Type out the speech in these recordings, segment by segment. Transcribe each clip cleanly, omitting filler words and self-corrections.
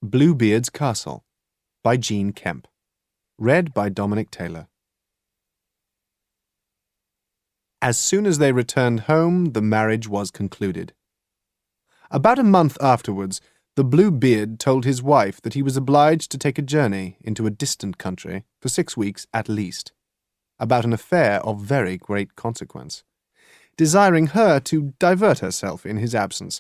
Bluebeard's Castle by Jean Kemp. Read by Dominic Taylor. As soon as they returned home, the marriage was concluded. About a month afterwards, the Bluebeard told his wife that he was obliged to take a journey into a distant country for 6 weeks at least, about an affair of very great consequence, desiring her to divert herself in his absence,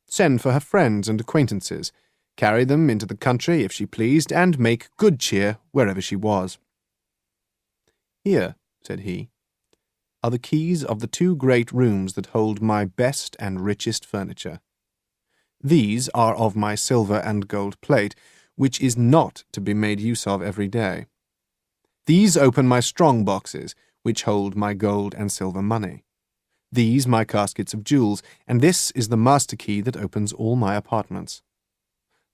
send for her friends and acquaintances, carry them into the country if she pleased, and make good cheer wherever she was. "Here," said he, "are the keys of the 2 great rooms that hold my best and richest furniture. These are of my silver and gold plate, which is not to be made use of every day. These open my strong boxes, which hold my gold and silver money. These my caskets of jewels, and this is the master key that opens all my apartments.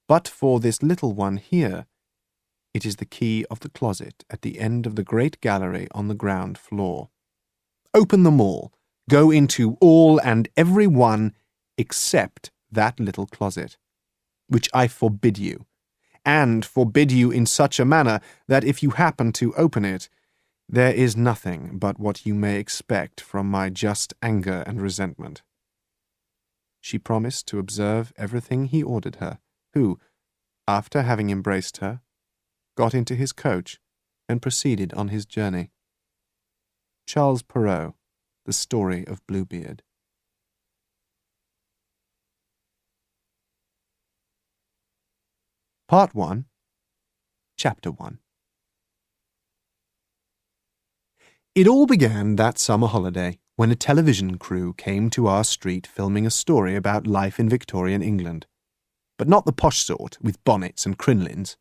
But for this little one here, it is the key of the closet at the end of the great gallery on the ground floor. Open them all, go into all and every one except that little closet, which I forbid you, and forbid you in such a manner that if you happen to open it, there is nothing but what you may expect from my just anger and resentment." She promised to observe everything he ordered her, who, after having embraced her, got into his coach and proceeded on his journey. Charles Perrault, The Story of Bluebeard. Part 1, Chapter 1. It all began that summer holiday when a television crew came to our street filming a story about life in Victorian England. But not the posh sort with bonnets and crinolines,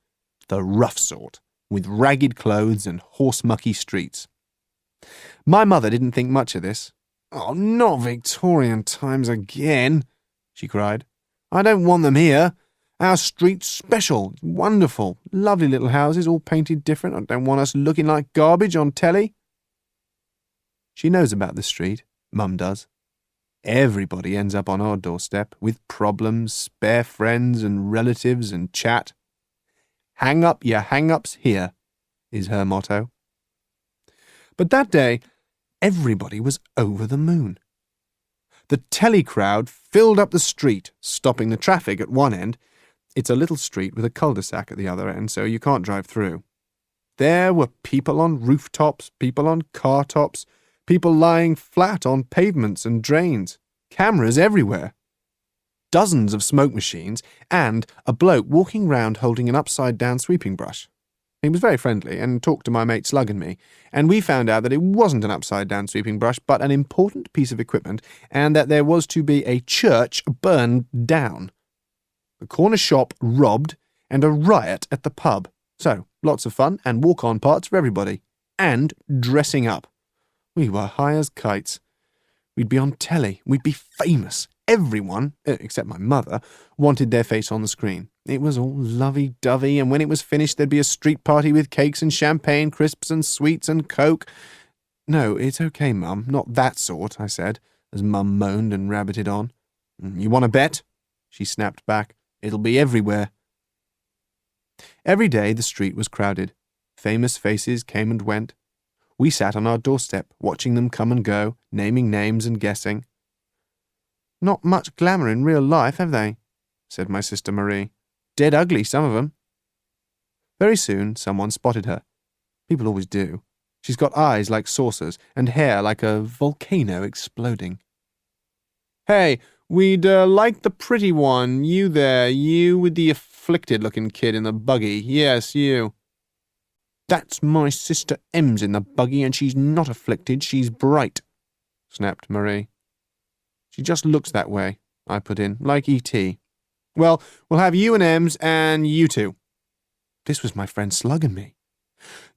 the rough sort with ragged clothes and horse-mucky streets. My mother didn't think much of this. "Oh, not Victorian times again," she cried. "I don't want them here. Our street's special, it's wonderful, lovely little houses all painted different. I don't want us looking like garbage on telly." She knows about the street, Mum does. Everybody ends up on our doorstep, with problems, spare friends and relatives and chat. "Hang up your hang-ups here," is her motto. But that day, everybody was over the moon. The telly crowd filled up the street, stopping the traffic at one end. It's a little street with a cul-de-sac at the other end, so you can't drive through. There were people on rooftops, people on car tops, people lying flat on pavements and drains, cameras everywhere, dozens of smoke machines, and a bloke walking round holding an upside-down sweeping brush. He was very friendly and talked to my mate Slug and me, and we found out that it wasn't an upside-down sweeping brush but an important piece of equipment, and that there was to be a church burned down, the corner shop robbed, and a riot at the pub. So, lots of fun and walk-on parts for everybody. And dressing up. We were high as kites. We'd be on telly. We'd be famous. Everyone, except my mother, wanted their face on the screen. It was all lovey-dovey, and when it was finished there'd be a street party with cakes and champagne, crisps and sweets and coke. "No, it's okay, Mum, not that sort," I said, as Mum moaned and rabbited on. "You want to bet?" she snapped back. "It'll be everywhere." Every day the street was crowded. Famous faces came and went. We sat on our doorstep, watching them come and go, naming names and guessing. "Not much glamour in real life, have they?" said my sister Marie. "Dead ugly, some of 'em." Very soon someone spotted her. People always do. She's got eyes like saucers and hair like a volcano exploding. "Hey, we'd like the pretty one. You there, you with the afflicted-looking kid in the buggy. Yes, you." "That's my sister Em's in the buggy, and she's not afflicted, she's bright," snapped Marie. "She just looks that way," I put in, "like E.T. "Well, we'll have you and Ems, and you two." This was my friend Slug and me.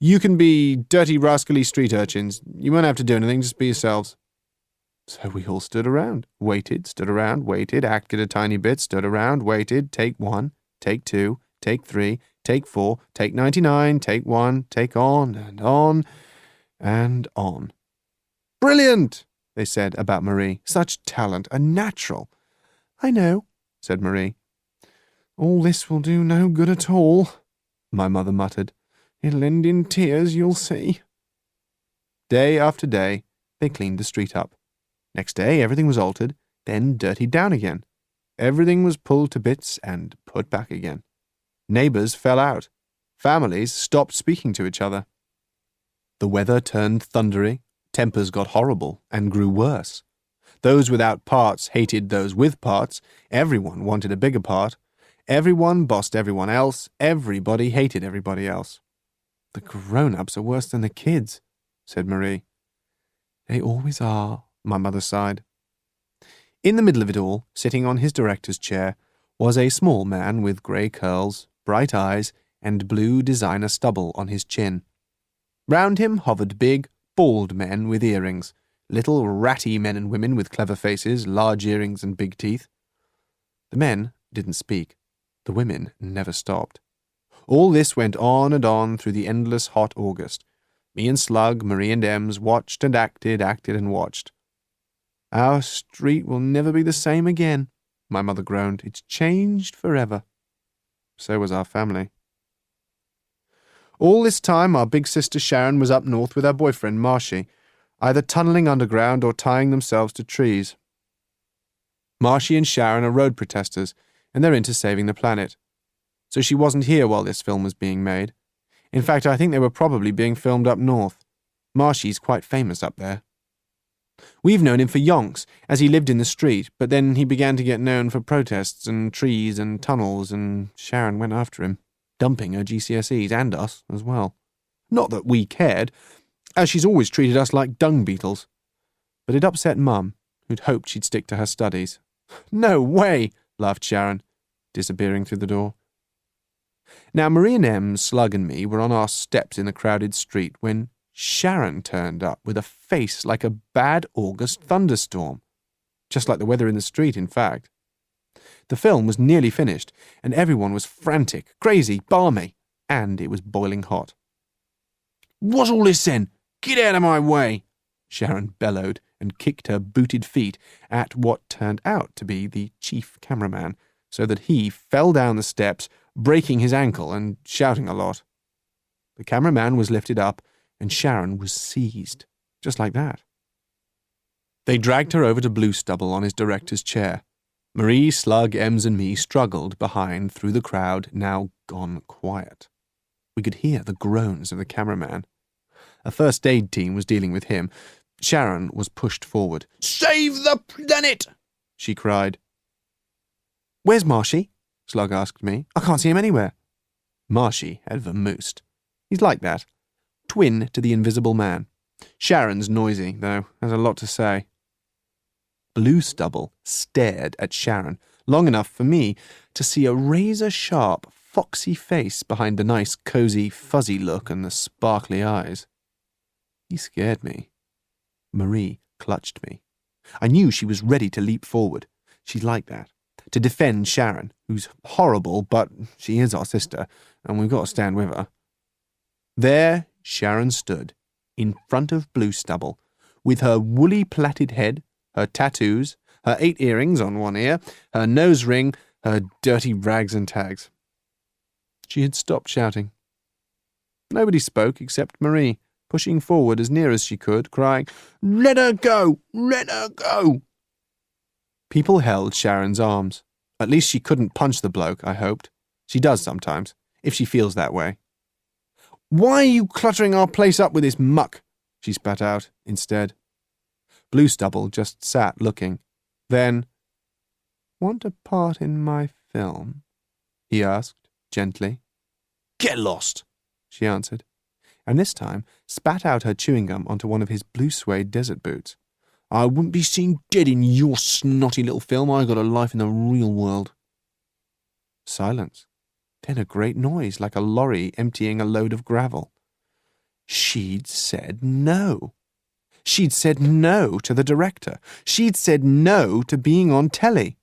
"You can be dirty, rascally street urchins. You won't have to do anything, just be yourselves." So we all stood around, waited, stood around, waited, acted a tiny bit, stood around, waited, take 1, take 2, take 3, take 4, take 99, take 1, take on, and on, and on. "Brilliant," they said about Marie. "Such talent, a natural." "I know," said Marie. All this will do no good at all, my mother muttered. It'll end in tears, you'll see. Day after day, they cleaned the street up. Next day, everything was altered, then dirtied down again. Everything was pulled to bits and put back again. Neighbours fell out. Families stopped speaking to each other. The weather turned thundery, tempers got horrible and grew worse. Those without parts hated those with parts, everyone wanted a bigger part, everyone bossed everyone else, everybody hated everybody else. The grown-ups are worse than the kids, said Marie. They always are, my mother sighed. In the middle of it all, sitting on his director's chair, was a small man with grey curls, bright eyes, and blue designer stubble on his chin. Round him hovered big, bald men with earrings, little ratty men and women with clever faces, large earrings and big teeth. The men didn't speak. The women never stopped. All this went on and on through the endless hot August. Me and Slug, Marie and Ems watched and acted and watched. Our street will never be the same again, my mother groaned. It's changed forever. So was our family. All this time, our big sister Sharon was up north with her boyfriend Marshy, either tunnelling underground or tying themselves to trees. Marshy and Sharon are road protesters, and they're into saving the planet. So she wasn't here while this film was being made. In fact, I think they were probably being filmed up north. Marshy's quite famous up there. We've known him for yonks, as he lived in the street, but then he began to get known for protests and trees and tunnels, and Sharon went after him, dumping her GCSEs and us as well. Not that we cared, as she's always treated us like dung beetles. But it upset Mum, who'd hoped she'd stick to her studies. No way, laughed Sharon, disappearing through the door. Now Marie and Em, Slug and me were on our steps in the crowded street when Sharon turned up with a face like a bad August thunderstorm. Just like the weather in the street, in fact. The film was nearly finished, and everyone was frantic, crazy, balmy, and it was boiling hot. What's all this then? Get out of my way! Sharon bellowed and kicked her booted feet at what turned out to be the chief cameraman, so that he fell down the steps, breaking his ankle and shouting a lot. The cameraman was lifted up, and Sharon was seized, just like that. They dragged her over to Blue Stubble on his director's chair. Marie, Slug, Ems and me struggled behind through the crowd, now gone quiet. We could hear the groans of the cameraman. A first aid team was dealing with him. Sharon was pushed forward. "Save the planet!" she cried. "Where's Marshy?" Slug asked me. "I can't see him anywhere." Marshy had vamoosed. He's like that. Twin to the Invisible Man. Sharon's noisy, though, has a lot to say. Blue Stubble stared at Sharon long enough for me to see a razor-sharp, foxy face behind the nice, cosy, fuzzy look and the sparkly eyes. He scared me. Marie clutched me. I knew she was ready to leap forward. She's like that. To defend Sharon, who's horrible, but she is our sister, and we've got to stand with her. There Sharon stood, in front of Blue Stubble, with her woolly plaited head, her tattoos, her 8 earrings on one ear, her nose ring, her dirty rags and tags. She had stopped shouting. Nobody spoke except Marie, pushing forward as near as she could, crying, "Let her go! Let her go!" People held Sharon's arms. At least she couldn't punch the bloke, I hoped. She does sometimes, if she feels that way. "Why are you cluttering our place up with this muck?" she spat out instead. Blue Stubble just sat looking. Then, "Want a part in my film?" he asked, gently. "Get lost," she answered, and this time spat out her chewing gum onto one of his blue suede desert boots. "I wouldn't be seen dead in your snotty little film. I got a life in the real world." Silence. Then a great noise, like a lorry emptying a load of gravel. She'd said no. She'd said no to the director. She'd said no to being on telly.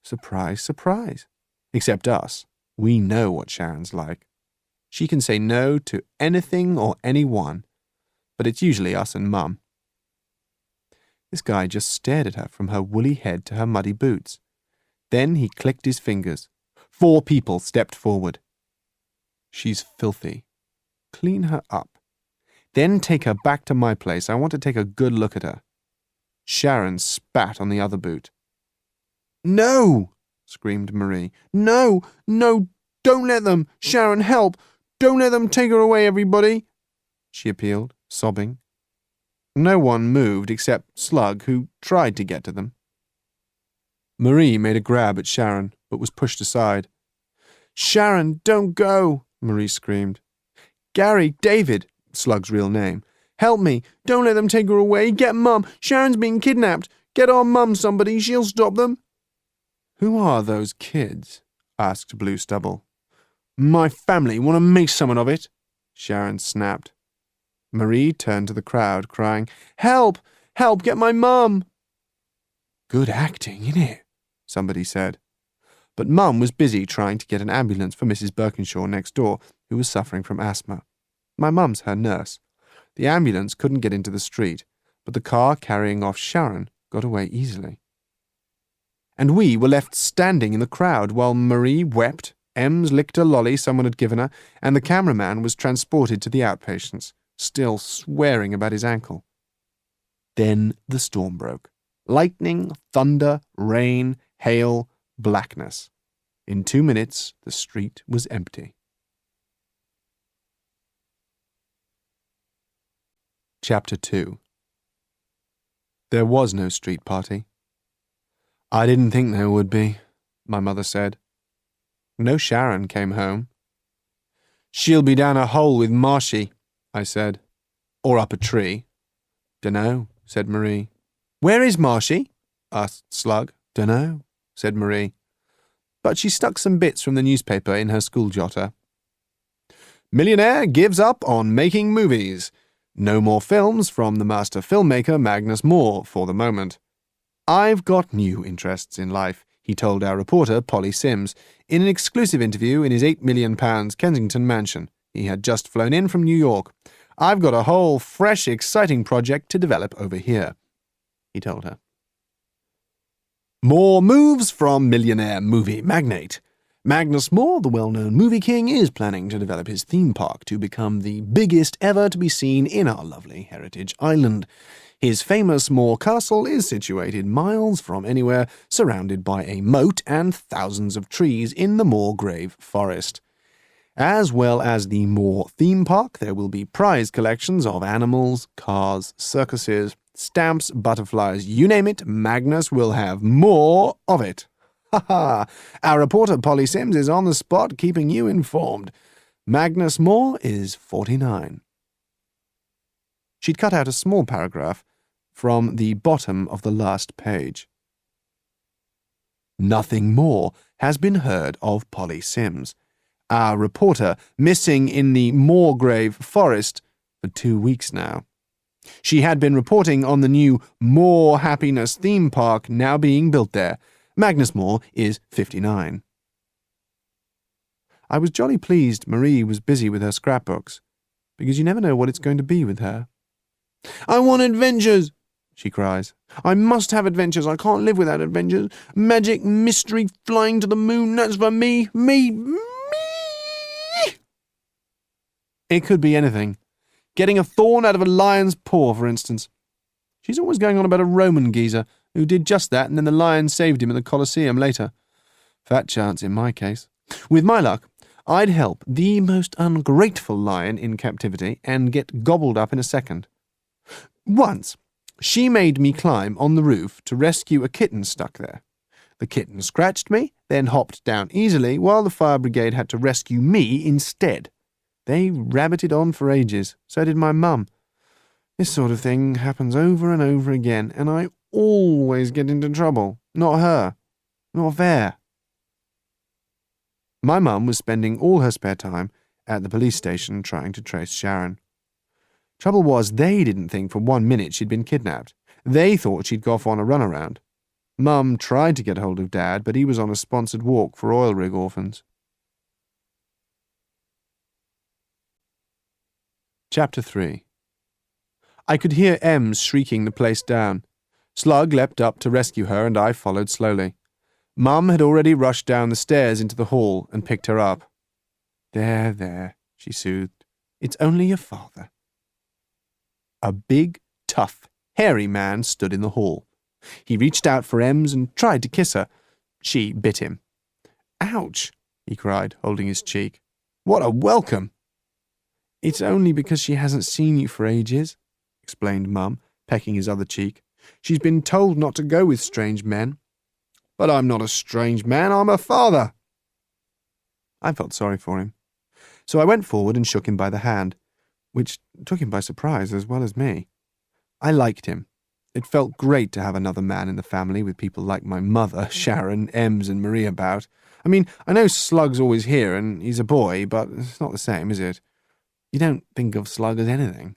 Surprise, surprise. Except us. We know what Sharon's like. She can say no to anything or anyone, but it's usually us and Mum. This guy just stared at her from her woolly head to her muddy boots. Then he clicked his fingers. 4 people stepped forward. She's filthy. Clean her up. Then take her back to my place. I want to take a good look at her. Sharon spat on the other boot. No! Screamed Marie. No! No! Don't let them! Sharon, help! Don't let them take her away, everybody! She appealed, sobbing. No one moved except Slug, who tried to get to them. Marie made a grab at Sharon, but was pushed aside. Sharon, don't go! Marie screamed. Gary, David, Slug's real name. Help me! Don't let them take her away! Get Mum! Sharon's being kidnapped! Get our Mum, somebody! She'll stop them! Who are those kids? Asked Blue Stubble. My family. Want to make someone of it? Sharon snapped. Marie turned to the crowd, crying, Help! Help! Get my Mum! Good acting, innit? Somebody said. But Mum was busy trying to get an ambulance for Mrs. Birkinshaw next door, who was suffering from asthma. My mum's her nurse. The ambulance couldn't get into the street, but the car carrying off Sharon got away easily. And we were left standing in the crowd while Marie wept, Ems licked a lolly someone had given her, and the cameraman was transported to the outpatients, still swearing about his ankle. Then the storm broke. Lightning, thunder, rain, hail, blackness. In 2 minutes, the street was empty. Chapter 2. There was no street party. I didn't think there would be, my mother said. No Sharon came home. She'll be down a hole with Marshy, I said. Or up a tree. Dunno, said Marie. Where is Marshy? Asked Slug. Dunno, said Marie. But she stuck some bits from the newspaper in her school jotter. Millionaire gives up on making movies. No more films from the master filmmaker Magnus Moore for the moment. I've got new interests in life, he told our reporter Polly Sims in an exclusive interview in his £8 million Kensington mansion. He had just flown in from New York. I've got a whole, fresh, exciting project to develop over here, he told her. More moves from millionaire movie magnate. Magnus Moore, the well-known movie king, is planning to develop his theme park to become the biggest ever to be seen in our lovely heritage island. His famous Moore Castle is situated miles from anywhere, surrounded by a moat and thousands of trees in the Moorgrave Forest. As well as the Moore theme park, there will be prize collections of animals, cars, circuses, stamps, butterflies, you name it, Magnus will have more of it. Ha ha! Our reporter Polly Sims is on the spot keeping you informed. Magnus Moore is 49. She'd cut out a small paragraph from the bottom of the last page. Nothing more has been heard of Polly Sims, our reporter, missing in the Moorgrave Forest for 2 weeks now. She had been reporting on the new Moore Happiness theme park now being built there. Magnus Moore is 59. I was jolly pleased Marie was busy with her scrapbooks, because you never know what it's going to be with her. I want adventures, she cries. I must have adventures. I can't live without adventures. Magic, mystery, flying to the moon, that's for me. Me! It could be anything. Getting a thorn out of a lion's paw, for instance. She's always going on about a Roman geezer who did just that, and then the lion saved him in the Colosseum later. Fat chance in my case. With my luck, I'd help the most ungrateful lion in captivity and get gobbled up in a second. Once, she made me climb on the roof to rescue a kitten stuck there. The kitten scratched me, then hopped down easily, while the fire brigade had to rescue me instead. They rabbited on for ages. So did my mum. This sort of thing happens over and over again, and I always get into trouble. Not her. Not fair. My mum was spending all her spare time at the police station trying to trace Sharon. Trouble was, they didn't think for 1 minute she'd been kidnapped. They thought she'd go off on a runaround. Mum tried to get hold of Dad, but he was on a sponsored walk for oil rig orphans. Chapter 3. I could hear Ems shrieking the place down. Slug leapt up to rescue her, and I followed slowly. Mum had already rushed down the stairs into the hall and picked her up. There, she soothed. It's only your father. A big, tough, hairy man stood in the hall. He reached out for Ems and tried to kiss her. She bit him. Ouch, he cried, holding his cheek. What a welcome! It's only because she hasn't seen you for ages, explained Mum, pecking his other cheek. She's been told not to go with strange men. But I'm not a strange man, I'm a father. I felt sorry for him. So I went forward and shook him by the hand, which took him by surprise as well as me. I liked him. It felt great to have another man in the family with people like my mother, Sharon, Ems and Marie about. I mean, I know Slug's always here and he's a boy, but it's not the same, is it? You don't think of Slug as anything.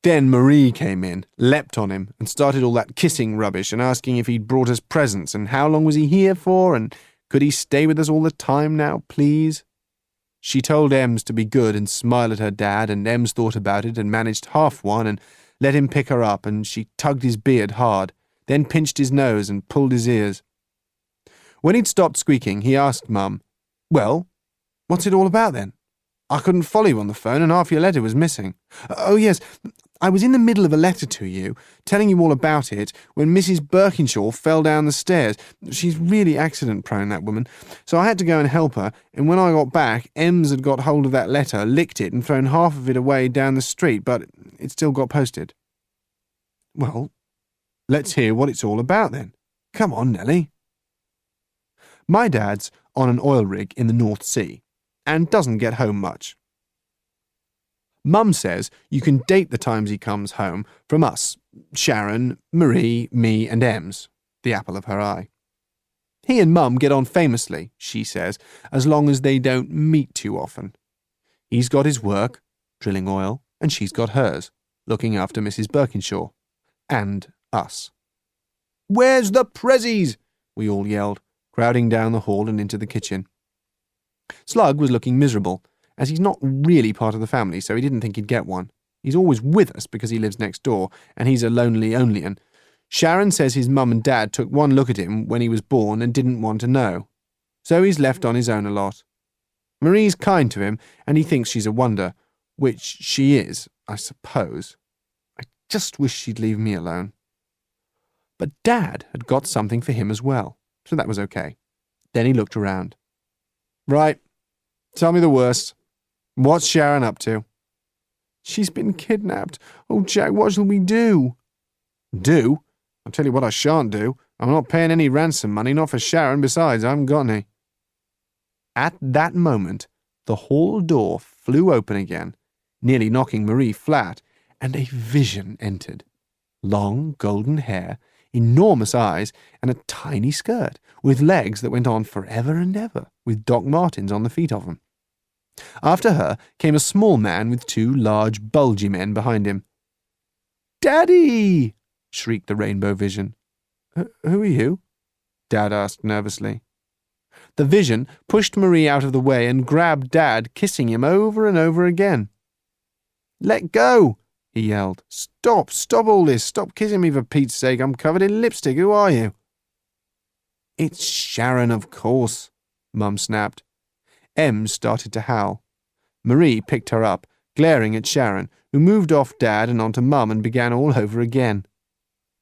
Then Marie came in, leapt on him, and started all that kissing rubbish and asking if he'd brought us presents and how long was he here for and could he stay with us all the time now, please? She told Ems to be good and smile at her dad, and Ems thought about it and managed half one and let him pick her up, and she tugged his beard hard, then pinched his nose and pulled his ears. When he'd stopped squeaking, he asked Mum, Well, what's it all about then? I couldn't follow you on the phone and half your letter was missing. Oh yes, I was in the middle of a letter to you, telling you all about it, when Mrs. Birkinshaw fell down the stairs. She's really accident-prone, that woman. So I had to go and help her, and when I got back, Ems had got hold of that letter, licked it, and thrown half of it away down the street, but it still got posted. Well, let's hear what it's all about then. Come on, Nellie. My dad's on an oil rig in the North Sea, and doesn't get home much. Mum says you can date the times he comes home from us, Sharon, Marie, me and Ems, the apple of her eye. He and Mum get on famously, she says, as long as they don't meet too often. He's got his work, drilling oil, and she's got hers, looking after Mrs. Birkinshaw. And us. Where's the prezzies? We all yelled, crowding down the hall and into the kitchen. Slug was looking miserable, as he's not really part of the family, so he didn't think he'd get one. He's always with us because he lives next door, and he's a lonely onlyan. Sharon says his mum and dad took one look at him when he was born and didn't want to know. So he's left on his own a lot. Marie's kind to him, and he thinks she's a wonder, which she is, I suppose. I just wish she'd leave me alone. But Dad had got something for him as well, so that was okay. Then he looked around. Right, tell me the worst. What's Sharon up to? She's been kidnapped. Oh, Jack, what shall we do? Do? I'll tell you what I shan't do. I'm not paying any ransom money, not for Sharon. Besides, I haven't got any. At that moment, the hall door flew open again, nearly knocking Marie flat, and a vision entered. Long golden hair, enormous eyes, and a tiny skirt, with legs that went on forever and ever, with Doc Martens on the feet of them. After her came a small man with two large, bulgy men behind him. "Daddy!" shrieked the rainbow vision. Who are you?" Dad asked nervously. The vision pushed Marie out of the way and grabbed Dad, kissing him over and over again. "Let go!" he yelled. Stop all this. Stop kissing me for Pete's sake. I'm covered in lipstick. Who are you?" "It's Sharon, of course," Mum snapped. Ems started to howl. Marie picked her up, glaring at Sharon, who moved off Dad and onto Mum and began all over again.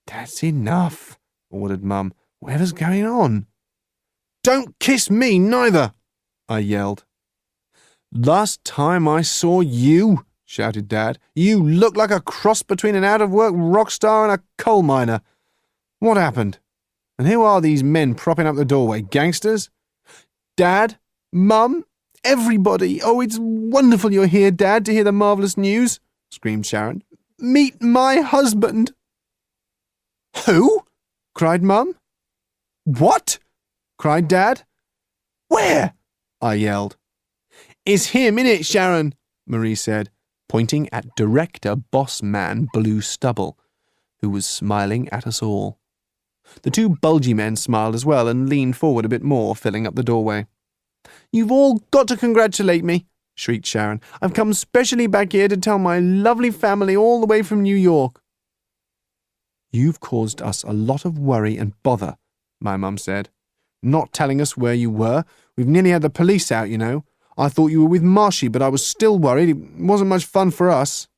"That's enough," ordered Mum. "Whatever's going on?" "Don't kiss me, neither!" I yelled. "Last time I saw you," shouted Dad, "you looked like a cross between an out-of-work rock star and a coal miner. What happened? And who are these men propping up the doorway? Gangsters? Dad? Mum? Everybody! Oh, it's wonderful you're here, Dad, to hear the marvellous news," screamed Sharon. "Meet my husband." "Who?" cried Mum. "What?" cried Dad. "Where?" I yelled. "It's him, innit, Sharon?" Marie said, pointing at director boss man Blue Stubble, who was smiling at us all. The two bulgy men smiled as well and leaned forward a bit more, filling up the doorway. "You've all got to congratulate me," shrieked Sharon. "I've come specially back here to tell my lovely family all the way from New York." "You've caused us a lot of worry and bother," my mum said, not telling us where you were. We've nearly had the police out, you know. I thought you were with Marshy, but I was still worried. It wasn't much fun for us."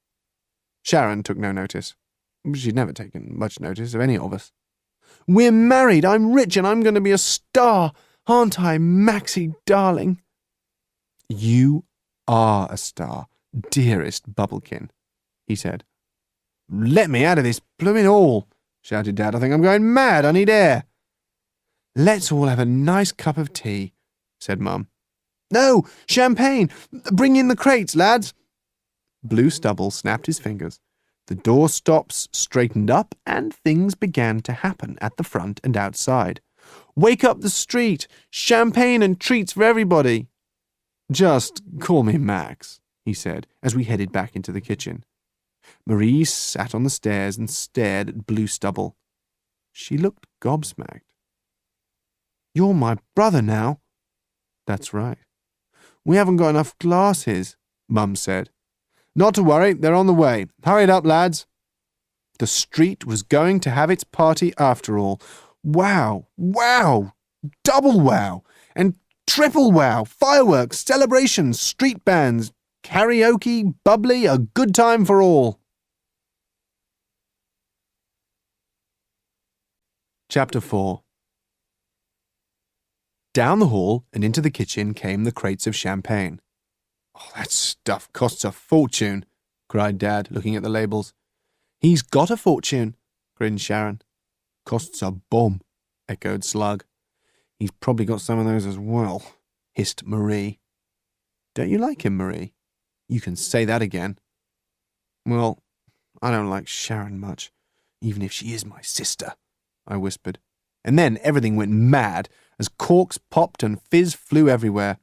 Sharon took no notice. She'd never taken much notice of any of us. "We're married, I'm rich, and I'm going to be a star. Aren't I, Maxie, darling?" "You are a star, dearest Bubblekin," he said. "Let me out of this blooming hall," shouted Dad. "I think I'm going mad. I need air." "Let's all have a nice cup of tea," said Mum. "No, champagne! Bring in the crates, lads!" Blue Stubble snapped his fingers. The door stops straightened up, and things began to happen at the front and outside. "Wake up the street! Champagne and treats for everybody!" "Just call me Max," he said, as we headed back into the kitchen. Marie sat on the stairs and stared at Blue Stubble. She looked gobsmacked. "You're my brother now." "That's right." "We haven't got enough glasses," Mum said. "Not to worry, they're on the way. Hurry it up, lads." The street was going to have its party after all. Wow, wow, double wow, and triple wow, fireworks, celebrations, street bands, karaoke, bubbly, a good time for all. Chapter 4. Down the hall and into the kitchen came the crates of champagne. "Oh, that stuff costs a fortune," cried Dad, looking at the labels. "He's got a fortune," grinned Sharon. "Costs a bomb," echoed Slug. "He's probably got some of those as well," hissed Marie. "Don't you like him, Marie?" "You can say that again." "Well, I don't like Sharon much, even if she is my sister," I whispered. And then everything went mad as corks popped and fizz flew everywhere.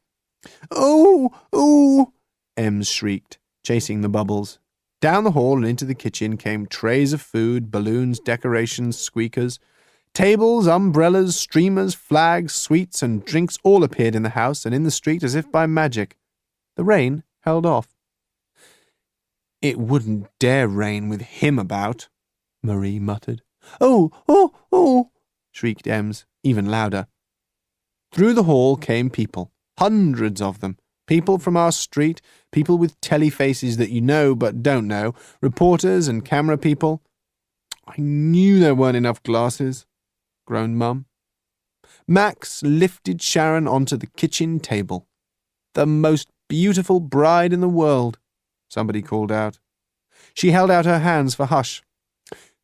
"Oh, oh!" Ems shrieked, chasing the bubbles. Down the hall and into the kitchen came trays of food, balloons, decorations, squeakers. Tables, umbrellas, streamers, flags, sweets, and drinks all appeared in the house and in the street as if by magic. The rain held off. "It wouldn't dare rain with him about," Marie muttered. "Oh, oh, oh!" shrieked Ems, even louder. Through the hall came people. Hundreds of them. People from our street, people with telly faces that you know but don't know, reporters and camera people. "I knew there weren't enough glasses," groaned Mum. Max lifted Sharon onto the kitchen table. "The most beautiful bride in the world," somebody called out. She held out her hands for hush.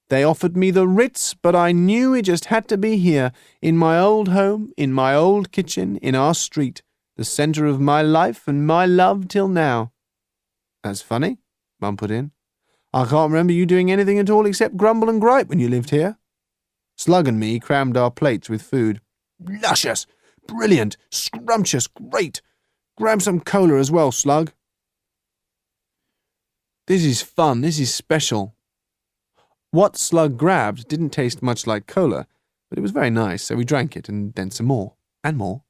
"They offered me the Ritz, but I knew it just had to be here, in my old home, in my old kitchen, in our street, the centre of my life and my love till now." "That's funny," Mum put in. "I can't remember you doing anything at all except grumble and gripe when you lived here." Slug and me crammed our plates with food. "Luscious! Brilliant! Scrumptious! Great! Grab some cola as well, Slug." "This is fun. This is special." What Slug grabbed didn't taste much like cola, but it was very nice, so we drank it, and then some more, and more.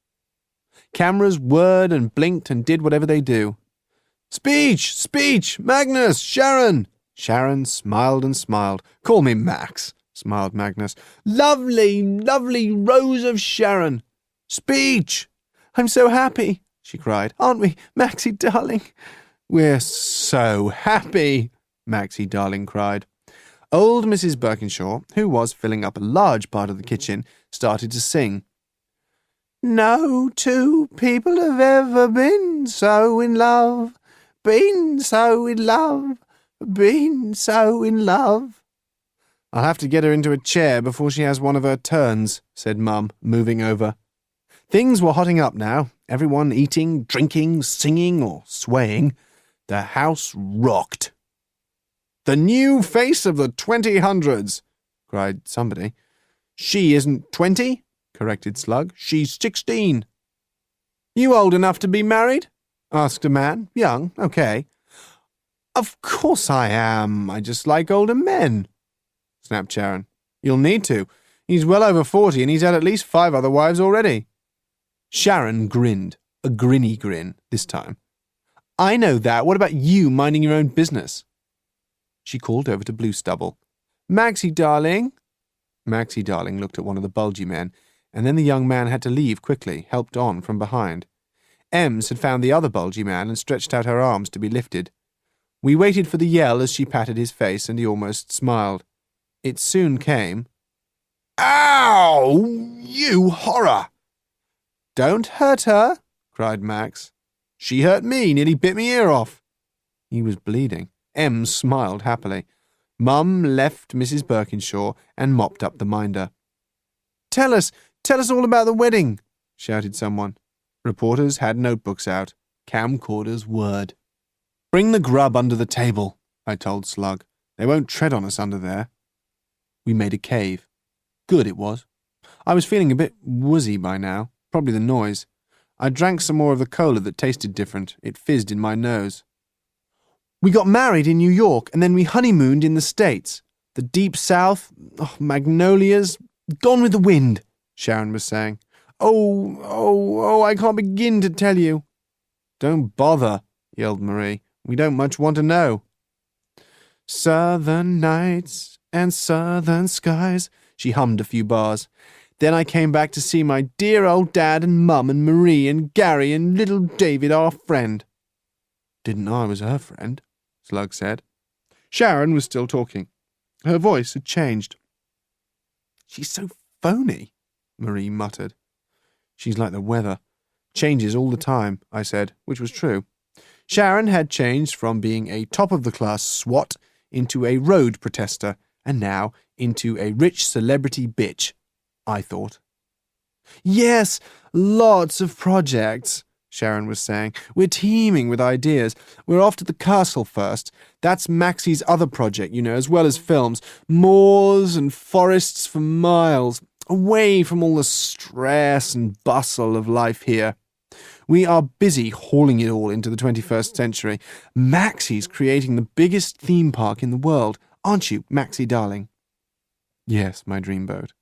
Cameras whirred and blinked and did whatever they do. "Speech! Speech! Magnus! Sharon!" Sharon smiled and smiled. "Call me Max," smiled Magnus. "Lovely, lovely Rose of Sharon!" "Speech!" "I'm so happy," she cried. "Aren't we, Maxie, darling?" "We're so happy," Maxie, darling, cried. Old Mrs. Birkinshaw, who was filling up a large part of the kitchen, started to sing. "No two people have ever been so in love, been so in love, been so in love." "I'll have to get her into a chair before she has one of her turns," said Mum, moving over. Things were hotting up now, everyone eating, drinking, singing, or swaying. The house rocked. "The new face of the 2000s, cried somebody. "She isn't 20, corrected Slug. "She's 16. "You old enough to be married?" asked a man. "Young, okay." "Of course I am. I just like older men," snapped Sharon. "You'll need to. He's well over 40 and he's had at least 5 other wives already." Sharon grinned, a grinny grin this time. "I know that. What about you minding your own business?" She called over to Blue Stubble. "Maxie, darling." Maxie, darling, looked at one of the bulgy men. and then the young man had to leave quickly, helped on from behind. Ems had found the other bulgy man and stretched out her arms to be lifted. We waited for the yell as she patted his face, and he almost smiled. It soon came. "Ow! You horror!" "Don't hurt her," cried Max. "She hurt me, nearly bit me ear off." He was bleeding. Ems smiled happily. Mum left Mrs. Birkinshaw and mopped up the minder. Tell us all about the wedding," shouted someone. Reporters had notebooks out. Camcorders whirred. "Bring the grub under the table," I told Slug. "They won't tread on us under there." We made a cave. Good it was. I was feeling a bit woozy by now, probably the noise. I drank some more of the cola that tasted different. It fizzed in my nose. "We got married in New York, and then we honeymooned in the States. The deep South, magnolias, gone with the wind," Sharon was saying. Oh, I can't begin to tell you." "Don't bother," yelled Marie. "We don't much want to know." "Southern nights and southern skies," she hummed a few bars. "Then I came back to see my dear old dad and Mum and Marie and Gary and little David, our friend." "Didn't know I was her friend," Slug said. Sharon was still talking. Her voice had changed. "She's so phony," Marie muttered. "She's like the weather. Changes all the time," I said, which was true. Sharon had changed from being a top-of-the-class swot into a road protester, and now into a rich celebrity bitch, I thought. "Yes, lots of projects," Sharon was saying. "We're teeming with ideas. We're off to the castle first. That's Maxie's other project, as well as films. Moors and forests for miles, away from all the stress and bustle of life here. We are busy hauling it all into the 21st century. Maxie's creating the biggest theme park in the world. Aren't you, Maxie darling?" "Yes, my dreamboat."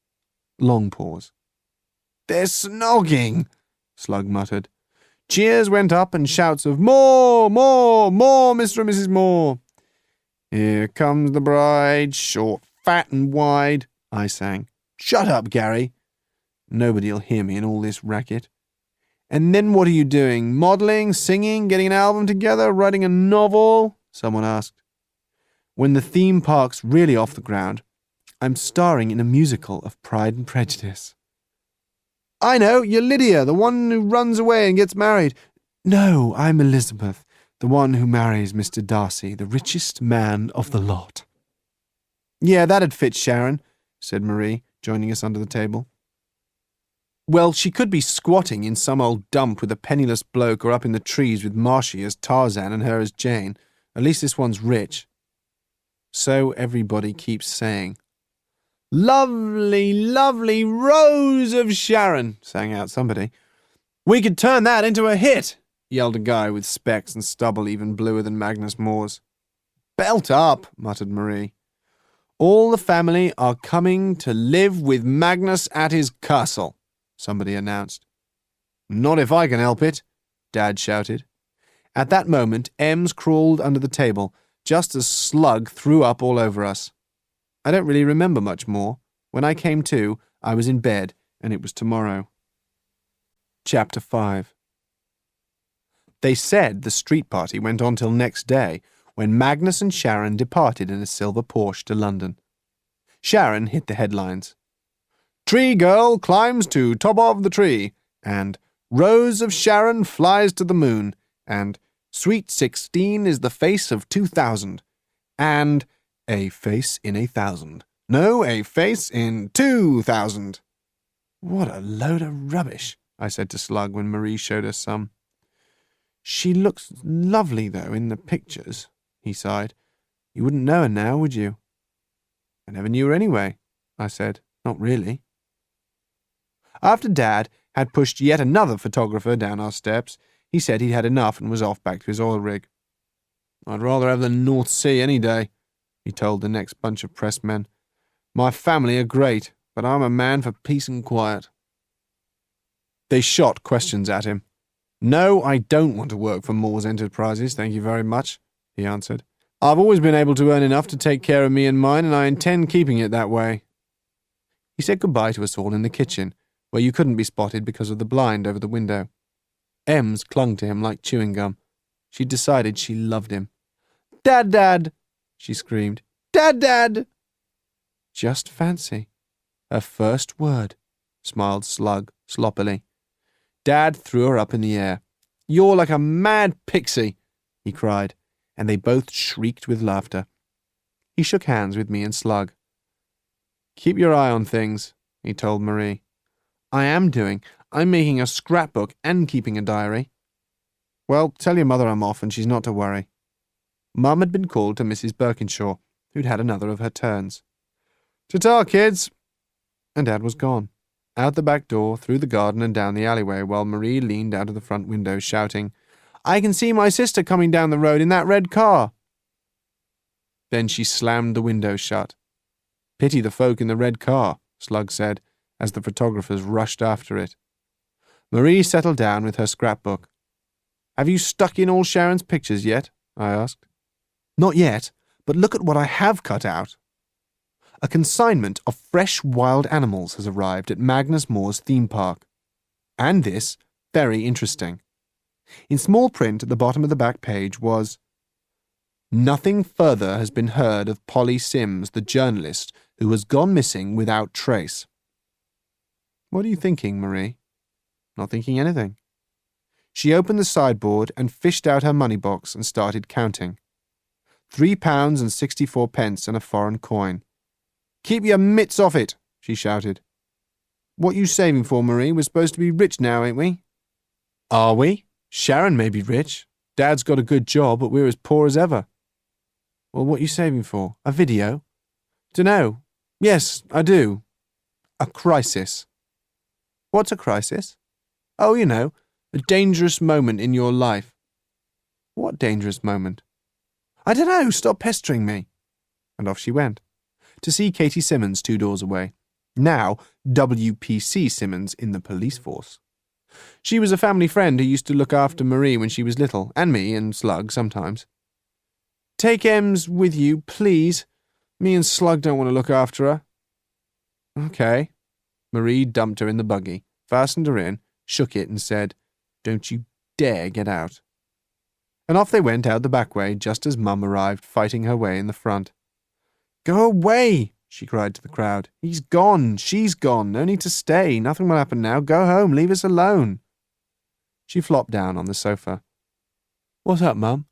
Long pause. "They're snogging," Slug muttered. Cheers went up and shouts of "More, more, more, Mr. and Mrs. Moore." "Here comes the bride, short, fat and wide," I sang. "Shut up, Gary." Nobody'll hear me in all this racket. "And then what are you doing? Modelling, singing, getting an album together, writing a novel?" someone asked. "When the theme park's really off the ground, I'm starring in a musical of Pride and Prejudice." "I know, you're Lydia, the one who runs away and gets married." "No, I'm Elizabeth, the one who marries Mr. Darcy, the richest man of the lot." "Yeah, that'd fit Sharon," said Marie, joining us under the table. "Well, she could be squatting in some old dump with a penniless bloke, or up in the trees with Marshy as Tarzan and her as Jane. At least this one's rich." So everybody keeps saying. "Lovely, lovely Rose of Sharon," sang out somebody. "We could turn that into a hit," yelled a guy with specs and stubble even bluer than Magnus Moore's. "Belt up," muttered Marie. "All the family are coming to live with Magnus at his castle," somebody announced. "Not if I can help it," Dad shouted. At that moment, Ems crawled under the table, just as Slug threw up all over us. I don't really remember much more. When I came to, I was in bed, and it was tomorrow. Chapter 5. They said the street party went on till next day, when Magnus and Sharon departed in a silver Porsche to London. Sharon hit the headlines. "Tree girl climbs to top of the tree," and "Rose of Sharon flies to the moon," and "Sweet 16 is the face of 2000," and "A face in 1,000. No, a face in 2,000. "What a load of rubbish," I said to Slug when Marie showed us some. "She looks lovely, though, in the pictures," he sighed. "You wouldn't know her now, would you?" "I never knew her anyway," I said. "Not really." After Dad had pushed yet another photographer down our steps, he said he'd had enough and was off back to his oil rig. "I'd rather have the North Sea any day," he told the next bunch of pressmen. "My family are great, but I'm a man for peace and quiet." They shot questions at him. "No, I don't want to work for Moore's Enterprises, thank you very much," he answered. "I've always been able to earn enough to take care of me and mine, and I intend keeping it that way." He said goodbye to us all in the kitchen, where you couldn't be spotted because of the blind over the window. Ems clung to him like chewing gum. She'd decided she loved him. "Dad, Dad!" she screamed. "Dad, Dad!" "Just fancy. Her first word," smiled Slug sloppily. Dad threw her up in the air. "You're like a mad pixie," he cried, and they both shrieked with laughter. He shook hands with me and Slug. "Keep your eye on things," he told Marie. "I am doing. I'm making a scrapbook and keeping a diary." "Well, tell your mother I'm off and she's not to worry." Mum had been called to Mrs. Birkinshaw, who'd had another of her turns. "Ta-ta, kids!" And Dad was gone, out the back door, through the garden and down the alleyway, while Marie leaned out of the front window, shouting, "I can see my sister coming down the road in that red car." Then she slammed the window shut. "Pity the folk in the red car," Slug said, as the photographers rushed after it. Marie settled down with her scrapbook. "Have you stuck in all Sharon's pictures yet?" I asked. "Not yet, but look at what I have cut out." A consignment of fresh wild animals has arrived at Magnus Moore's theme park. And this, very interesting. In small print at the bottom of the back page was, "Nothing further has been heard of Polly Sims, the journalist, who has gone missing without trace." "What are you thinking, Marie?" "Not thinking anything." She opened the sideboard and fished out her money box and started counting. £3.64 and a foreign coin. "Keep your mitts off it," she shouted. "What you saving for, Marie? We're supposed to be rich now, ain't we?" "Are we? Sharon may be rich. Dad's got a good job, but we're as poor as ever." "Well, what you saving for? A video?" "Dunno. Yes, I do. A crisis." "What's a crisis?" "Oh, you know, a dangerous moment in your life." "What dangerous moment?" "I don't know. Stop pestering me." And off she went, to see Katie Simmons 2 doors away, now WPC Simmons in the police force. She was a family friend who used to look after Marie when she was little, and me and Slug sometimes. "Take Ems with you, please. Me and Slug don't want to look after her." "Okay." Marie dumped her in the buggy, fastened her in, shook it and said, "Don't you dare get out." And off they went out the back way just as Mum arrived, fighting her way in the front. "Go away," she cried to the crowd. "He's gone. She's gone. No need to stay. Nothing will happen now. Go home. Leave us alone." She flopped down on the sofa. "What's up, Mum?"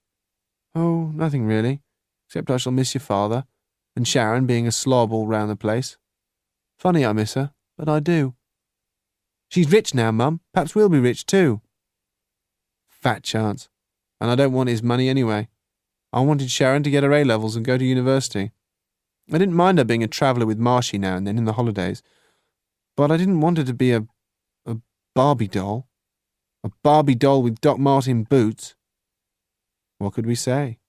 "Oh, nothing really, except I shall miss your father, and Sharon being a slob all round the place. Funny I miss her, but I do." "She's rich now, Mum. Perhaps we'll be rich too." "Fat chance. And I don't want his money anyway. I wanted Sharon to get her A-levels and go to university. I didn't mind her being a traveller with Marshy now and then in the holidays, but I didn't want her to be a Barbie doll. A Barbie doll with Doc Marten boots." What could we say?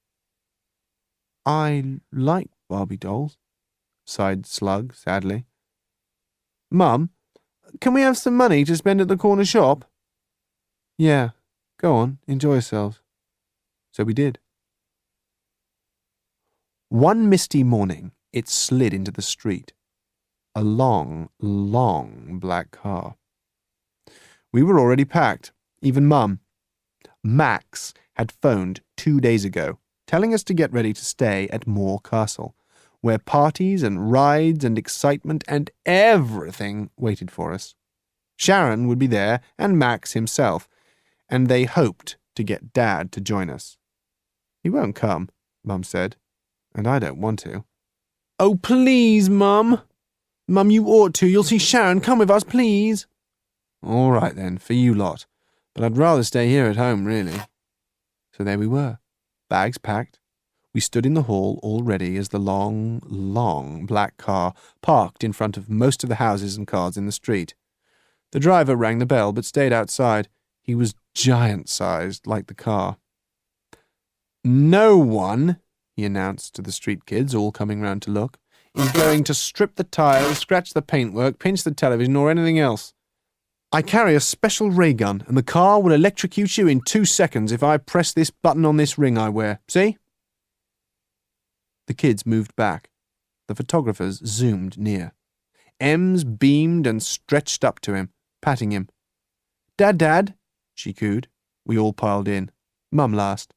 "I like Barbie dolls," sighed Slug sadly. "Mum, can we have some money to spend at the corner shop?" "Yeah, go on, enjoy yourselves." So we did. One misty morning, it slid into the street. A long, long black car. We were already packed, even Mum. Max had phoned 2 days ago, telling us to get ready to stay at Moore Castle, where parties and rides and excitement and everything waited for us. Sharon would be there, and Max himself, and they hoped to get Dad to join us. "He won't come," Mum said, "and I don't want to." "Oh, please, Mum. Mum, you ought to. You'll see Sharon. Come with us, please." "All right, then, for you lot. But I'd rather stay here at home, really." So there we were, bags packed. We stood in the hall all ready as the long, long black car parked in front of most of the houses and cars in the street. The driver rang the bell but stayed outside. He was giant-sized, like the car. "No one," he announced to the street kids, all coming round to look, "is going to strip the tyres, scratch the paintwork, pinch the television, or anything else. I carry a special ray gun, and the car will electrocute you in 2 seconds if I press this button on this ring I wear. See?" The kids moved back. The photographers zoomed near. Ems beamed and stretched up to him. patting him. "Dad, Dad," she cooed. We all piled in. Mum last.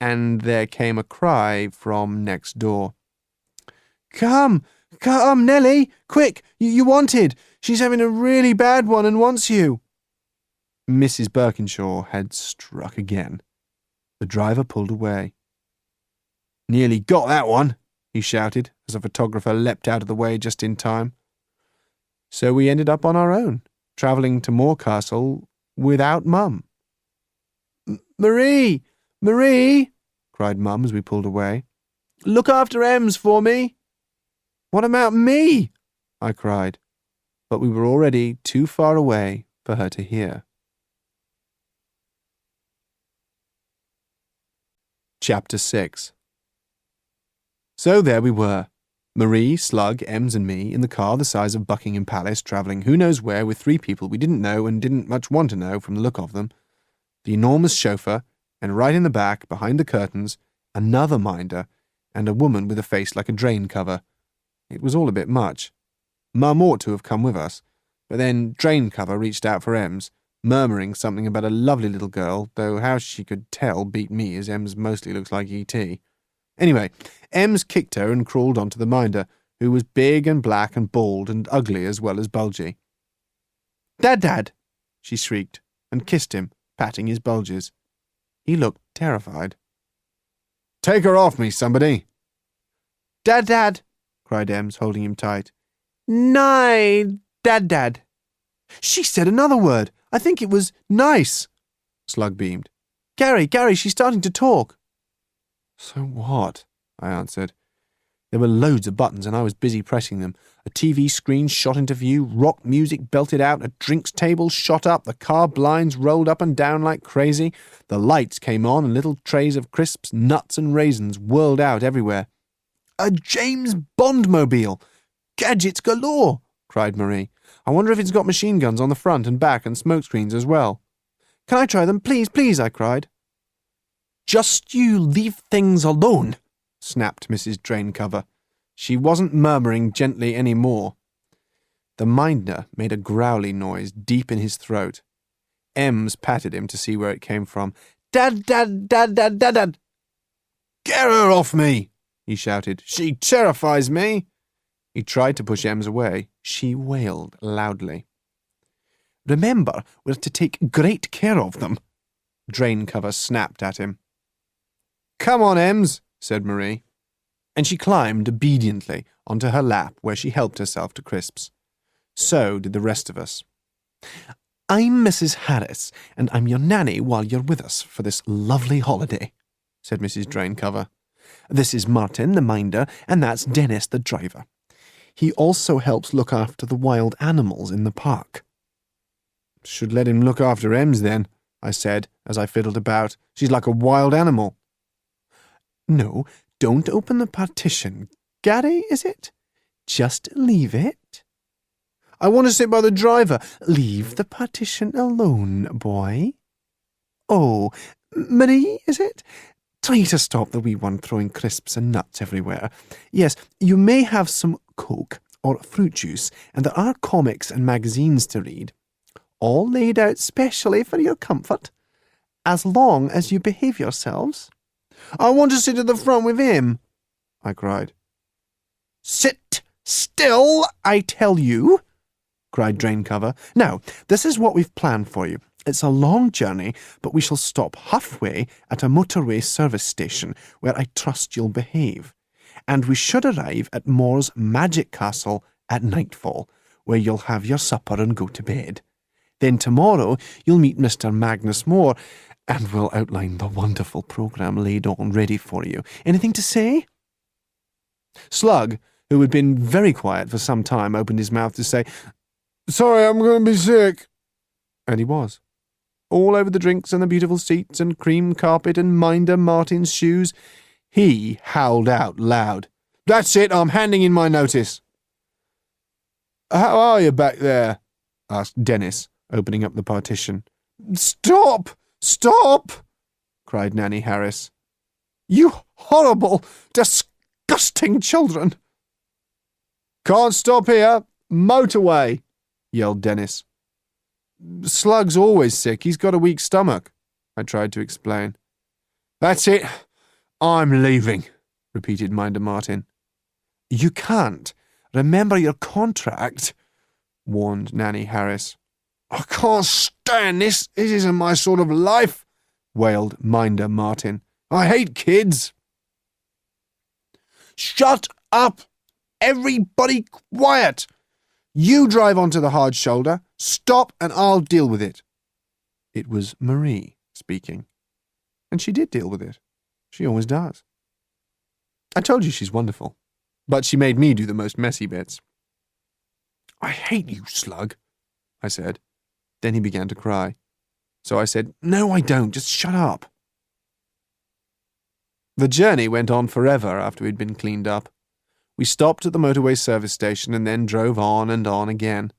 And there came a cry from next door. Come, Nellie, quick, you wanted. She's having a really bad one and wants you." Mrs. Birkinshaw had struck again. The driver pulled away. "Nearly got that one," he shouted, as a photographer leapt out of the way just in time. So we ended up on our own, travelling to Moore Castle without Mum. Marie! Marie!" cried Mum as we pulled away. "Look after Ems for me." "What about me?" I cried, but we were already too far away for her to hear. Chapter 6. So there we were, Marie, Slug, Ems and me, in the car the size of Buckingham Palace, travelling who knows where with 3 people we didn't know and didn't much want to know from the look of them, the enormous chauffeur, and right in the back, behind the curtains, another minder, and a woman with a face like a drain cover. It was all a bit much. Mum ought to have come with us, but then drain cover reached out for Ems, murmuring something about a lovely little girl, though how she could tell beat me, as Ems mostly looks like E.T. Anyway, Ems kicked her and crawled onto the minder, who was big and black and bald and ugly as well as bulgy. "Dad, Dad!" she shrieked, and kissed him, patting his bulges. He looked terrified. "Take her off me, somebody!" "Dad, Dad!" cried Ems, holding him tight. "Nay, Dad, Dad!" "She said another word. I think it was nice," Slug beamed. Gary, she's starting to talk." "So what?" I answered. There were loads of buttons and I was busy pressing them. A TV screen shot into view, rock music belted out, a drinks table shot up, the car blinds rolled up and down like crazy, the lights came on and little trays of crisps, nuts and raisins whirled out everywhere. "A James Bond mobile! Gadgets galore!" cried Marie. "I wonder if it's got machine guns on the front and back and smoke screens as well." "Can I try them? Please, please," I cried. "Just you leave things alone," snapped Mrs. Draincover. She wasn't murmuring gently any more. The minder made a growly noise deep in his throat. Ems patted him to see where it came from. "Dad, Dad, Dad, Dad, Dad, Dad!" "Get her off me!" he shouted. "She terrifies me!" He tried to push Ems away. She wailed loudly. "Remember, we're to take great care of them," Draincover snapped at him. "Come on, Ems," said Marie. And she climbed obediently onto her lap where she helped herself to crisps. So did the rest of us. "I'm Mrs. Harris, and I'm your nanny while you're with us for this lovely holiday," said Mrs. Draincover. "This is Martin, the minder, and that's Dennis, the driver. He also helps look after the wild animals in the park." "Should let him look after Ems, then," I said, as I fiddled about. "She's like a wild animal." "No, don't open the partition. Gary, is it? Just leave it." "I want to sit by the driver." "Leave the partition alone, boy." "Oh, Marie, is it? Try to stop the wee one throwing crisps and nuts everywhere. Yes, you may have some Coke or fruit juice, and there are comics and magazines to read, all laid out specially for your comfort, as long as you behave yourselves." "I want to sit at the front with him," I cried. "Sit still, I tell you," cried Draincover. "Now, this is what we've planned for you. It's a long journey, but we shall stop halfway at a motorway service station where I trust you'll behave. And we should arrive at Moore's Magic Castle at nightfall, where you'll have your supper and go to bed. Then tomorrow you'll meet Mr. Magnus Moore, and we'll outline the wonderful programme laid on ready for you. Anything to say?" Slug, who had been very quiet for some time, opened his mouth to say, "Sorry, I'm going to be sick." And he was. All over the drinks and the beautiful seats and cream carpet and Minder Martin's shoes, he howled out loud, "That's it, I'm handing in my notice." "How are you back there?" asked Dennis, opening up the partition. "Stop! Stop!" cried Nanny Harris. "You horrible, disgusting children!" "Can't stop here. Motorway!" yelled Dennis. Slug's always sick. He's got a weak stomach, I tried to explain. That's it. I'm leaving, repeated Minder Martin. You can't. Remember your contract, warned Nanny Harris. I can't stand this. This isn't my sort of life, wailed Minder Martin. I hate kids. Shut up! Everybody quiet! You drive onto the hard shoulder. Stop and I'll deal with it. It was Marie speaking. And she did deal with it. She always does. I told you she's wonderful. But she made me do the most messy bits. I hate you, Slug, I said. Then he began to cry. So I said, No, I don't. Just shut up. The journey went on forever after we'd been cleaned up. We stopped at the motorway service station and then drove on and on again.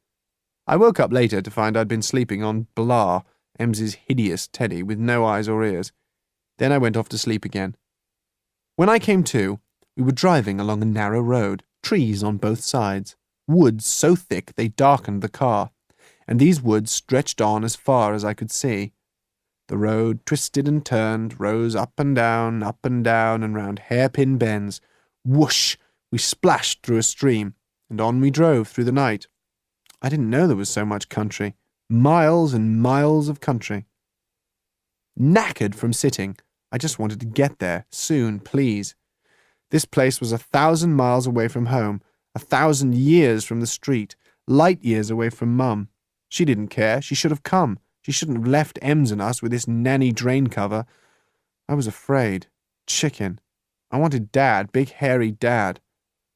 I woke up later to find I'd been sleeping on Blah, Ems's hideous teddy with no eyes or ears. Then I went off to sleep again. When I came to, we were driving along a narrow road, trees on both sides, woods so thick they darkened the car, and these woods stretched on as far as I could see. The road twisted and turned, rose up and down, and round hairpin bends. Whoosh! We splashed through a stream, and on we drove through the night. I didn't know there was so much country. Miles and miles of country. Knackered from sitting, I just wanted to get there, soon, please. This place was 1,000 miles away from home, 1,000 years from the street, light years away from Mum. She didn't care. She should have come. She shouldn't have left Ems and us with this nanny drain cover. I was afraid. Chicken. I wanted Dad, big hairy Dad.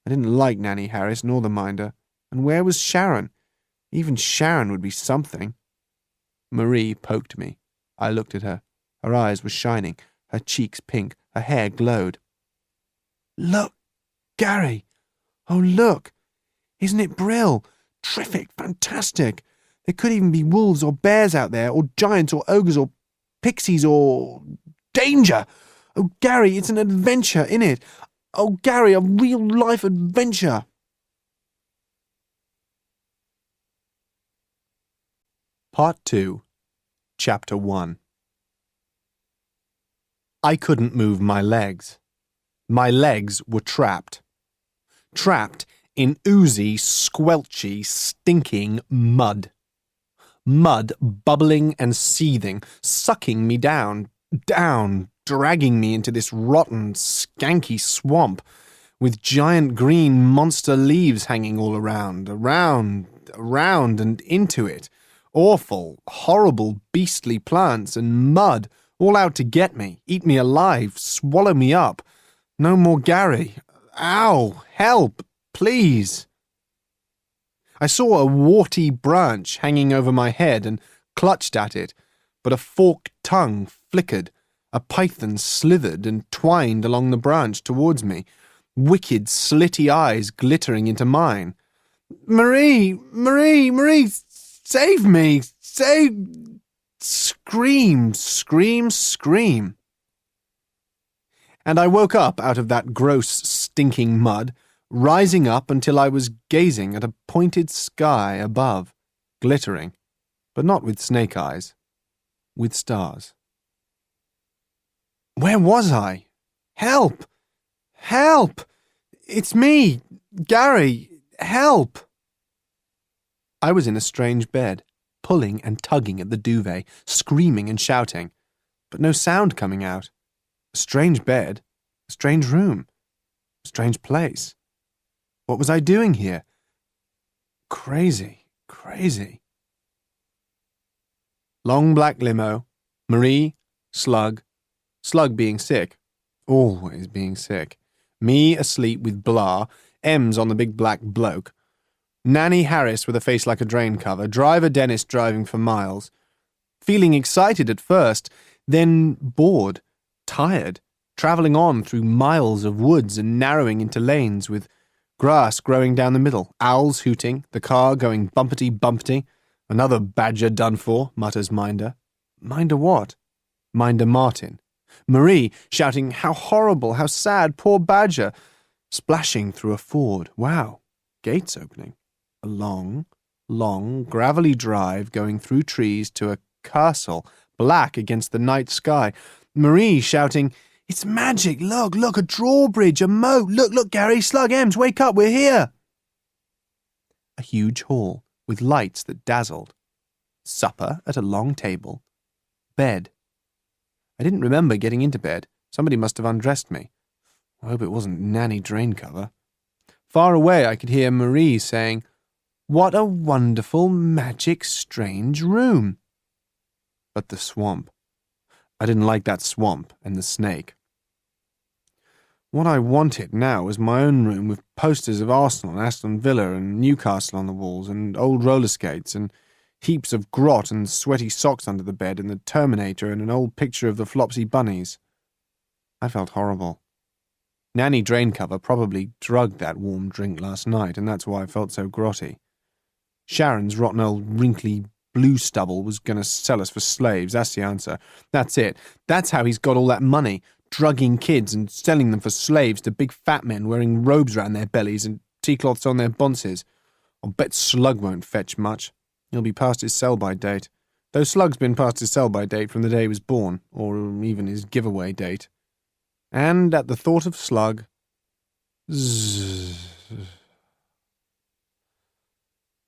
I didn't like Nanny Harris nor the Minder. And where was Sharon? Even Sharon would be something. Marie poked me. I looked at her. Her eyes were shining, her cheeks pink, her hair glowed. Look, Gary. Oh, look. Isn't it brill? Terrific, fantastic. There could even be wolves or bears out there, or giants or ogres or pixies or... danger! Oh, Gary, it's an adventure, innit? Oh, Gary, a real-life adventure! Part 2, Chapter 1. I couldn't move my legs. My legs were trapped. Trapped in oozy, squelchy, stinking mud. Mud bubbling and seething, sucking me down, dragging me into this rotten, skanky swamp, with giant green monster leaves hanging all around, and into it. Awful, horrible, beastly plants and mud, all out to get me, eat me alive, swallow me up. No more Gary. Ow! Help! Please! I saw a warty branch hanging over my head and clutched at it, but a forked tongue flickered. A python slithered and twined along the branch towards me, wicked, slitty eyes glittering into mine. Marie! Save me! Scream! And I woke up out of that gross, stinking mud, rising up until I was gazing at a pointed sky above, glittering, but not with snake eyes, with stars. Where was I? Help! Help! It's me! Gary! Help! I was in a strange bed, pulling and tugging at the duvet, screaming and shouting, but no sound coming out. A strange bed, a strange room, a strange place. What was I doing here? Crazy. Long black limo, Marie, Slug being sick, always being sick, me asleep with Blah, Ems on the big black bloke, Nanny Harris with a face like a drain cover, driver Dennis driving for miles, feeling excited at first, then bored, tired, travelling on through miles of woods and narrowing into lanes with grass growing down the middle, owls hooting, the car going bumpety-bumpety. Another badger done for, mutters Minder. Minder what? Minder Martin. Marie shouting, how horrible, how sad, poor badger. Splashing through a ford. Wow. Gates opening. Along. long, gravelly drive going through trees to a castle, black against the night sky. Marie shouting, "It's magic! Look, a drawbridge, a moat! Look, Gary, Slug, Ems, wake up, we're here!" A huge hall with lights that dazzled. Supper at a long table. Bed. I didn't remember getting into bed. Somebody must have undressed me. I hope it wasn't Nanny Draincover. Far away I could hear Marie saying, "What a wonderful, magic, strange room." But the swamp. I didn't like that swamp and the snake. What I wanted now was my own room with posters of Arsenal and Aston Villa and Newcastle on the walls and old roller skates and heaps of grot and sweaty socks under the bed and the Terminator and an old picture of the Flopsy Bunnies. I felt horrible. Nanny Draincover probably drugged that warm drink last night, and that's why I felt so grotty. Sharon's rotten old wrinkly blue stubble was going to sell us for slaves, that's the answer. That's it. That's how he's got all that money, drugging kids and selling them for slaves to big fat men wearing robes round their bellies and tea-cloths on their bonces. I'll bet Slug won't fetch much. He'll be past his sell-by date. Though Slug's been past his sell-by date from the day he was born, or even his giveaway date. And at the thought of Slug, zzz,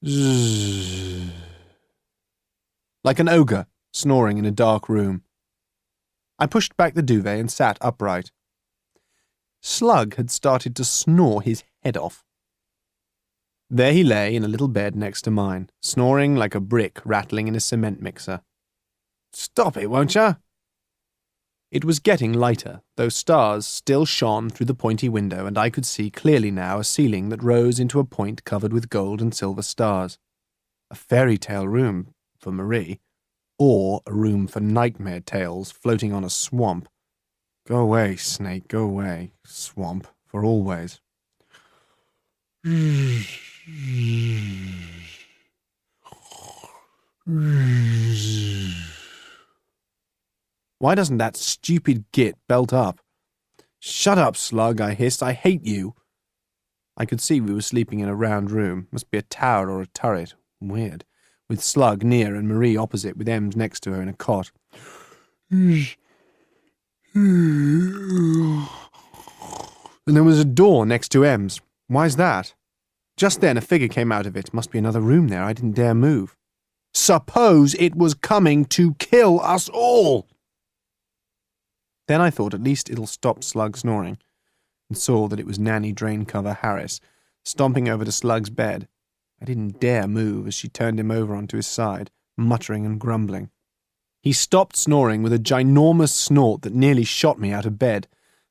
zzz, like an ogre snoring in a dark room. I pushed back the duvet and sat upright. Slug had started to snore his head off. There he lay in a little bed next to mine, snoring like a brick rattling in a cement mixer. "Stop it, won't ya?" It was getting lighter, though stars still shone through the pointy window, and I could see clearly now a ceiling that rose into a point covered with gold and silver stars. A fairy tale room for Marie, or a room for nightmare tales floating on a swamp. Go away, snake, go away, swamp, for always. Why doesn't that stupid git belt up? "Shut up, Slug," I hissed. "I hate you." I could see we were sleeping in a round room. Must be a tower or a turret. Weird. With Slug near and Marie opposite, with Ems next to her in a cot. And there was a door next to Ems. Why's that? Just then a figure came out of it. Must be another room there. I didn't dare move. Suppose it was coming to kill us all! Then I thought at least it'll stop Slug snoring, and saw that it was Nanny Draincover Harris, stomping over to Slug's bed. I didn't dare move as she turned him over onto his side, muttering and grumbling. He stopped snoring with a ginormous snort that nearly shot me out of bed,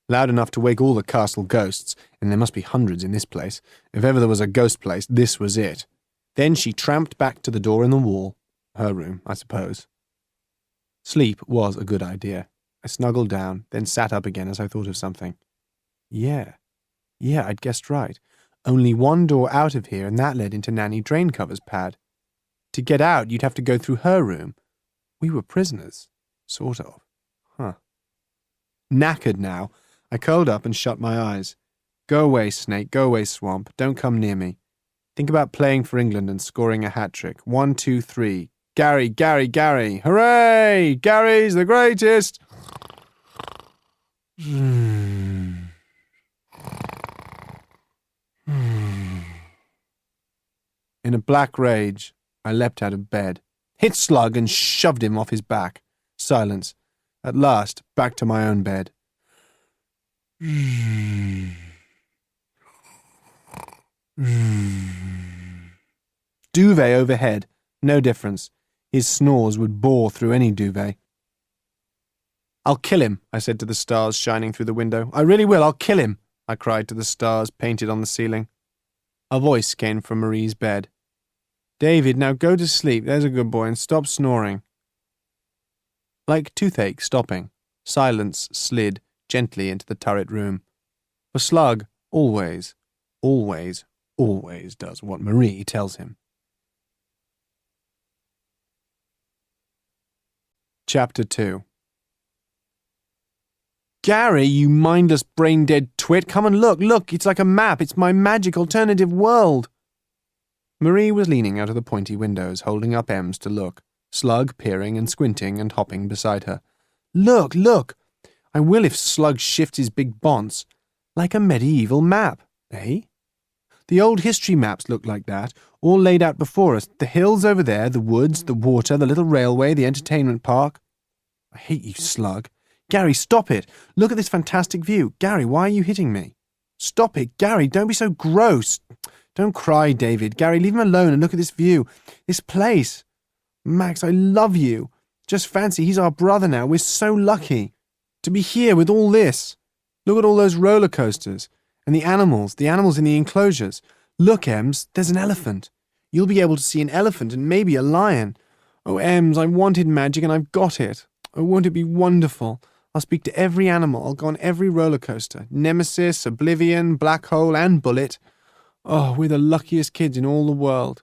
loud enough to wake all the castle ghosts, and there must be hundreds in this place. If ever there was a ghost place, this was it. Then she tramped back to the door in the wall. Her room, I suppose. Sleep was a good idea. I snuggled down, then sat up again as I thought of something. Yeah, I'd guessed right. Only one door out of here, and that led into Nanny Draincover's pad. To get out, you'd have to go through her room. We were prisoners. Sort of. Knackered now, I curled up and shut my eyes. Go away, snake, go away, swamp. Don't come near me. Think about playing for England and scoring a hat-trick. 1, 2, 3. Gary, Gary, Gary. Hooray! Gary's the greatest! In a black rage, I leapt out of bed, hit Slug and shoved him off his back. Silence. At last, back to my own bed. Duvet overhead. No difference. His snores would bore through any duvet. "I'll kill him," I said to the stars shining through the window. "I really will, I'll kill him," I cried to the stars painted on the ceiling. A voice came from Marie's bed. "David, now go to sleep, there's a good boy, and stop snoring." Like toothache stopping, silence slid gently into the turret room. For Slug always, always, always does what Marie tells him. Chapter 2. "Gary, you mindless brain-dead twit, come and look, it's like a map, it's my magic alternative world." Marie was leaning out of the pointy windows, holding up Ems to look, Slug peering and squinting and hopping beside her. Look, look! I will if Slug shifts his big bonce. Like a medieval map, eh? The old history maps look like that, all laid out before us. The hills over there, the woods, the water, the little railway, the entertainment park. I hate you, Slug. Gary, stop it. Look at this fantastic view. Gary, why are you hitting me? Stop it. Gary, don't be so gross. Don't cry, David. Gary, leave him alone and look at this view. This place. Max, I love you. Just fancy, he's our brother now. We're so lucky to be here with all this. Look at all those roller coasters. And the animals in the enclosures. Look, Ems, there's an elephant. You'll be able to see an elephant and maybe a lion. Oh, Ems, I wanted magic and I've got it. Oh, won't it be wonderful? I'll speak to every animal. I'll go on every roller coaster. Nemesis, Oblivion, Black Hole, and Bullet. Oh, we're the luckiest kids in all the world.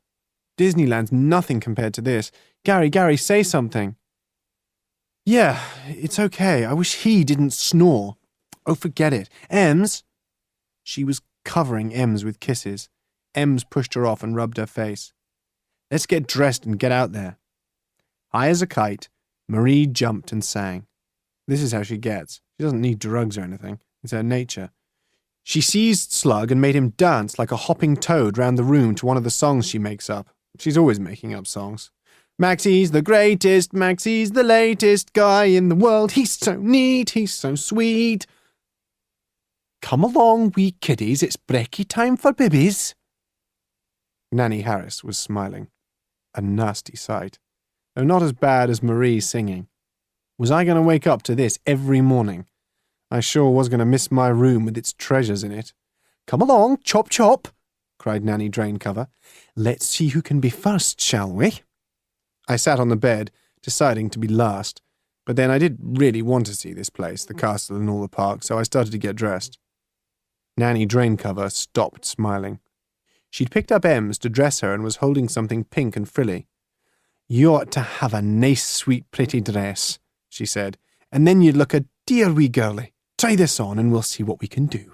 Disneyland's nothing compared to this. Gary, say something. Yeah, it's okay. I wish he didn't snore. Oh, forget it. Ems? She was covering Ems with kisses. Ems pushed her off and rubbed her face. Let's get dressed and get out there. High as a kite, Marie jumped and sang. This is how she gets. She doesn't need drugs or anything. It's her nature. She seized Slug and made him dance like a hopping toad round the room to one of the songs she makes up. She's always making up songs. Maxie's the greatest, Maxie's the latest guy in the world. He's so neat, he's so sweet. Come along, wee kiddies, it's brekkie time for bibbies. Nanny Harris was smiling. A nasty sight, though not as bad as Marie singing. Was I going to wake up to this every morning? I sure was going to miss my room with its treasures in it. Come along, chop chop, cried Nanny Draincover. Let's see who can be first, shall we? I sat on the bed, deciding to be last, but then I did really want to see this place, the castle and all the park, so I started to get dressed. Nanny Draincover stopped smiling. She'd picked up Ems to dress her and was holding something pink and frilly. You ought to have a nice, sweet, pretty dress, she said, and then you'd look a dear wee girlie. Try this on and we'll see what we can do.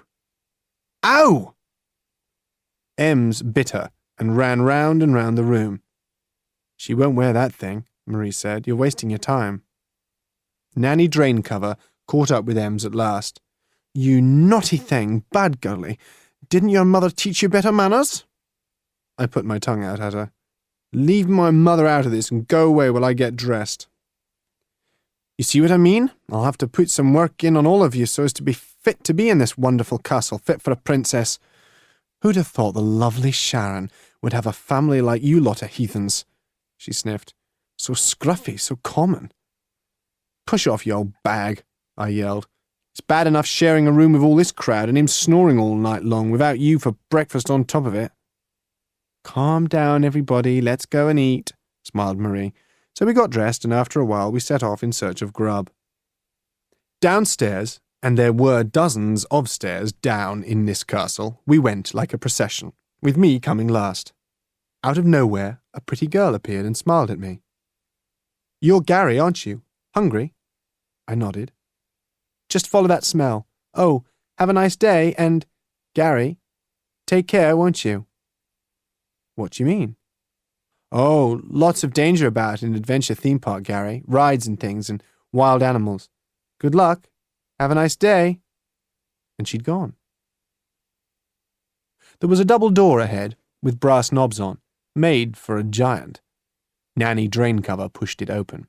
Ow! Ems bit her and ran round and round the room. She won't wear that thing, Marie said. You're wasting your time. Nanny Draincover caught up with Ems at last. You naughty thing, bad girlie. Didn't your mother teach you better manners? I put my tongue out at her. Leave my mother out of this and go away while I get dressed. You see what I mean? I'll have to put some work in on all of you so as to be fit to be in this wonderful castle, fit for a princess. Who'd have thought the lovely Sharon would have a family like you lot of heathens? She sniffed. So scruffy, so common. Push off, you old bag, I yelled. It's bad enough sharing a room with all this crowd and him snoring all night long without you for breakfast on top of it. Calm down, everybody. Let's go and eat, smiled Marie. So we got dressed, and after a while we set off in search of grub. Downstairs, and there were dozens of stairs down in this castle, we went like a procession, with me coming last. Out of nowhere, a pretty girl appeared and smiled at me. You're Gary, aren't you? Hungry? I nodded. Just follow that smell. Oh, have a nice day, and, Gary, take care, won't you? What do you mean? Oh, lots of danger about an adventure theme park, Gary. Rides and things, and wild animals. Good luck. Have a nice day. And she'd gone. There was a double door ahead, with brass knobs on, made for a giant. Nanny Draincover pushed it open.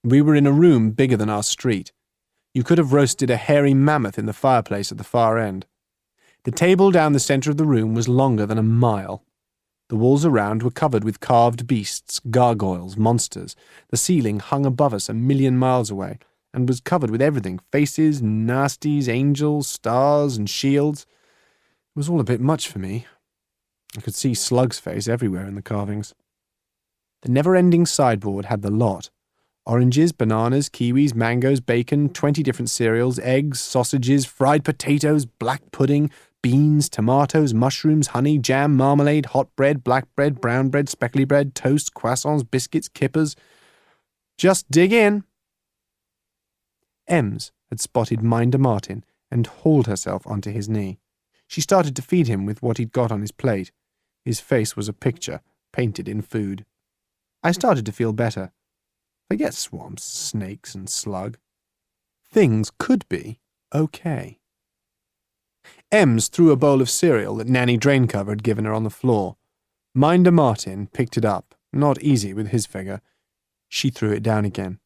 We were in a room bigger than our street. You could have roasted a hairy mammoth in the fireplace at the far end. The table down the centre of the room was longer than a mile. The walls around were covered with carved beasts, gargoyles, monsters. The ceiling hung above us 1,000,000 miles away, and was covered with everything, faces, nasties, angels, stars, and shields. It was all a bit much for me. I could see Slug's face everywhere in the carvings. The never-ending sideboard had the lot. Oranges, bananas, kiwis, mangoes, bacon, 20 different cereals, eggs, sausages, fried potatoes, black pudding, beans, tomatoes, mushrooms, honey, jam, marmalade, hot bread, black bread, brown bread, speckly bread, toast, croissants, biscuits, kippers. Just dig in. Ems had spotted Minder Martin and hauled herself onto his knee. She started to feed him with what he'd got on his plate. His face was a picture, painted in food. I started to feel better. Forget swamps, snakes, and slug. Things could be okay. Ems threw a bowl of cereal that Nanny Draincover had given her on the floor. Minder Martin picked it up, not easy with his figure. She threw it down again.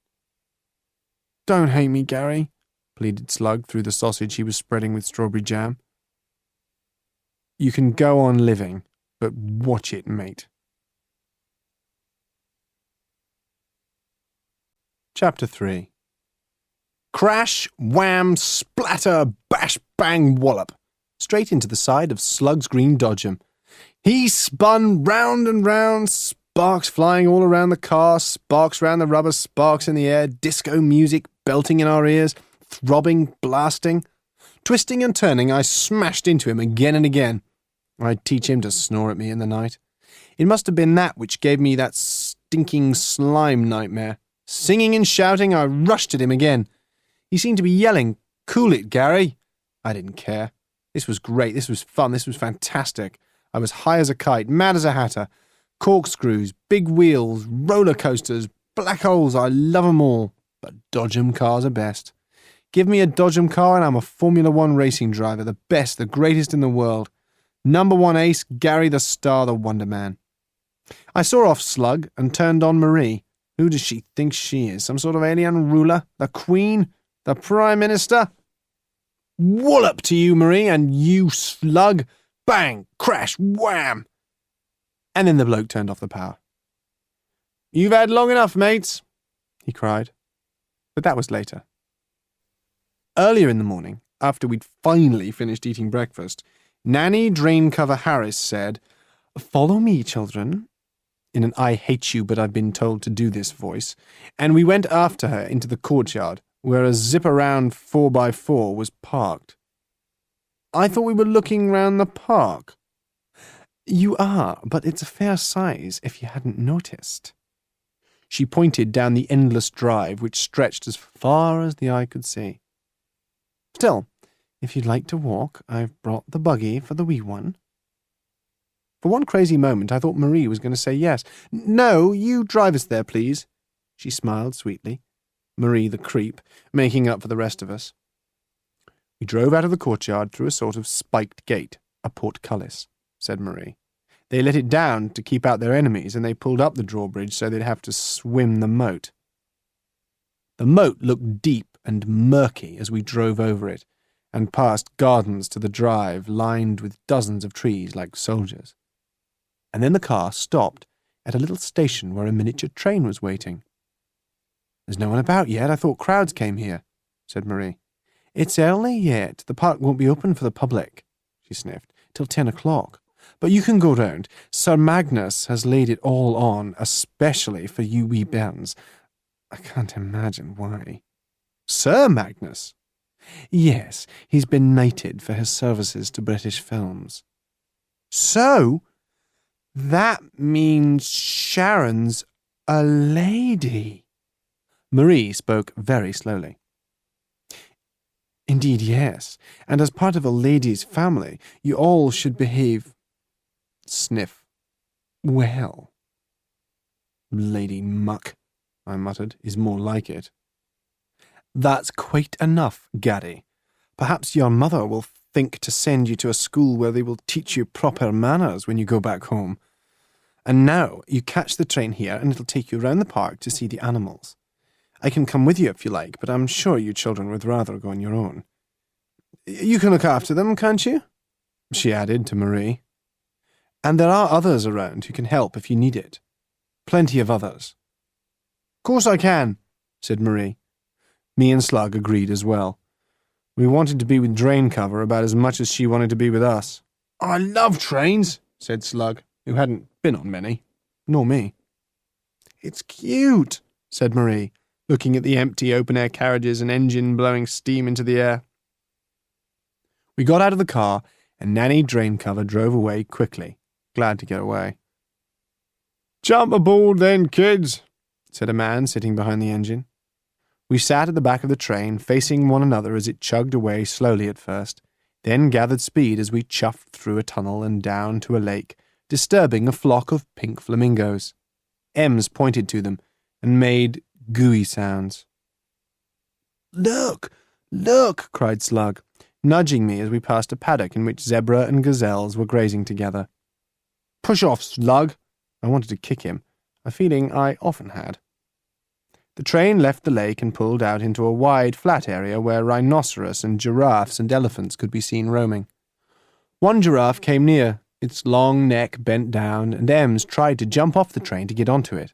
"Don't hate me, Gary," pleaded Slug through the sausage he was spreading with strawberry jam. "You can go on living, but watch it, mate." Chapter 3. Crash, wham, splatter, bash, bang, wallop. Straight into the side of Slug's green dodgem. He spun round and round, sparks flying all around the car, sparks round the rubber, sparks in the air, disco music belting in our ears, throbbing, blasting. Twisting and turning, I smashed into him again and again. I'd teach him to snore at me in the night. It must have been that which gave me that stinking slime nightmare. Singing and shouting, I rushed at him again. He seemed to be yelling, "Cool it, Gary." I didn't care. This was great, this was fun, this was fantastic. I was high as a kite, mad as a hatter. Corkscrews, big wheels, roller coasters, black holes, I love 'em all. But Dodgem cars are best. Give me a Dodgem car and I'm a Formula One racing driver, the best, the greatest in the world. Number one ace, Gary the Star, the Wonder Man. I saw off Slug and turned on Marie. Who does she think she is? Some sort of alien ruler? The Queen? The Prime Minister? Wallop to you, Marie, and you, Slug. Bang, crash, wham. And then the bloke turned off the power. "You've had long enough, mates," he cried. But that was later. Earlier in the morning, after we'd finally finished eating breakfast, Nanny Draincover Harris said, "Follow me, children," in an "I hate you, but I've been told to do this" voice, and we went after her into the courtyard, where a zip-around 4x4 was parked. "I thought we were looking round the park." "You are, but it's a fair size if you hadn't noticed." She pointed down the endless drive which stretched as far as the eye could see. "Still, if you'd like to walk, I've brought the buggy for the wee one." For one crazy moment I thought Marie was going to say yes. "No, you drive us there, please." She smiled sweetly. Marie the creep, making up for the rest of us. "We drove out of the courtyard through a sort of spiked gate, a portcullis," said Marie. "They let it down to keep out their enemies, and they pulled up the drawbridge so they'd have to swim the moat." The moat looked deep and murky as we drove over it, and past gardens to the drive lined with dozens of trees like soldiers. And then the car stopped at a little station where a miniature train was waiting. "There's no one about yet. I thought crowds came here," said Marie. "It's early yet. The park won't be open for the public," she sniffed, "till 10 o'clock. But you can go round. Sir Magnus has laid it all on, especially for you wee bairns. I can't imagine why." "Sir Magnus?" "Yes, he's been knighted for his services to British films." "So, that means Sharon's a lady." Marie spoke very slowly. "Indeed, yes. And as part of a lady's family, you all should behave..." Sniff. "Well." "Lady Muck," I muttered, "is more like it." "That's quite enough, Gary. Perhaps your mother will think to send you to a school where they will teach you proper manners when you go back home. And now you catch the train here and it'll take you round the park to see the animals. I can come with you if you like, but I'm sure you children would rather go on your own. You can look after them, can't you?" she added to Marie. "And there are others around who can help if you need it. Plenty of others." "Course I can," said Marie. Me and Slug agreed as well. We wanted to be with Draincover about as much as she wanted to be with us. "I love trains," said Slug, who hadn't been on many. Nor me. "It's cute," said Marie, looking at the empty open-air carriages and engine blowing steam into the air. We got out of the car, and Nanny Draincover drove away quickly, glad to get away. "Jump aboard then, kids," said a man sitting behind the engine. We sat at the back of the train, facing one another as it chugged away slowly at first, then gathered speed as we chuffed through a tunnel and down to a lake, disturbing a flock of pink flamingos. Ems pointed to them and made gooey sounds. "Look! Look!" cried Slug, nudging me as we passed a paddock in which zebra and gazelles were grazing together. "Push off, Slug!" I wanted to kick him, a feeling I often had. The train left the lake and pulled out into a wide, flat area where rhinoceros and giraffes and elephants could be seen roaming. One giraffe came near, its long neck bent down, and Ems tried to jump off the train to get onto it.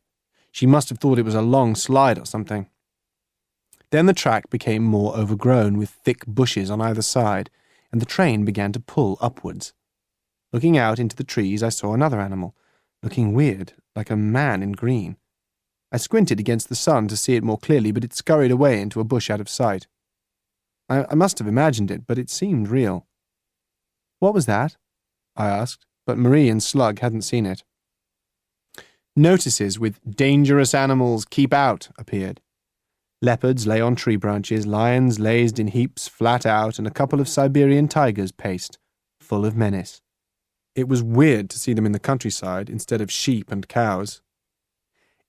She must have thought it was a long slide or something. Then the track became more overgrown with thick bushes on either side, and the train began to pull upwards. Looking out into the trees, I saw another animal, looking weird, like a man in green. I squinted against the sun to see it more clearly, but it scurried away into a bush out of sight. I must have imagined it, but it seemed real. "What was that?" I asked, but Marie and Slug hadn't seen it. Notices with "Dangerous animals, keep out" appeared. Leopards lay on tree branches, lions lazed in heaps flat out, and a couple of Siberian tigers paced, full of menace. It was weird to see them in the countryside instead of sheep and cows.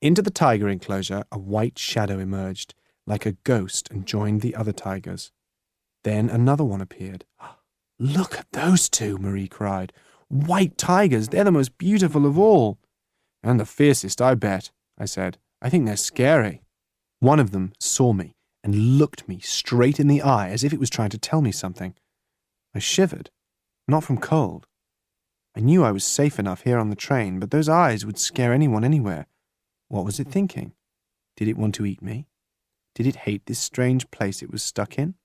Into the tiger enclosure, a white shadow emerged, like a ghost, and joined the other tigers. Then another one appeared. "Look at those two," Marie cried. "White tigers, they're the most beautiful of all." "And the fiercest, I bet," I said. "I think they're scary." One of them saw me and looked me straight in the eye as if it was trying to tell me something. I shivered, not from cold. I knew I was safe enough here on the train, but those eyes would scare anyone anywhere. What was it thinking? Did it want to eat me? Did it hate this strange place it was stuck in?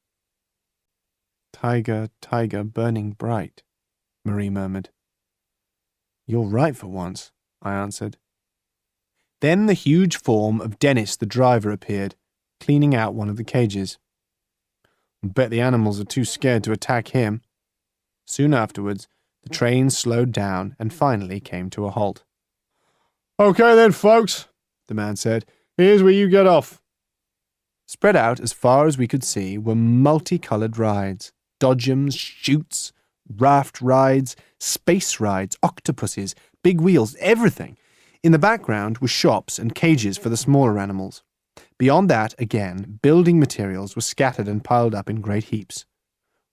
"Tiger, tiger, burning bright," Marie murmured. "You're right for once," I answered. Then the huge form of Dennis the driver appeared, cleaning out one of the cages. "I bet the animals are too scared to attack him." Soon afterwards, the train slowed down and finally came to a halt. "Okay then, folks," the man said. "Here's where you get off." Spread out as far as we could see were multicoloured rides, dodgems, chutes, raft rides, space rides, octopuses, big wheels, everything. In the background were shops and cages for the smaller animals. Beyond that, again, building materials were scattered and piled up in great heaps.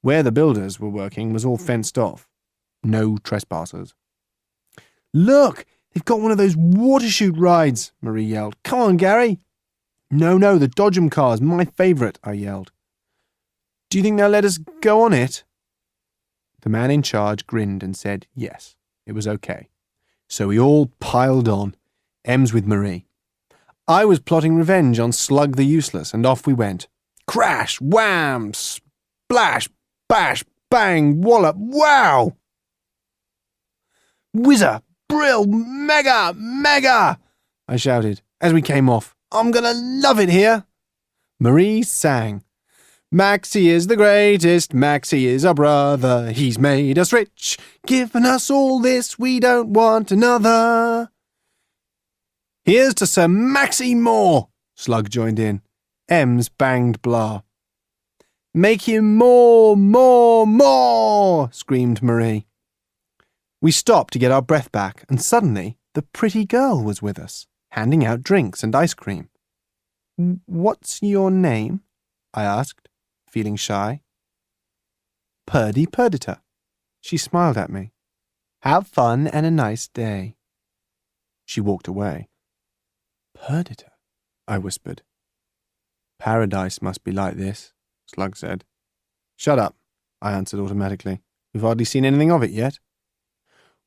Where the builders were working was all fenced off. No trespassers. "Look! They've got one of those water chute rides," Marie yelled. "Come on, Gary." No, the dodgem car's my favourite," I yelled. "Do you think they'll let us go on it?" The man in charge grinned and said yes, it was okay. So we all piled on, Ems with Marie. I was plotting revenge on Slug the Useless, and off we went. Crash, wham, splash, bash, bang, wallop, wow! "Whizzer, brill, mega, mega!" I shouted as we came off. "I'm gonna love it here." Marie sang. "Maxie is the greatest, Maxie is our brother, he's made us rich, given us all this, we don't want another." "Here's to Sir Maxie Moore," Slug joined in. Ems banged blah. "Make him more, more, more," screamed Marie. We stopped to get our breath back, and suddenly the pretty girl was with us, handing out drinks and ice cream. "What's your name?" I asked, feeling shy. "Purdy Perdita." She smiled at me. "Have fun and a nice day." She walked away. "Perdita," I whispered. "Paradise must be like this," Slug said. "Shut up," I answered automatically. "We've hardly seen anything of it yet."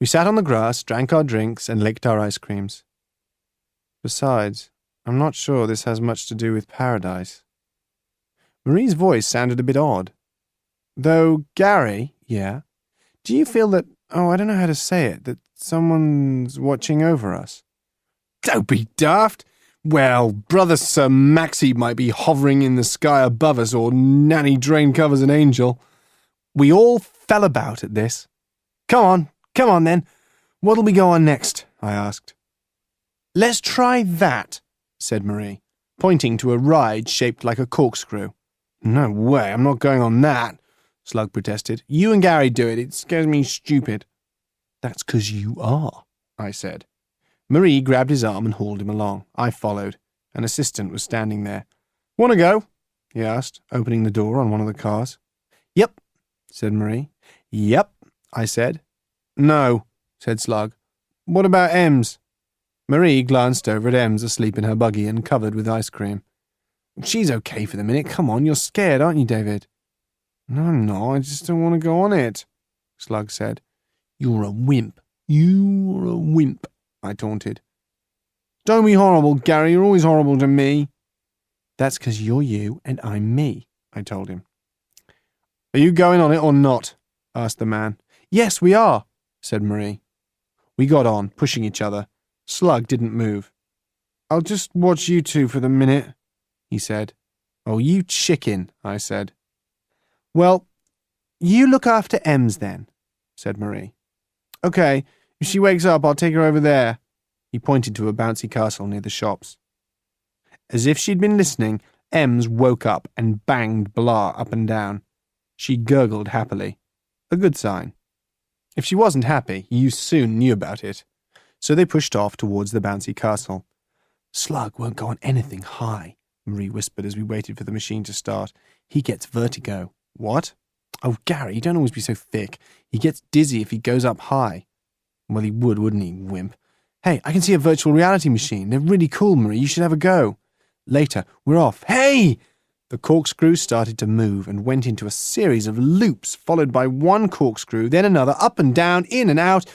We sat on the grass, drank our drinks, and licked our ice creams. "Besides, I'm not sure this has much to do with paradise." Marie's voice sounded a bit odd. "Though, Gary, yeah, do you feel that, I don't know how to say it, that someone's watching over us?" "Don't be daft! Well, brother Sir Maxie might be hovering in the sky above us, or Nanny Drain covers an angel." We all fell about at this. Come on then. What'll we go on next?" I asked. "Let's try that," said Marie, pointing to a ride shaped like a corkscrew. "No way, I'm not going on that," Slug protested. "You and Gary do it, it scares me stupid." That's 'cause you are, I said. Marie grabbed his arm and hauled him along. I followed. An assistant was standing there. Want to go? He asked, opening the door on one of the cars. Yep, said Marie. Yep, I said. No, said Slug. What about Ems? Marie glanced over at Ems asleep in her buggy and covered with ice cream. She's okay for the minute. Come on, you're scared, aren't you, David? No, I'm not. I just don't want to go on it, Slug said. You're a wimp. You're a wimp, I taunted. Don't be horrible, Gary. You're always horrible to me. That's 'cause you're you and I'm me, I told him. Are you going on it or not? Asked the man. Yes, we are, said Marie. We got on, pushing each other. Slug didn't move. I'll just watch you two for the minute, he said. Oh, you chicken, I said. Well, you look after Ems then, said Marie. Okay, if she wakes up, I'll take her over there. He pointed to a bouncy castle near the shops. As if she'd been listening, Ems woke up and banged Blah up and down. She gurgled happily. A good sign. If she wasn't happy, you soon knew about it. So they pushed off towards the bouncy castle. Slug won't go on anything high, Marie whispered as we waited for the machine to start. He gets vertigo. What? Oh, Gary, you don't always be so thick. He gets dizzy if he goes up high. Well, he would, wouldn't he, wimp? Hey, I can see a virtual reality machine. They're really cool, Marie. You should have a go. Later, we're off. Hey! The corkscrew started to move and went into a series of loops, followed by one corkscrew, then another, up and down, in and out.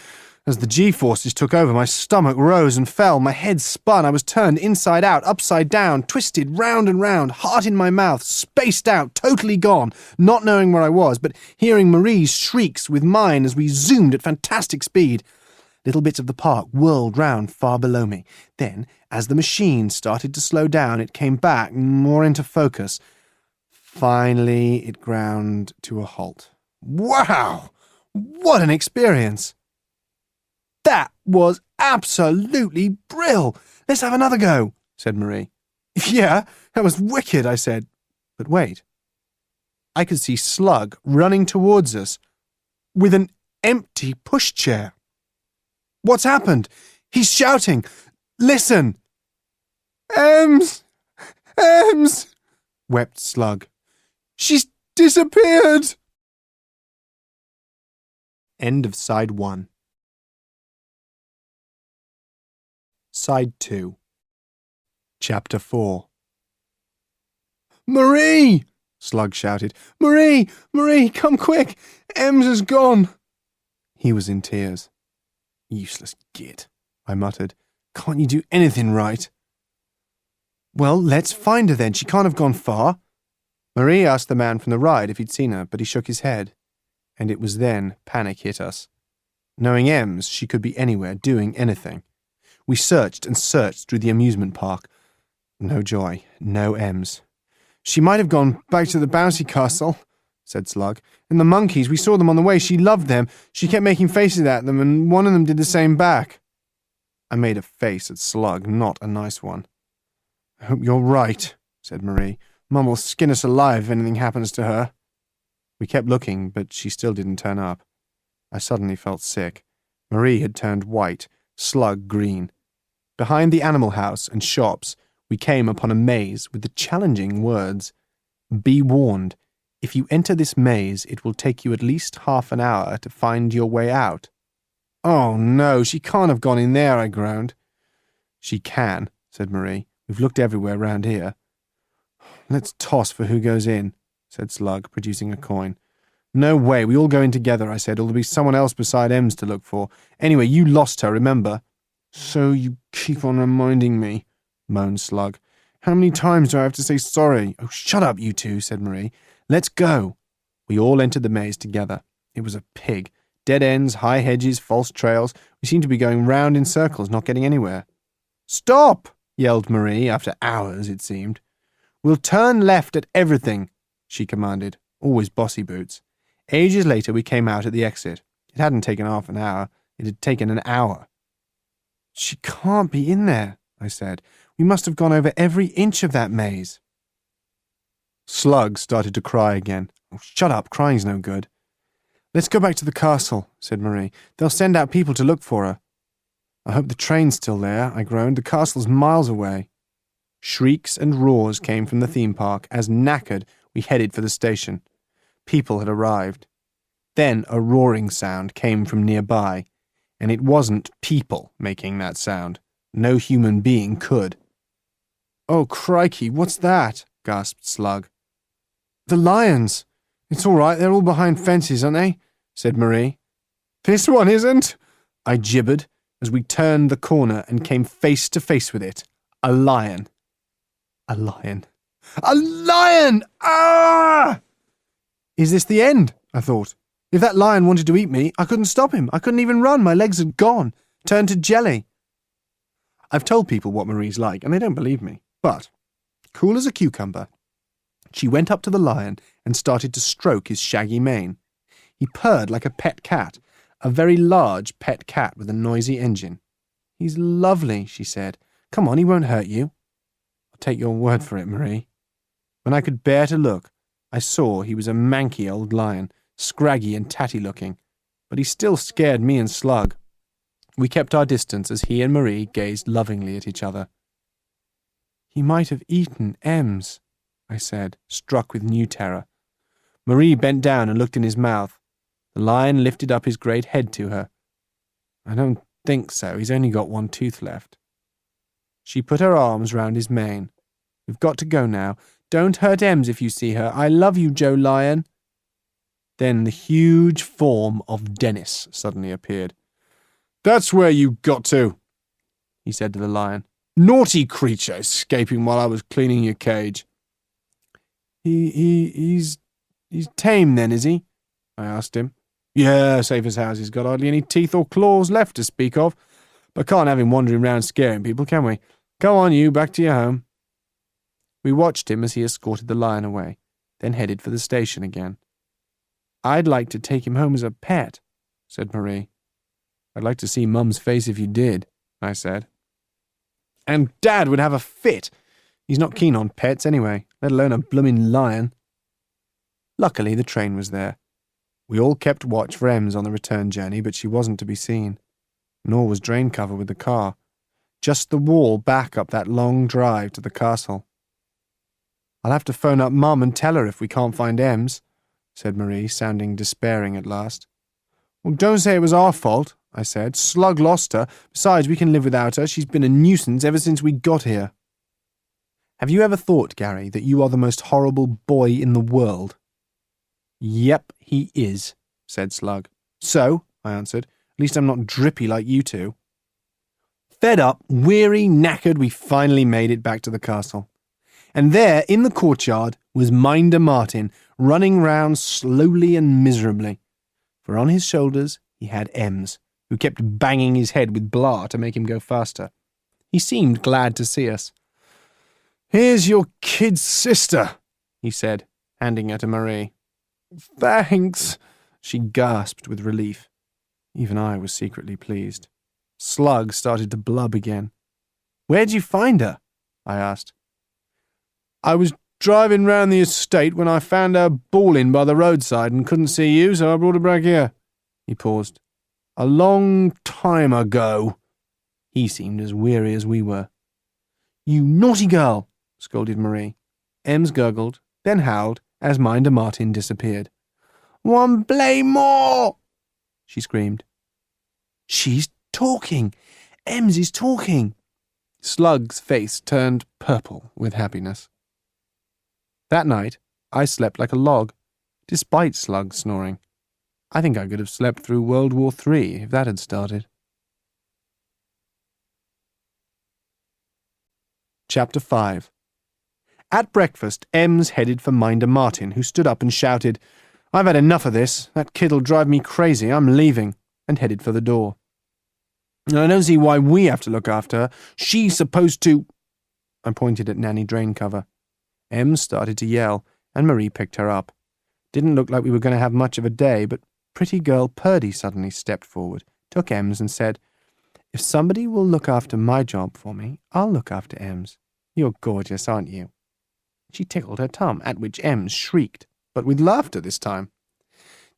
As the G-forces took over, my stomach rose and fell, my head spun, I was turned inside out, upside down, twisted round and round, heart in my mouth, spaced out, totally gone, not knowing where I was, but hearing Marie's shrieks with mine as we zoomed at fantastic speed. Little bits of the park whirled round far below me. Then, as the machine started to slow down, it came back more into focus. Finally, it ground to a halt. Wow! What an experience! That was absolutely brill! Let's have another go, said Marie. Yeah, that was wicked, I said. But wait. I could see Slug running towards us with an empty pushchair. What's happened? He's shouting. Listen! Ems! Ems! Wept Slug. She's disappeared! End of Side 1. Side 2. Chapter 4. Marie! Slug shouted. Marie! Marie, come quick! Ems has gone! He was in tears. Useless git, I muttered. Can't you do anything right? Well, let's find her then. She can't have gone far. Marie asked the man from the ride if he'd seen her, but he shook his head. And it was then panic hit us. Knowing Ems, she could be anywhere, doing anything. We searched and searched through the amusement park. No joy, no Ems. She might have gone back to the bouncy castle, said Slug. And the monkeys, we saw them on the way. She loved them. She kept making faces at them, and one of them did the same back. I made a face at Slug, not a nice one. I hope you're right, said Marie. Mum will skin us alive if anything happens to her. We kept looking, but she still didn't turn up. I suddenly felt sick. Marie had turned white, Slug green. Behind the animal house and shops, we came upon a maze with the challenging words, Be warned. If you enter this maze, it will take you at least half an hour to find your way out. Oh, no, she can't have gone in there, I groaned. She can, said Marie. We've looked everywhere round here. Let's toss for who goes in, said Slug, producing a coin. No way, we all go in together, I said, or there'll be someone else beside Ems to look for. Anyway, you lost her, remember? So you keep on reminding me, moaned Slug. How many times do I have to say sorry? Oh, shut up, you two, said Marie. Let's go. We all entered the maze together. It was a pig. Dead ends, high hedges, false trails. We seemed to be going round in circles, not getting anywhere. Stop! Yelled Marie, after hours, it seemed. We'll turn left at everything, she commanded, always bossy boots. Ages later we came out at the exit. It hadn't taken half an hour. It had taken an hour. She can't be in there, I said. We must have gone over every inch of that maze. Slug started to cry again. Oh, shut up, crying's no good. Let's go back to the castle, said Marie. They'll send out people to look for her. I hope the train's still there, I groaned. The castle's miles away. Shrieks and roars came from the theme park as, knackered, we headed for the station. People had arrived. Then a roaring sound came from nearby, and it wasn't people making that sound. No human being could. Oh, crikey, what's that? Gasped Slug. The lions! It's all right, they're all behind fences, aren't they? Said Marie. This one isn't, I gibbered as we turned the corner and came face to face with it. A lion. A lion. A lion! Ah! Is this the end? I thought. If that lion wanted to eat me, I couldn't stop him. I couldn't even run. My legs had gone, turned to jelly. I've told people what Marie's like, and they don't believe me. But, cool as a cucumber, she went up to the lion and started to stroke his shaggy mane. He purred like a pet cat, a very large pet cat with a noisy engine. He's lovely, she said. Come on, he won't hurt you. I'll take your word for it, Marie. When I could bear to look, I saw he was a manky old lion, scraggy and tatty-looking, but he still scared me and Slug. We kept our distance as he and Marie gazed lovingly at each other. He might have eaten Ems, I said, struck with new terror. Marie bent down and looked in his mouth. The lion lifted up his great head to her. I don't think so. He's only got one tooth left. She put her arms round his mane. We've got to go now. Don't hurt Ems if you see her. I love you, Joe Lion. Then the huge form of Dennis suddenly appeared. That's where you got to, he said to the lion. Naughty creature, escaping while I was cleaning your cage. He's tame then, is he? I asked him. Yeah, safe as houses. He's got hardly any teeth or claws left to speak of. But can't have him wandering round scaring people, can we? Go on, you, back to your home. We watched him as he escorted the lion away, then headed for the station again. I'd like to take him home as a pet, said Marie. I'd like to see Mum's face if you did, I said. And Dad would have a fit. He's not keen on pets anyway, let alone a blooming lion. Luckily, the train was there. We all kept watch for Ems on the return journey, but she wasn't to be seen. Nor was drain cover with the car. Just the wall back up that long drive to the castle. I'll have to phone up Mum and tell her if we can't find Ems, said Marie, sounding despairing at last. Well, don't say it was our fault, I said. Slug lost her. Besides, we can live without her. She's been a nuisance ever since we got here. Have you ever thought, Gary, that you are the most horrible boy in the world? Yep, he is, said Slug. So, I answered, at least I'm not drippy like you two. Fed up, weary, knackered, we finally made it back to the castle. And there, in the courtyard, was Minder Martin, running round slowly and miserably. For on his shoulders he had Ems, who kept banging his head with Blah to make him go faster. He seemed glad to see us. Here's your kid's sister, he said, handing her to Marie. Thanks, she gasped with relief. Even I was secretly pleased. Slug started to blub again. Where'd you find her? I asked. I was driving round the estate when I found her bawling by the roadside and couldn't see you, so I brought her back here. He paused. A long time ago. He seemed as weary as we were. You naughty girl, scolded Marie. Ems gurgled, then howled as Minder Martin disappeared. One blame more, she screamed. She's talking. Ems is talking. Slug's face turned purple with happiness. That night, I slept like a log, despite Slug snoring. I think I could have slept through World War III if that had started. Chapter 5. At breakfast, Ems headed for Minder Martin, who stood up and shouted, I've had enough of this. That kid'll drive me crazy. I'm leaving, and headed for the door. I don't see why we have to look after her. She's supposed to... I pointed at Nanny Draincover. Ems started to yell, and Marie picked her up. Didn't look like we were going to have much of a day, but pretty girl Purdy suddenly stepped forward, took Ems and said, If somebody will look after my job for me, I'll look after Ems. You're gorgeous, aren't you? She tickled her tum, at which Ems shrieked, but with laughter this time.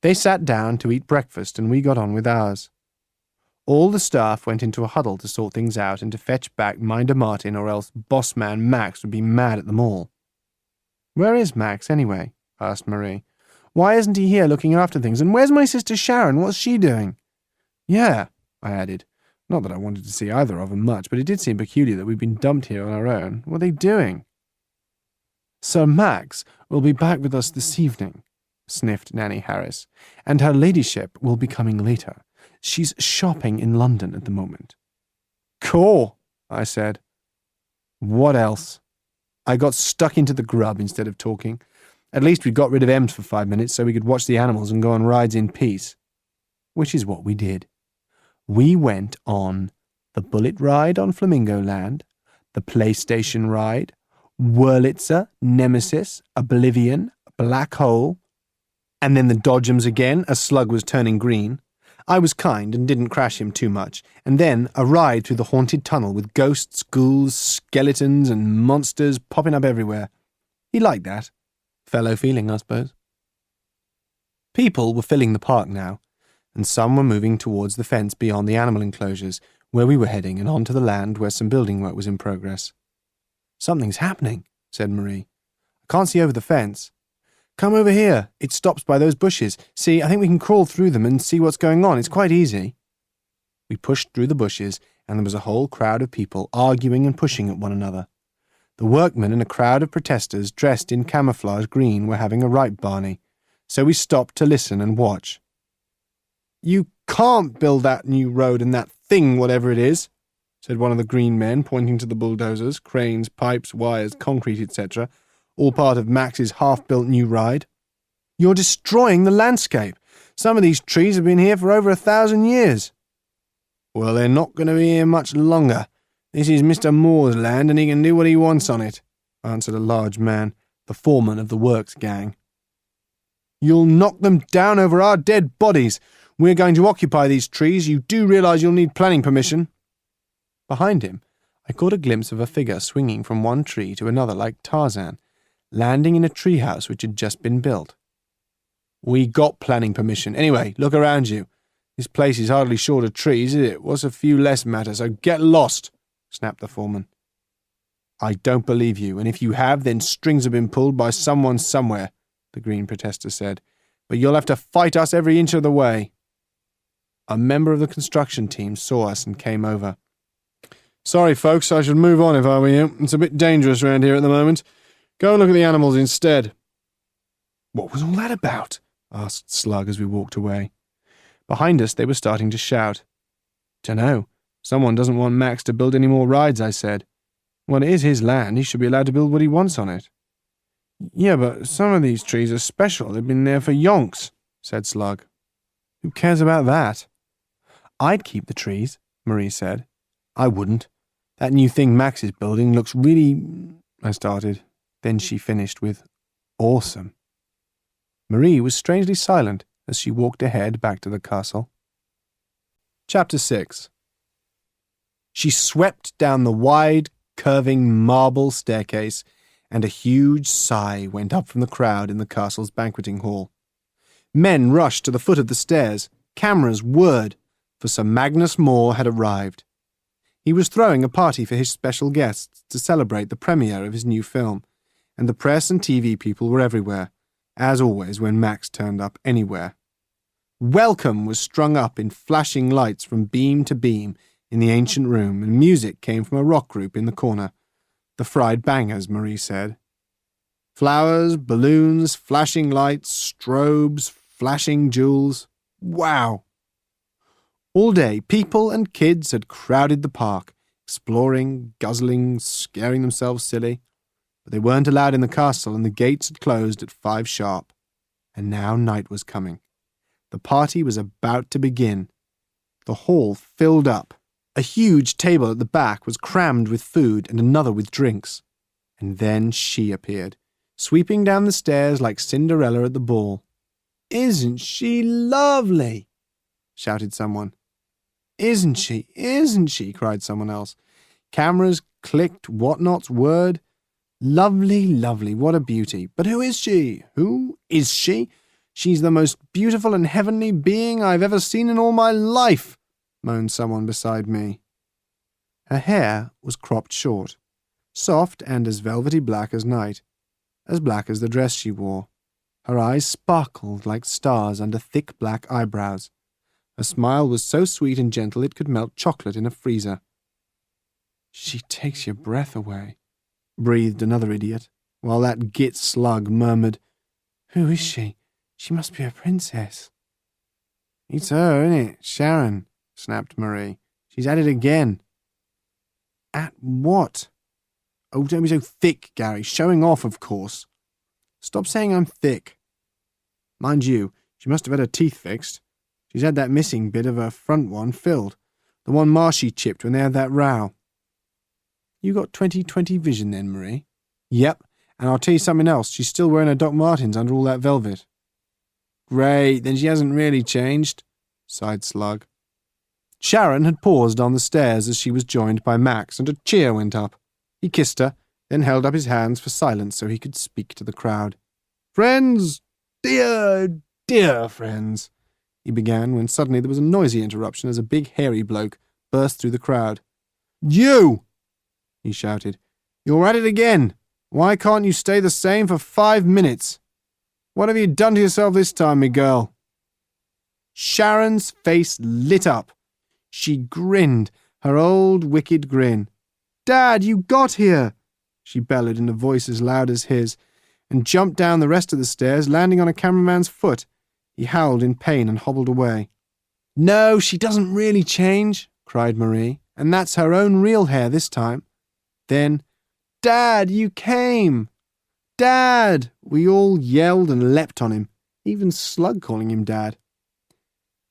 They sat down to eat breakfast and we got on with ours. All the staff went into a huddle to sort things out and to fetch back Minder Martin, or else boss man Max would be mad at them all. "Where is Max, anyway?" asked Marie. "Why isn't he here looking after things? And where's my sister Sharon? What's she doing?" "Yeah," I added. Not that I wanted to see either of them much, but it did seem peculiar that we'd been dumped here on our own. What are they doing? "Sir Max will be back with us this evening," sniffed Nanny Harris, "and her ladyship will be coming later. She's shopping in London at the moment." "Cool," I said. What else? I got stuck into the grub instead of talking. At least we'd got rid of Ems for 5 minutes so we could watch the animals and go on rides in peace. Which is what we did. We went on the Bullet Ride on Flamingo Land, the PlayStation Ride, Wurlitzer, Nemesis, Oblivion, Black Hole, and then the Dodgems again, a slug was turning green. I was kind and didn't crash him too much, and then a ride through the haunted tunnel with ghosts, ghouls, skeletons, and monsters popping up everywhere. He liked that. Fellow feeling, I suppose. People were filling the park now, and some were moving towards the fence beyond the animal enclosures, where we were heading, and onto the land where some building work was in progress. "Something's happening," said Marie. "I can't see over the fence." "Come over here. It stops by those bushes. See, I think we can crawl through them and see what's going on. It's quite easy." We pushed through the bushes, and there was a whole crowd of people arguing and pushing at one another. The workmen and a crowd of protesters dressed in camouflage green were having a right Barney, so we stopped to listen and watch. "You can't build that new road and that thing, whatever it is," said one of the green men, pointing to the bulldozers, cranes, pipes, wires, concrete, etc., all part of Max's half-built new ride. "You're destroying the landscape. Some of these trees have been here for over 1,000 years. "Well, they're not going to be here much longer. This is Mr. Moore's land, and he can do what he wants on it," answered a large man, the foreman of the works gang. "You'll knock them down over our dead bodies. We're going to occupy these trees. You do realise you'll need planning permission." Behind him, I caught a glimpse of a figure swinging from one tree to another like Tarzan, landing in a treehouse which had just been built. "We got planning permission. Anyway, look around you. This place is hardly short of trees, is it? What's a few less matter, so get lost," snapped the foreman. "I don't believe you, and if you have, then strings have been pulled by someone somewhere," the green protester said. "But you'll have to fight us every inch of the way." A member of the construction team saw us and came over. "Sorry, folks, I should move on if I were you. It's a bit dangerous around here at the moment. Go and look at the animals instead." "What was all that about?" asked Slug as we walked away. Behind us they were starting to shout. "Dunno. Someone doesn't want Max to build any more rides," I said. "Well, it is his land. He should be allowed to build what he wants on it." "Yeah, but some of these trees are special. They've been there for yonks," said Slug. "Who cares about that?" "I'd keep the trees," Marie said. "I wouldn't. That new thing Max is building looks really—" I started. Then she finished with, "awesome." Marie was strangely silent as she walked ahead back to the castle. Chapter 6. She swept down the wide, curving marble staircase, and a huge sigh went up from the crowd in the castle's banqueting hall. Men rushed to the foot of the stairs. Cameras whirred, for Sir Magnus Moore had arrived. He was throwing a party for his special guests to celebrate the premiere of his new film, and the press and TV people were everywhere, as always when Max turned up anywhere. Welcome was strung up in flashing lights from beam to beam in the ancient room, and music came from a rock group in the corner. The Fried Bangers, Marie said. Flowers, balloons, flashing lights, strobes, flashing jewels. Wow! All day, people and kids had crowded the park, exploring, guzzling, scaring themselves silly. But they weren't allowed in the castle, and the gates had closed at 5 sharp. And now night was coming. The party was about to begin. The hall filled up. A huge table at the back was crammed with food and another with drinks. And then she appeared, sweeping down the stairs like Cinderella at the ball. "Isn't she lovely?" shouted someone. "Isn't she? Isn't she?" cried someone else. Cameras clicked, whatnots whirred. "Lovely, lovely, what a beauty. But who is she? Who is she? She's the most beautiful and heavenly being I've ever seen in all my life, moaned someone beside me. Her hair was cropped short, soft and as velvety black as night, as black as the dress she wore. Her eyes sparkled like stars under thick black eyebrows. Her smile was so sweet and gentle it could melt chocolate in a freezer. She takes your breath away, breathed another idiot, while that git slug murmured, Who is she? She must be a princess. It's her, isn't it? Sharon, snapped Marie. She's at it again. At what? Oh, don't be so thick, Gary. Showing off, of course. Stop saying I'm thick. Mind you, she must have had her teeth fixed. She's had that missing bit of her front one filled, the one Marshy chipped when they had that row. You got 20/20 vision then, Marie? Yep, and I'll tell you something else. She's still wearing her Doc Martens under all that velvet. Great, then she hasn't really changed, sighed Slug. Sharon had paused on the stairs as she was joined by Max, and a cheer went up. He kissed her, then held up his hands for silence so he could speak to the crowd. Friends, dear, dear friends, he began, when suddenly there was a noisy interruption as a big hairy bloke burst through the crowd. You! He shouted. You're at it again. Why can't you stay the same for 5 minutes? What have you done to yourself this time, me girl? Sharon's face lit up. She grinned, her old wicked grin. Dad, you got here, she bellowed in a voice as loud as his, and jumped down the rest of the stairs, landing on a cameraman's foot. He howled in pain and hobbled away. No, she doesn't really change, cried Marie, and that's her own real hair this time. Then, Dad, you came! Dad! We all yelled and leapt on him, even Slug calling him Dad.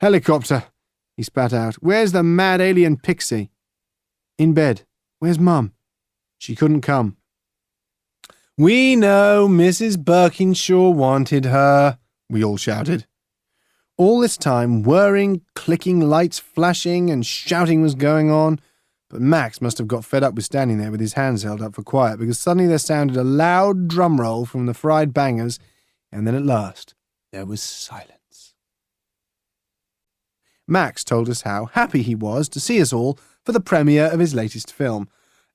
Helicopter, he spat out. Where's the mad alien pixie? In bed. Where's Mum? She couldn't come. We know Mrs. Birkinshaw wanted her, we all shouted. All this time, whirring, clicking, lights flashing, and shouting was going on, but Max must have got fed up with standing there with his hands held up for quiet, because suddenly there sounded a loud drum roll from the fried bangers, and then at last there was silence. Max told us how happy he was to see us all for the premiere of his latest film,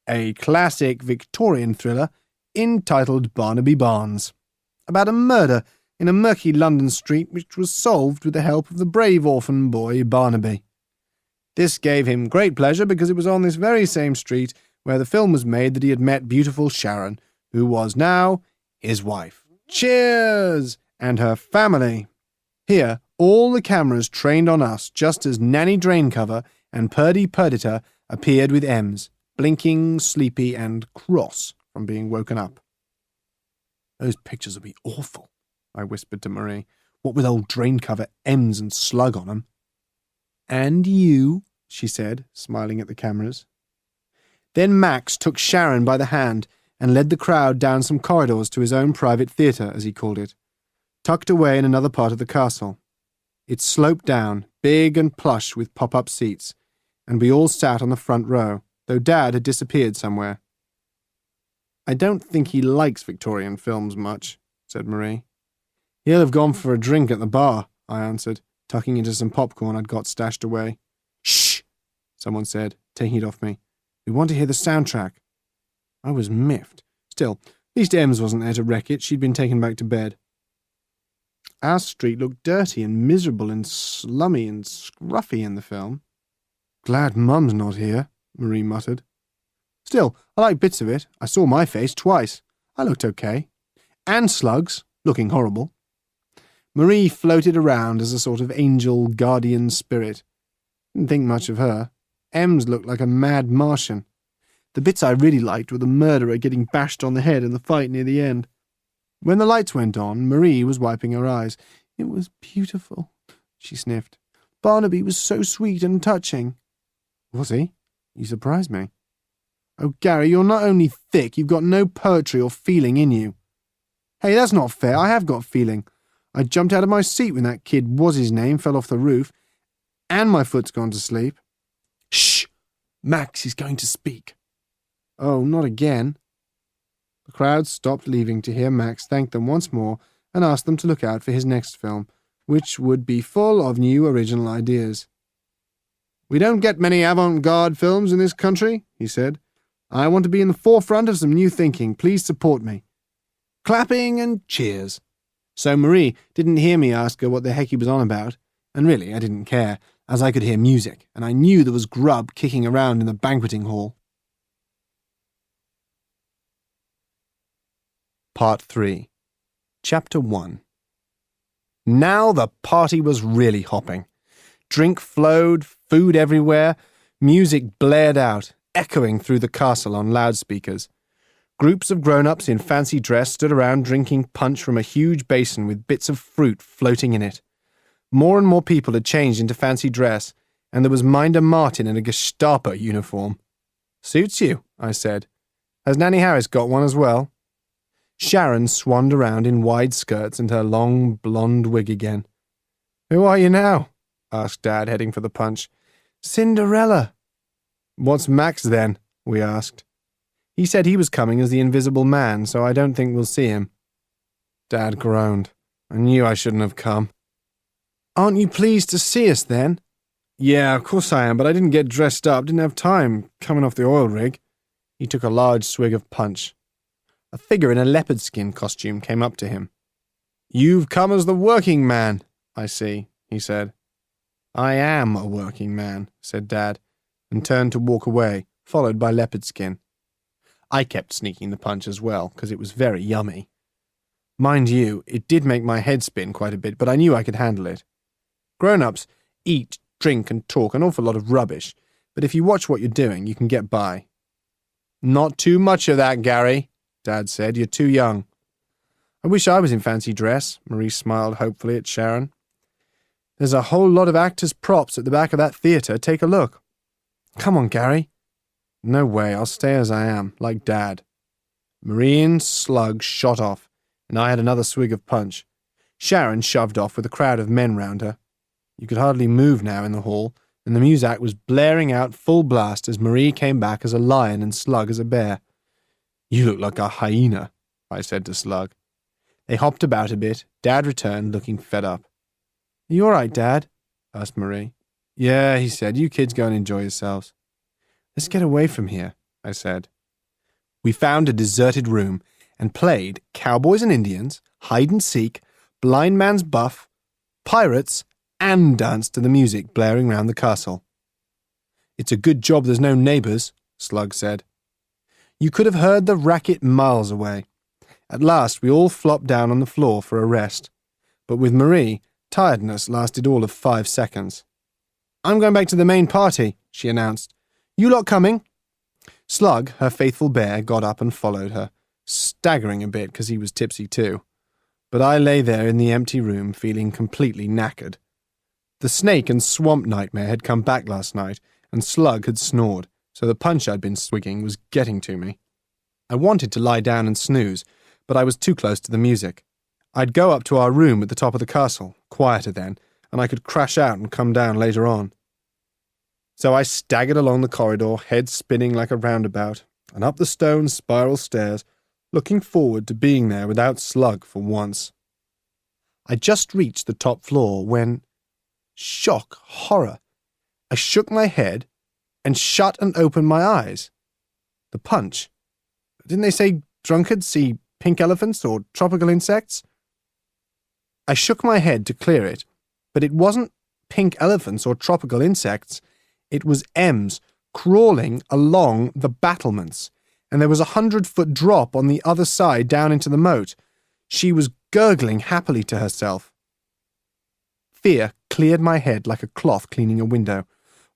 a classic Victorian thriller entitled Barnaby Barnes, about a murder in a murky London street which was solved with the help of the brave orphan boy Barnaby. This gave him great pleasure because it was on this very same street where the film was made that he had met beautiful Sharon, who was now his wife. Cheers! And her family. Here, all the cameras trained on us just as Nanny Draincover and Purdy Perdita appeared with M's, blinking, sleepy, and cross from being woken up. Those pictures will be awful, I whispered to Marie. What with old Draincover, M's, and Slug on 'em. And you, she said, smiling at the cameras. Then Max took Sharon by the hand and led the crowd down some corridors to his own private theatre, as he called it, tucked away in another part of the castle. It sloped down, big and plush with pop-up seats, and we all sat on the front row, though Dad had disappeared somewhere. I don't think he likes Victorian films much, said Marie. He'll have gone for a drink at the bar, I answered, tucking into some popcorn I'd got stashed away. Shh, someone said, taking it off me. We want to hear the soundtrack. I was miffed. Still, at least Ems wasn't there to wreck it. She'd been taken back to bed. Our street looked dirty and miserable and slummy and scruffy in the film. Glad Mum's not here, Marie muttered. Still, I like bits of it. I saw my face twice. I looked okay. And Slug's, looking horrible. Marie floated around as a sort of angel guardian spirit. Didn't think much of her. Ems looked like a mad Martian. The bits I really liked were the murderer getting bashed on the head in the fight near the end. When the lights went on, Marie was wiping her eyes. It was beautiful, she sniffed. Barnaby was so sweet and touching. Was he? You surprised me. Oh, Gary, you're not only thick, you've got no poetry or feeling in you. Hey, that's not fair. I have got feeling. I jumped out of my seat when that kid what's-his-name fell off the roof, and my foot's gone to sleep. Shh! Max is going to speak. Oh, not again. The crowd stopped leaving to hear Max thank them once more and asked them to look out for his next film, which would be full of new original ideas. "We don't get many avant-garde films in this country," he said. "I want to be in the forefront of some new thinking. Please support me." Clapping and cheers. So Marie didn't hear me ask her what the heck he was on about, and really I didn't care, as I could hear music, and I knew there was grub kicking around in the banqueting hall. Part 3. Chapter 1. Now the party was really hopping. Drink flowed, food everywhere, music blared out, echoing through the castle on loudspeakers. Groups of grown-ups in fancy dress stood around drinking punch from a huge basin with bits of fruit floating in it. More and more people had changed into fancy dress, and there was Minder Martin in a Gestapo uniform. "Suits you," I said. "Has Nanny Harris got one as well?" Sharon swanned around in wide skirts and her long blonde wig again. "Who are you now?" asked Dad, heading for the punch. "Cinderella." "What's Max then?" we asked. "He said he was coming as the Invisible Man, so I don't think we'll see him." Dad groaned. "I knew I shouldn't have come." "Aren't you pleased to see us, then?" "Yeah, of course I am, but I didn't get dressed up, didn't have time, coming off the oil rig." He took a large swig of punch. A figure in a leopard skin costume came up to him. "You've come as the working man, I see," he said. "I am a working man," said Dad, and turned to walk away, followed by leopard skin. I kept sneaking the punch as well, because it was very yummy. Mind you, it did make my head spin quite a bit, but I knew I could handle it. Grown-ups eat, drink, and talk an awful lot of rubbish, but if you watch what you're doing, you can get by. "Not too much of that, Gary," Dad said. "You're too young." "I wish I was in fancy dress," Marie smiled hopefully at Sharon. "There's a whole lot of actors' props at the back of that theatre. Take a look." "Come on, Gary." "No way, I'll stay as I am, like Dad." Marie and Slug shot off, and I had another swig of punch. Sharon shoved off with a crowd of men round her. You could hardly move now in the hall, and the muzak was blaring out full blast as Marie came back as a lion and Slug as a bear. "You look like a hyena," I said to Slug. They hopped about a bit. Dad returned, looking fed up. "Are you all right, Dad?" asked Marie. "Yeah," he said. "You kids go and enjoy yourselves." "Let's get away from here," I said. We found a deserted room and played Cowboys and Indians, Hide and Seek, Blind Man's Buff, Pirates, and danced to the music blaring round the castle. "It's a good job there's no neighbours," Slug said. You could have heard the racket miles away. At last we all flopped down on the floor for a rest. But with Marie, tiredness lasted all of 5 seconds. "I'm going back to the main party," she announced. "You lot coming?" Slug, her faithful bear, got up and followed her, staggering a bit because he was tipsy too. But I lay there in the empty room feeling completely knackered. The snake and swamp nightmare had come back last night, and Slug had snored, so the punch I'd been swigging was getting to me. I wanted to lie down and snooze, but I was too close to the music. I'd go up to our room at the top of the castle, quieter then, and I could crash out and come down later on. So I staggered along the corridor, head spinning like a roundabout, and up the stone spiral stairs, looking forward to being there without Slug for once. I just reached the top floor when... shock, horror. I shook my head and shut and opened my eyes. The punch. Didn't they say drunkards see pink elephants or tropical insects? I shook my head to clear it, but it wasn't pink elephants or tropical insects. It was Ems crawling along the battlements, and there was a 100-foot drop on the other side down into the moat. She was gurgling happily to herself. Fear cleared my head like a cloth cleaning a window.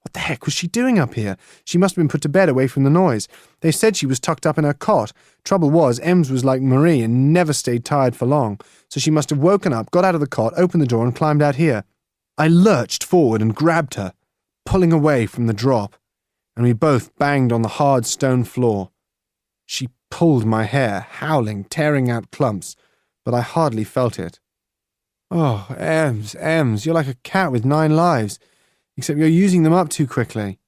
What the heck was she doing up here? She must have been put to bed away from the noise. They said she was tucked up in her cot. Trouble was, Ems was like Marie and never stayed tired for long, so she must have woken up, got out of the cot, opened the door, and climbed out here. I lurched forward and grabbed her, pulling away from the drop, and we both banged on the hard stone floor. She pulled my hair, howling, tearing out clumps, but I hardly felt it. "Oh, Ems, you're like a cat with 9 lives, except you're using them up too quickly,"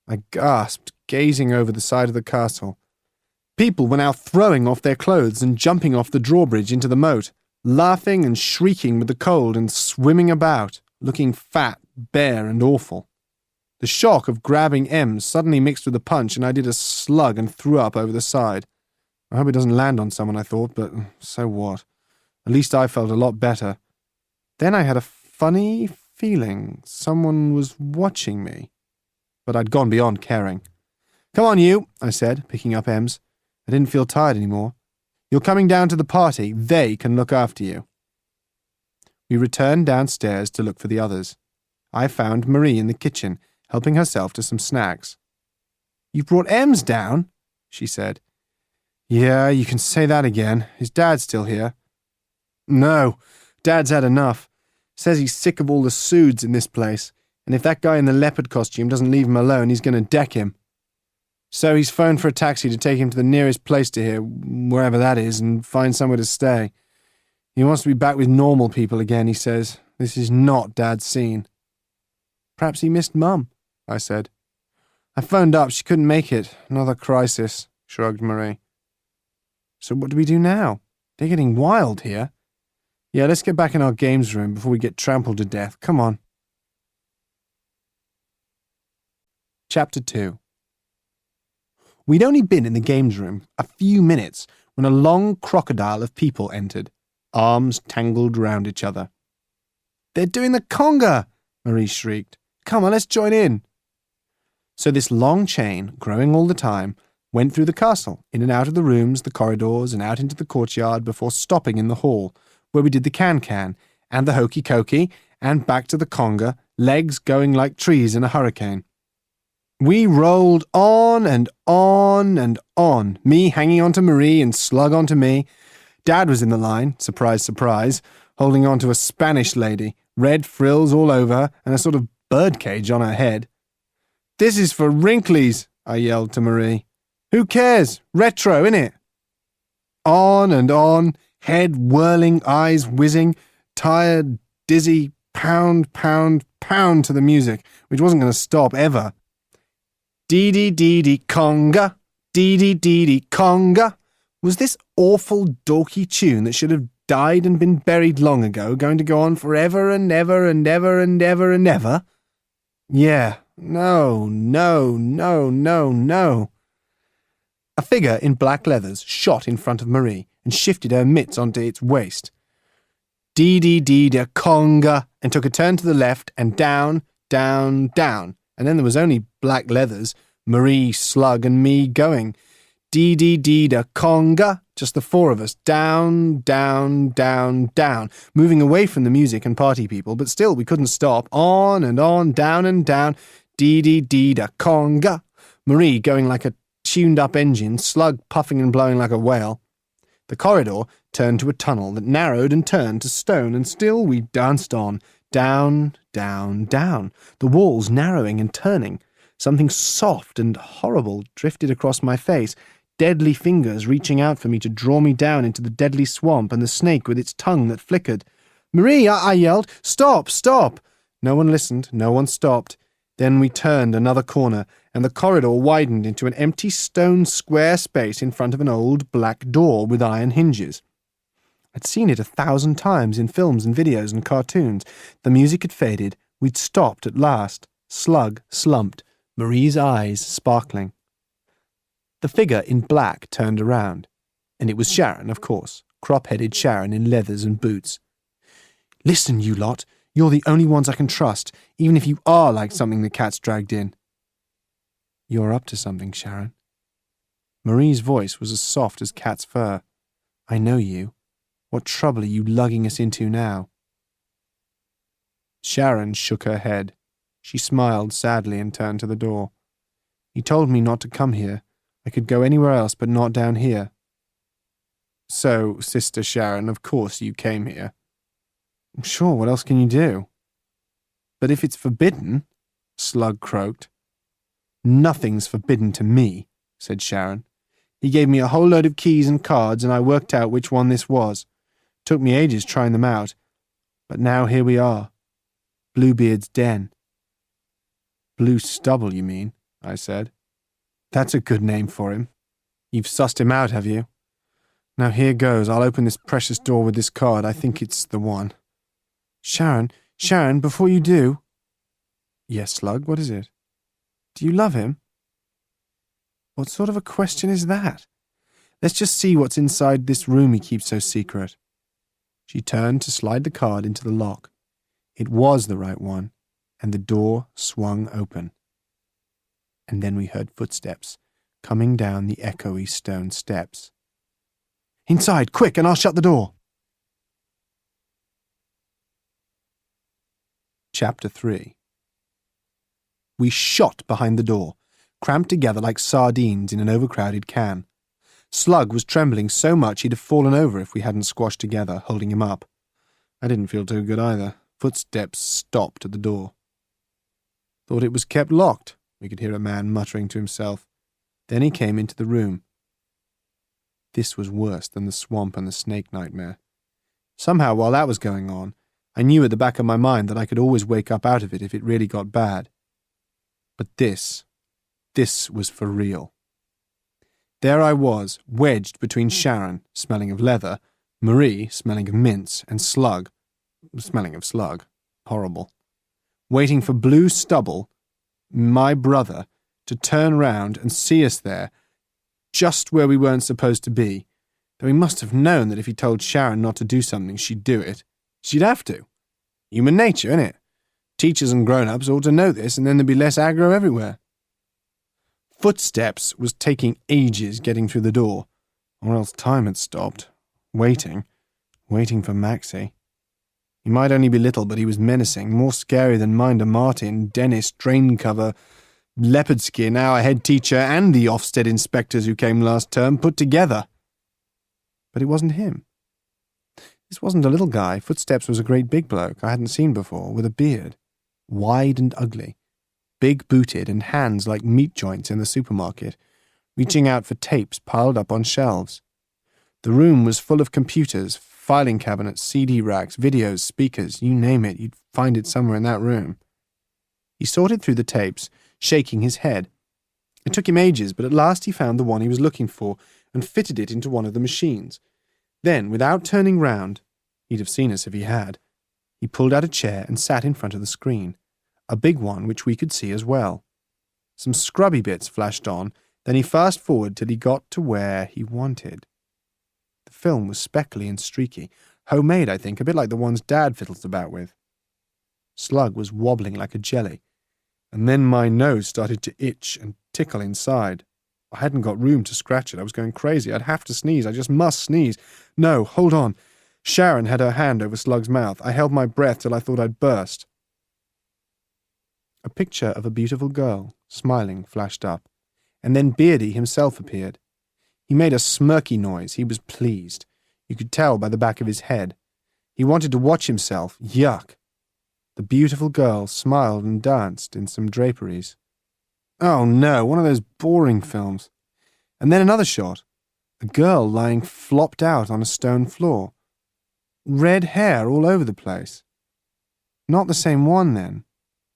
I gasped, gazing over the side of the castle. People were now throwing off their clothes and jumping off the drawbridge into the moat. laughing and shrieking with the cold and swimming about, looking fat, bare and awful. The shock of grabbing M's suddenly mixed with the punch, and I did a slug and threw up over the side. I hope it doesn't land on someone, I thought, but so what? At least I felt a lot better. Then I had a funny feeling someone was watching me. But I'd gone beyond caring. "Come on, you," I said, picking up M's. I didn't feel tired anymore. "You're coming down to the party. They can look after you." We returned downstairs to look for the others. I found Marie in the kitchen, helping herself to some snacks. "You've brought M's down?" she said. "Yeah, you can say that again. Is Dad still here?" "No, Dad's had enough. Says he's sick of all the Sudes in this place, and if that guy in the leopard costume doesn't leave him alone, he's going to deck him. So he's phoned for a taxi to take him to the nearest place to here, wherever that is, and find somewhere to stay. He wants to be back with normal people again, he says. This is not Dad's scene." "Perhaps he missed Mum," I said. "I phoned up. She couldn't make it. Another crisis," shrugged Marie. "So what do we do now? They're getting wild here." "Yeah, let's get back in our games room before we get trampled to death. Come on." Chapter 2. We'd only been in the games room a few minutes when a long crocodile of people entered, arms tangled round each other. "They're doing the conga!" Marie shrieked. "Come on, let's join in." So this long chain, growing all the time, went through the castle, in and out of the rooms, the corridors, and out into the courtyard before stopping in the hall, where we did the can-can, and the hokey-cokey, and back to the conga, legs going like trees in a hurricane. We rolled on and on and on, me hanging onto Marie and Slug onto me. Dad was in the line, surprise, surprise, holding on to a Spanish lady, red frills all over her, and a sort of birdcage on her head. "This is for Wrinklies," I yelled to Marie. "Who cares? Retro, innit?" On and on, head whirling, eyes whizzing, tired, dizzy, pound, pound, pound to the music, which wasn't going to stop ever. Dee-dee-dee-dee conga, dee-dee-dee-dee conga. Was this awful dorky tune that should have died and been buried long ago going to go on forever and ever and ever and ever and ever? Yeah, no, no, no, no, no. A figure in black leathers shot in front of Marie and shifted her mitts onto its waist. Dee-dee-dee-dee conga, and took a turn to the left and down, down, down. And then there was only black leathers, Marie, Slug, and me going. Dee-dee-dee-da-conga, just the four of us, down, down, down, down, moving away from the music and party people, but still we couldn't stop, on and on, down and down, dee-dee-dee-da-conga. Marie going like a tuned-up engine, Slug puffing and blowing like a whale. The corridor turned to a tunnel that narrowed and turned to stone, and still we danced on, down, down, down, the walls narrowing and turning. Something soft and horrible drifted across my face, deadly fingers reaching out for me to draw me down into the deadly swamp and the snake with its tongue that flickered. "Marie," I yelled, "stop, stop!" No one listened, no one stopped. Then we turned another corner, and the corridor widened into an empty stone square space in front of an old black door with iron hinges. I'd seen it 1,000 times in films and videos and cartoons. The music had faded. We'd stopped at last. Slug slumped, Marie's eyes sparkling. The figure in black turned around, and it was Sharon, of course, crop-headed Sharon in leathers and boots. "Listen, you lot, you're the only ones I can trust, even if you are like something the cat's dragged in." "You're up to something, Sharon." Marie's voice was as soft as cat's fur. "I know you. What trouble are you lugging us into now?" Sharon shook her head. She smiled sadly and turned to the door. "He told me not to come here. I could go anywhere else, but not down here." "So, Sister Sharon, of course you came here." "Sure, what else can you do?" "But if it's forbidden," Slug croaked. "Nothing's forbidden to me," said Sharon. "He gave me a whole load of keys and cards, and I worked out which one this was. Took me ages trying them out. But now here we are. Bluebeard's den." "Blue Stubble, you mean?" I said. "That's a good name for him. You've sussed him out, have you?" Now here goes. I'll open this precious door with this card. I think it's the one. Sharon, before you do... Yes, Slug, what is it? Do you love him? What sort of a question is that? Let's just see what's inside this room he keeps so secret. She turned to slide the card into the lock. It was the right one, and the door swung open. And then we heard footsteps coming down the echoey stone steps. Inside, quick, and I'll shut the door. Chapter 3. We shot behind the door, cramped together like sardines in an overcrowded can. Slug was trembling so much he'd have fallen over if we hadn't squashed together, holding him up. I didn't feel too good either. Footsteps stopped at the door. Thought it was kept locked, we could hear a man muttering to himself. Then he came into the room. This was worse than the swamp and the snake nightmare. Somehow, while that was going on, I knew at the back of my mind that I could always wake up out of it if it really got bad. But this was for real. There I was, wedged between Sharon, smelling of leather, Marie, smelling of mints, and Slug, smelling of slug, horrible, waiting for Blue Stubble, my brother, to turn round and see us there, just where we weren't supposed to be, though he must have known that if he told Sharon not to do something, she'd do it. She'd have to. Human nature, innit? Teachers and grown-ups ought to know this, and then there'd be less aggro everywhere. Footsteps was taking ages getting through the door, or else time had stopped. Waiting for Maxie. He might only be little, but he was menacing, more scary than Minder Martin, Dennis, drain cover, leopard skin, our head teacher, and the Ofsted inspectors who came last term put together. But it wasn't him. This wasn't a little guy. Footsteps was a great big bloke I hadn't seen before, with a beard, wide and ugly, big-booted and hands like meat joints in the supermarket, reaching out for tapes piled up on shelves. The room was full of computers, filing cabinets, CD racks, videos, speakers, you name it, you'd find it somewhere in that room. He sorted through the tapes, shaking his head. It took him ages, but at last he found the one he was looking for and fitted it into one of the machines. Then, without turning round, he'd have seen us if he had, he pulled out a chair and sat in front of the screen, a big one which we could see as well. Some scrubby bits flashed on, then he fast-forwarded till he got to where he wanted. The film was speckly and streaky, homemade, I think, a bit like the ones Dad fiddles about with. Slug was wobbling like a jelly, and then my nose started to itch and tickle inside. I hadn't got room to scratch it. I was going crazy. I'd have to sneeze. I just must sneeze. No, hold on. Sharon had her hand over Slug's mouth. I held my breath till I thought I'd burst. A picture of a beautiful girl, smiling, flashed up, and then Beardy himself appeared. He made a smirky noise. He was pleased. You could tell by the back of his head. He wanted to watch himself. Yuck. The beautiful girl smiled and danced in some draperies. Oh no, one of those boring films. And then another shot. A girl lying flopped out on a stone floor. Red hair all over the place. Not the same one, then.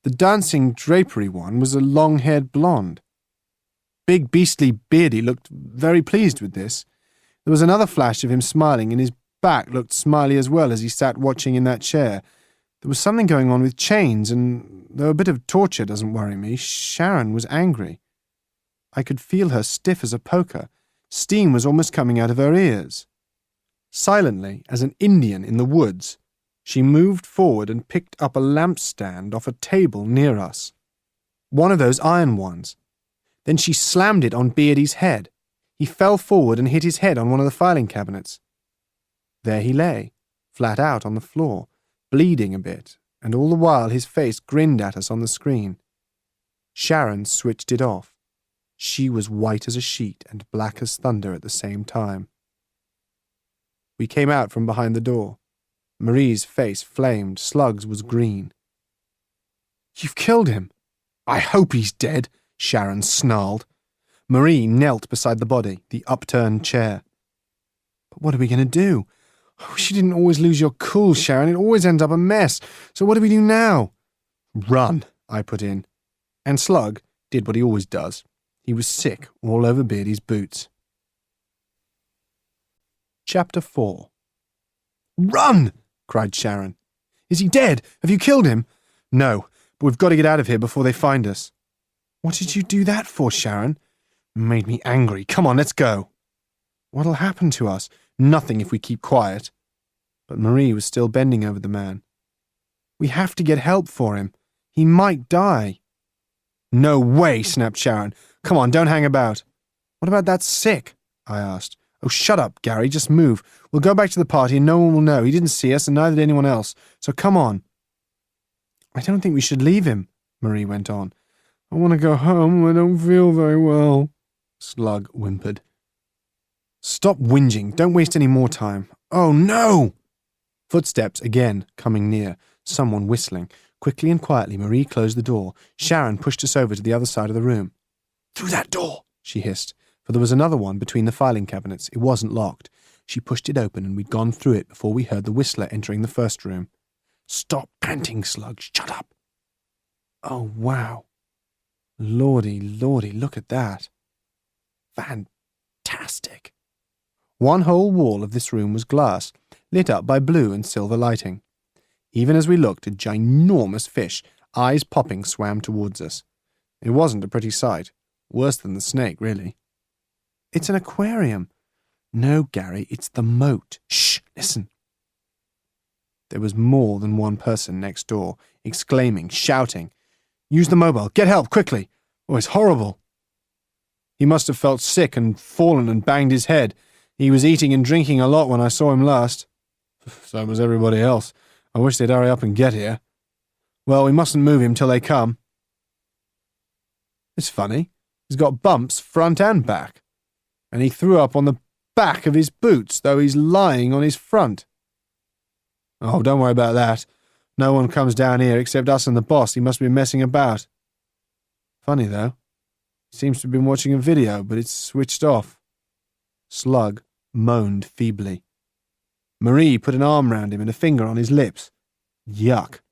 The dancing drapery one was a long-haired blonde. Big beastly Beardy looked very pleased with this. There was another flash of him smiling, and his back looked smiley as well as he sat watching in that chair. There was something going on with chains, and though a bit of torture doesn't worry me, Sharon was angry. I could feel her stiff as a poker. Steam was almost coming out of her ears. Silently, as an Indian in the woods, she moved forward and picked up a lampstand off a table near us. One of those iron ones. Then she slammed it on Beardy's head. He fell forward and hit his head on one of the filing cabinets. There he lay, flat out on the floor, bleeding a bit, and all the while his face grinned at us on the screen. Sharon switched it off. She was white as a sheet and black as thunder at the same time. We came out from behind the door. Marie's face flamed. Slug's was green. "You've killed him." "I hope he's dead," Sharon snarled. Marie knelt beside the body, the upturned chair. "But what are we going to do? I wish you didn't always lose your cool, Sharon. It always ends up a mess. So what do we do now?" "Run," I put in. And Slug did what he always does. He was sick all over Beardy's boots. Chapter 4. "Run!" cried Sharon. "Is he dead? Have you killed him?" "No, but we've got to get out of here before they find us." "What did you do that for, Sharon?" "Made me angry. Come on, let's go." "What'll happen to us?" "Nothing if we keep quiet." But Marie was still bending over the man. "We have to get help for him. He might die." "No way," snapped Sharon. "Come on, don't hang about." "What about that sick?" I asked. "Oh, shut up, Gary. Just move. We'll go back to the party and no one will know. He didn't see us and neither did anyone else. So come on." "I don't think we should leave him," Marie went on. "I want to go home and I don't feel very well," Slug whimpered. "Stop whinging. Don't waste any more time." "Oh, no!" Footsteps again, coming near. Someone whistling. Quickly and quietly, Marie closed the door. Sharon pushed us over to the other side of the room. "Through that door," she hissed, for there was another one between the filing cabinets. It wasn't locked. She pushed it open and we'd gone through it before we heard the whistler entering the first room. "Stop panting, Slug. Shut up." Oh, wow. Lordy, look at that. Fantastic. One whole wall of this room was glass, lit up by blue and silver lighting. Even as we looked, a ginormous fish, eyes popping, swam towards us. It wasn't a pretty sight. Worse than the snake, really. "It's an aquarium." "No, Gary, it's the moat. Shh, listen." There was more than one person next door, exclaiming, shouting. "Use the mobile. Get help, quickly. Oh, it's horrible." "He must have felt sick and fallen and banged his head. He was eating and drinking a lot when I saw him last." "So was everybody else. I wish they'd hurry up and get here." "Well, we mustn't move him till they come." "It's funny. He's got bumps front and back. And he threw up on the back of his boots, though he's lying on his front." "Oh, don't worry about that. No one comes down here except us and the boss. He must be messing about." "Funny, though. He seems to have been watching a video, but it's switched off." Slug moaned feebly. Marie put an arm round him and a finger on his lips. "Yuck."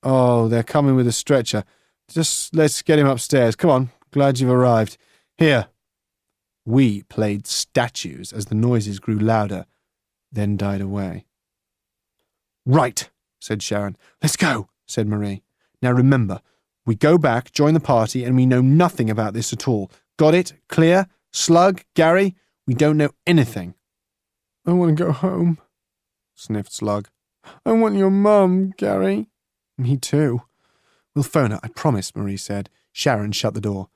"Oh, they're coming with a stretcher. Just let's get him upstairs. Come on, glad you've arrived. Here." We played statues as the noises grew louder, then died away. "Right," said Sharon. "Let's go," said Marie. "Now remember, we go back, join the party, and we know nothing about this at all. Got it? Clear? Slug? Gary? We don't know anything." "I want to go home," sniffed Slug. "I want your mum, Gary." "Me too." "We'll phone her, I promise," Marie said. Sharon shut the door.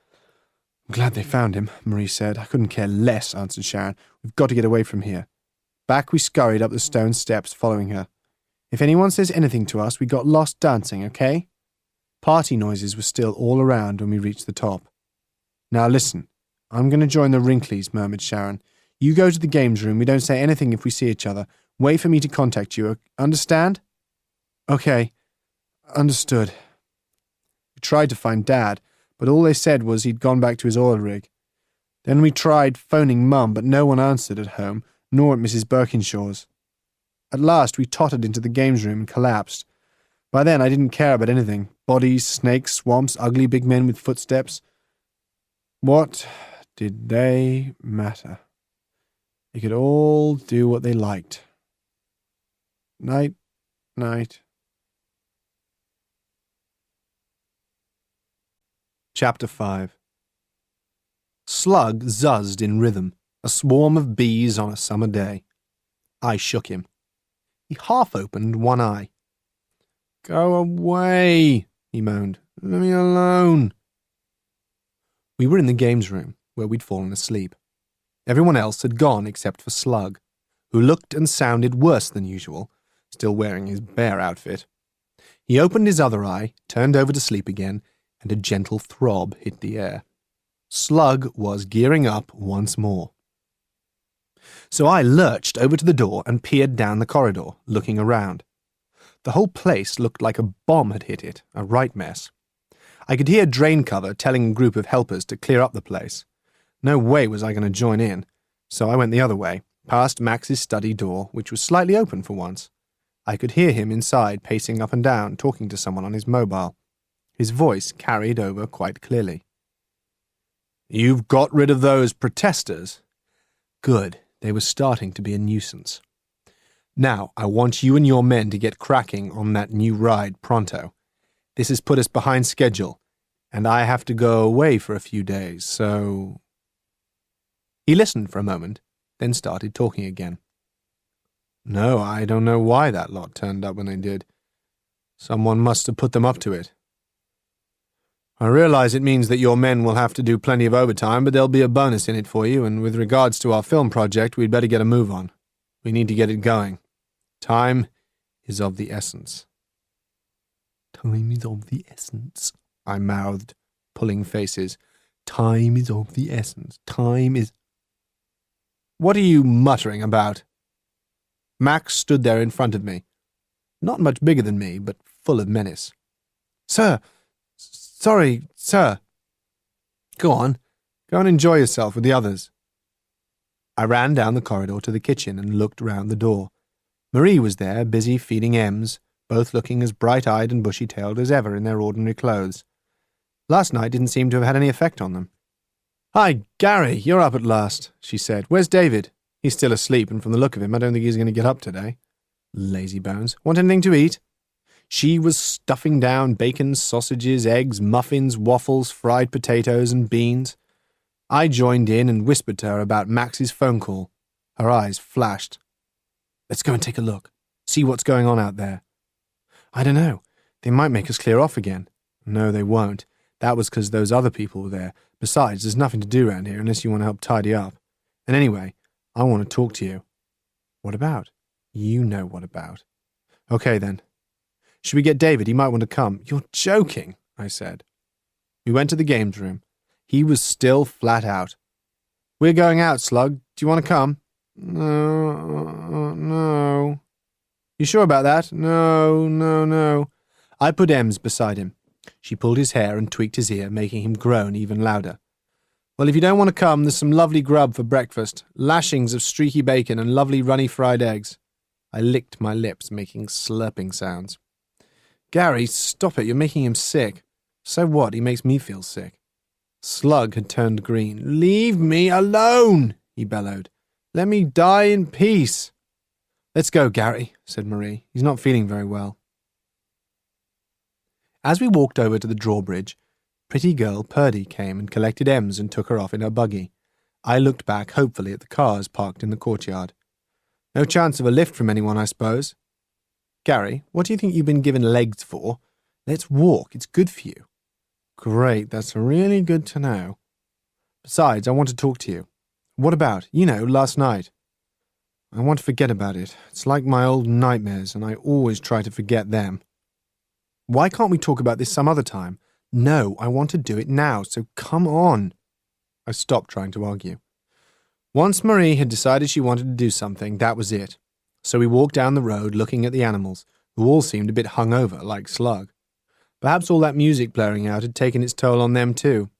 "I'm glad they found him," Marie said. "I couldn't care less," answered Sharon. "We've got to get away from here." Back we scurried up the stone steps, following her. "If anyone says anything to us, we got lost dancing, okay?" Party noises were still all around when we reached the top. "Now listen, I'm going to join the Wrinklies," murmured Sharon. "You go to the games room. We don't say anything if we see each other. Wait for me to contact you. Understand?" "Okay. Understood." We tried to find Dad, but all they said was he'd gone back to his oil rig. Then we tried phoning Mum, but no one answered at home, nor at Mrs. Birkinshaw's. At last we tottered into the games room and collapsed. By then I didn't care about anything. Bodies, snakes, swamps, ugly big men with footsteps. What did they matter? They could all do what they liked. Night, night. Chapter 5. Slug zuzzed in rhythm, a swarm of bees on a summer day. I shook him. He half-opened one eye. "Go away," he moaned. "Let me alone." We were in the games room, where we'd fallen asleep. Everyone else had gone except for Slug, who looked and sounded worse than usual, still wearing his bear outfit. He opened his other eye, turned over to sleep again, and a gentle throb hit the air. Slug was gearing up once more. So I lurched over to the door and peered down the corridor, looking around. The whole place looked like a bomb had hit it, a right mess. I could hear drain cover telling a group of helpers to clear up the place. No way was I going to join in, so I went the other way, past Max's study door, which was slightly open for once. I could hear him inside, pacing up and down, talking to someone on his mobile. His voice carried over quite clearly. "You've got rid of those protesters?" "Good," They were starting to be a nuisance. Now, I want you and your men to get cracking on that new ride pronto. This has put us behind schedule, and I have to go away for a few days, so... He listened for a moment, then started talking again. No, I don't know why that lot turned up when they did. Someone must have put them up to it. I realize it means that your men will have to do plenty of overtime, but there'll be a bonus in it for you, and with regards to our film project, we'd better get a move on. We need to get it going. Time is of the essence. Time is of the essence, I mouthed, pulling faces. Time is of the essence. Time is... What are you muttering about? Max stood there in front of me, not much bigger than me, but full of menace. Sorry, sir. Go on, go and enjoy yourself with the others. I ran down the corridor to the kitchen and looked round the door. Marie was there, busy feeding Ems, both looking as bright-eyed and bushy-tailed as ever in their ordinary clothes. Last night didn't seem to have had any effect on them. Hi, Gary, you're up at last, she said. Where's David? He's still asleep, and from the look of him, I don't think he's going to get up today. Lazy bones. Want anything to eat? She was stuffing down bacon, sausages, eggs, muffins, waffles, fried potatoes, and beans. I joined in and whispered to her about Max's phone call. Her eyes flashed. Let's go and take a look. See what's going on out there. I don't know. They might make us clear off again. No, they won't. That was because those other people were there. Besides, there's nothing to do around here unless you want to help tidy up. And anyway, I want to talk to you. What about? You know what about. Okay, then. Should we get David? He might want to come. You're joking, I said. We went to the games room. He was still flat out. We're going out, Slug. Do you want to come? No. You sure about that? No. I put Ems beside him. She pulled his hair and tweaked his ear, making him groan even louder. Well, if you don't want to come, there's some lovely grub for breakfast. Lashings of streaky bacon and lovely runny fried eggs. I licked my lips, making slurping sounds. Gary, stop it. You're making him sick. So what? He makes me feel sick. Slug had turned green. Leave me alone, he bellowed. Let me die in peace. Let's go, Gary, said Marie. He's not feeling very well. As we walked over to the drawbridge, pretty girl Purdy came and collected Ems and took her off in her buggy. I looked back hopefully at the cars parked in the courtyard. No chance of a lift from anyone, I suppose. Gary, what do you think you've been given legs for? Let's walk. It's good for you. Great, that's really good to know. Besides, I want to talk to you. What about? Last night. I want to forget about it. It's like my old nightmares, and I always try to forget them. Why can't we talk about this some other time? No, I want to do it now, so come on. I stopped trying to argue. Once Marie had decided she wanted to do something, that was it. So we walked down the road looking at the animals, who all seemed a bit hungover, like Slug. Perhaps all that music blaring out had taken its toll on them too.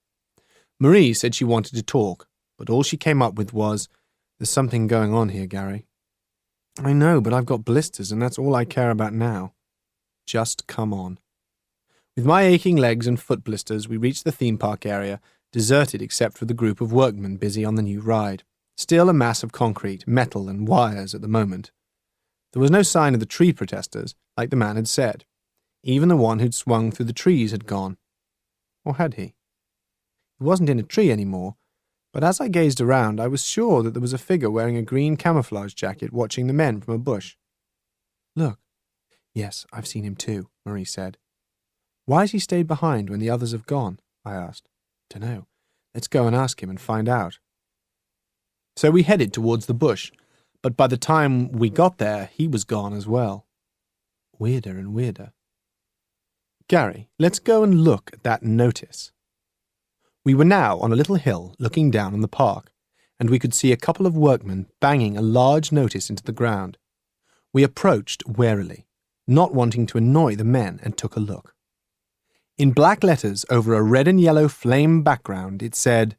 Marie said she wanted to talk, but all she came up with was, There's something going on here, Gary. I know, but I've got blisters, and that's all I care about now. Just come on. With my aching legs and foot blisters, we reached the theme park area, deserted except for the group of workmen busy on the new ride. Still a mass of concrete, metal, and wires at the moment. There was no sign of the tree protesters, like the man had said. Even the one who'd swung through the trees had gone. Or had he? He wasn't in a tree anymore, but as I gazed around, I was sure that there was a figure wearing a green camouflage jacket watching the men from a bush. Look. Yes, I've seen him too, Marie said. Why has he stayed behind when the others have gone? I asked. Dunno. Let's go and ask him and find out. So we headed towards the bush, but by the time we got there, he was gone as well. Weirder and weirder. Gary, let's go and look at that notice. We were now on a little hill looking down on the park, and we could see a couple of workmen banging a large notice into the ground. We approached warily, not wanting to annoy the men, and took a look. In black letters over a red and yellow flame background, it said,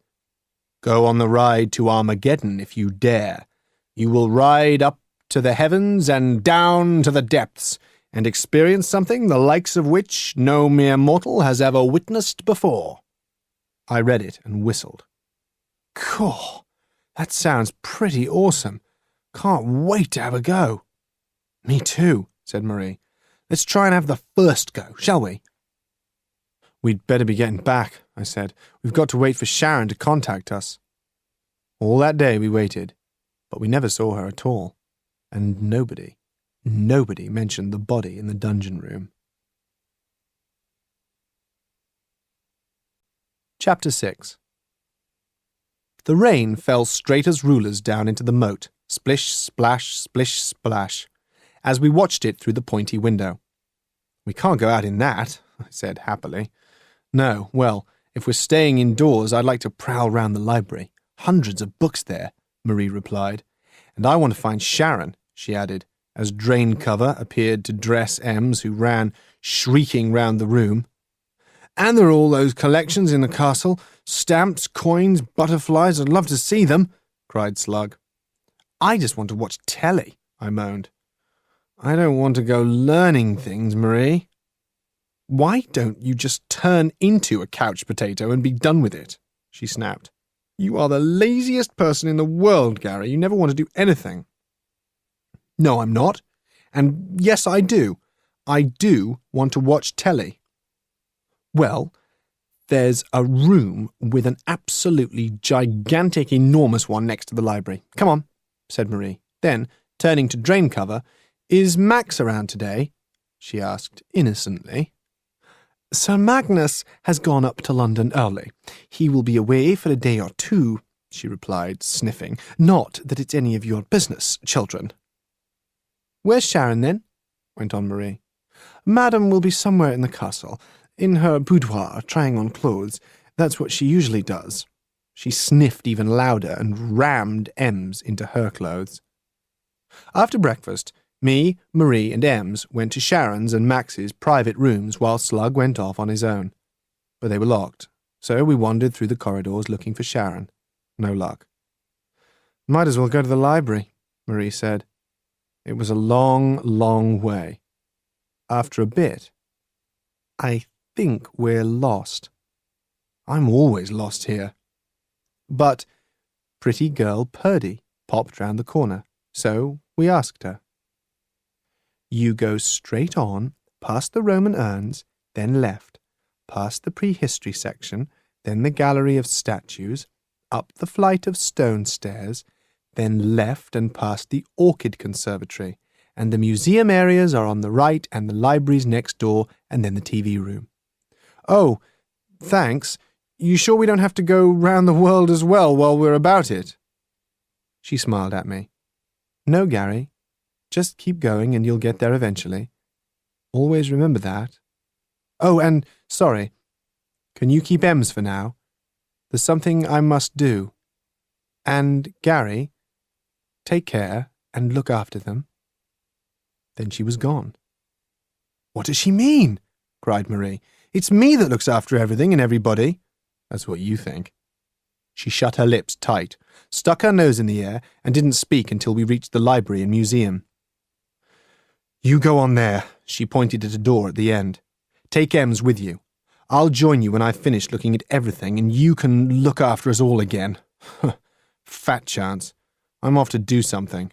Go on the ride to Armageddon if you dare. You will ride up to the heavens and down to the depths, and experience something the likes of which no mere mortal has ever witnessed before. I read it and whistled. Caw, That sounds pretty awesome. Can't wait to have a go. Me too, said Marie. Let's try and have the first go, shall we? We'd better be getting back, I said. We've got to wait for Sharon to contact us. All that day we waited, but we never saw her at all, and nobody mentioned the body in the dungeon room. Chapter 6. The rain fell straight as rulers down into the moat, splish, splash, splish, splash, as we watched it through the pointy window. We can't go out in that, I said happily. No, well, if we're staying indoors, I'd like to prowl round the library. Hundreds of books there, Marie replied. And I want to find Sharon, she added, as drain cover appeared to dress Ems, who ran shrieking round the room. And there are all those collections in the castle. Stamps, coins, butterflies. I'd love to see them, cried Slug. I just want to watch telly, I moaned. I don't want to go learning things, Marie. Why don't you just turn into a couch potato and be done with it? She snapped. You are the laziest person in the world, Gary. You never want to do anything. No, I'm not. And yes, I do. I do want to watch telly. Well, there's a room with an absolutely gigantic, enormous one next to the library. Come on, said Marie. Then, turning to drain cover, is Max around today? She asked innocently. Sir Magnus has gone up to London early. He will be away for a day or two, she replied, sniffing. Not that it's any of your business, children. Where's Sharon, then? Went on Marie. Madam will be somewhere in the castle, in her boudoir, trying on clothes. That's what she usually does. She sniffed even louder and rammed Ems into her clothes. After breakfast, me, Marie, and Ems went to Sharon's and Max's private rooms while Slug went off on his own. But they were locked, so we wandered through the corridors looking for Sharon. No luck. Might as well go to the library, Marie said. It was a long, long way. After a bit, I think we're lost. I'm always lost here. But pretty girl Purdy popped round the corner, so we asked her. You go straight on, past the Roman urns, then left, past the prehistory section, then the gallery of statues, up the flight of stone stairs, then left and past the orchid conservatory, and the museum areas are on the right and the library's next door, and then the TV room. Oh, thanks. You sure we don't have to go round the world as well while we're about it? She smiled at me. No, Gary. Just keep going and you'll get there eventually. Always remember that. Oh, and sorry. Can you keep Ems for now? There's something I must do. And, Gary, take care and look after them. Then she was gone. What does she mean? Cried Marie. It's me that looks after everything and everybody. That's what you think. She shut her lips tight, stuck her nose in the air, and didn't speak until we reached the library and museum. You go on there, she pointed at a door at the end. Take Ems with you. I'll join you when I've finished looking at everything, and you can look after us all again. Fat chance. I'm off to do something.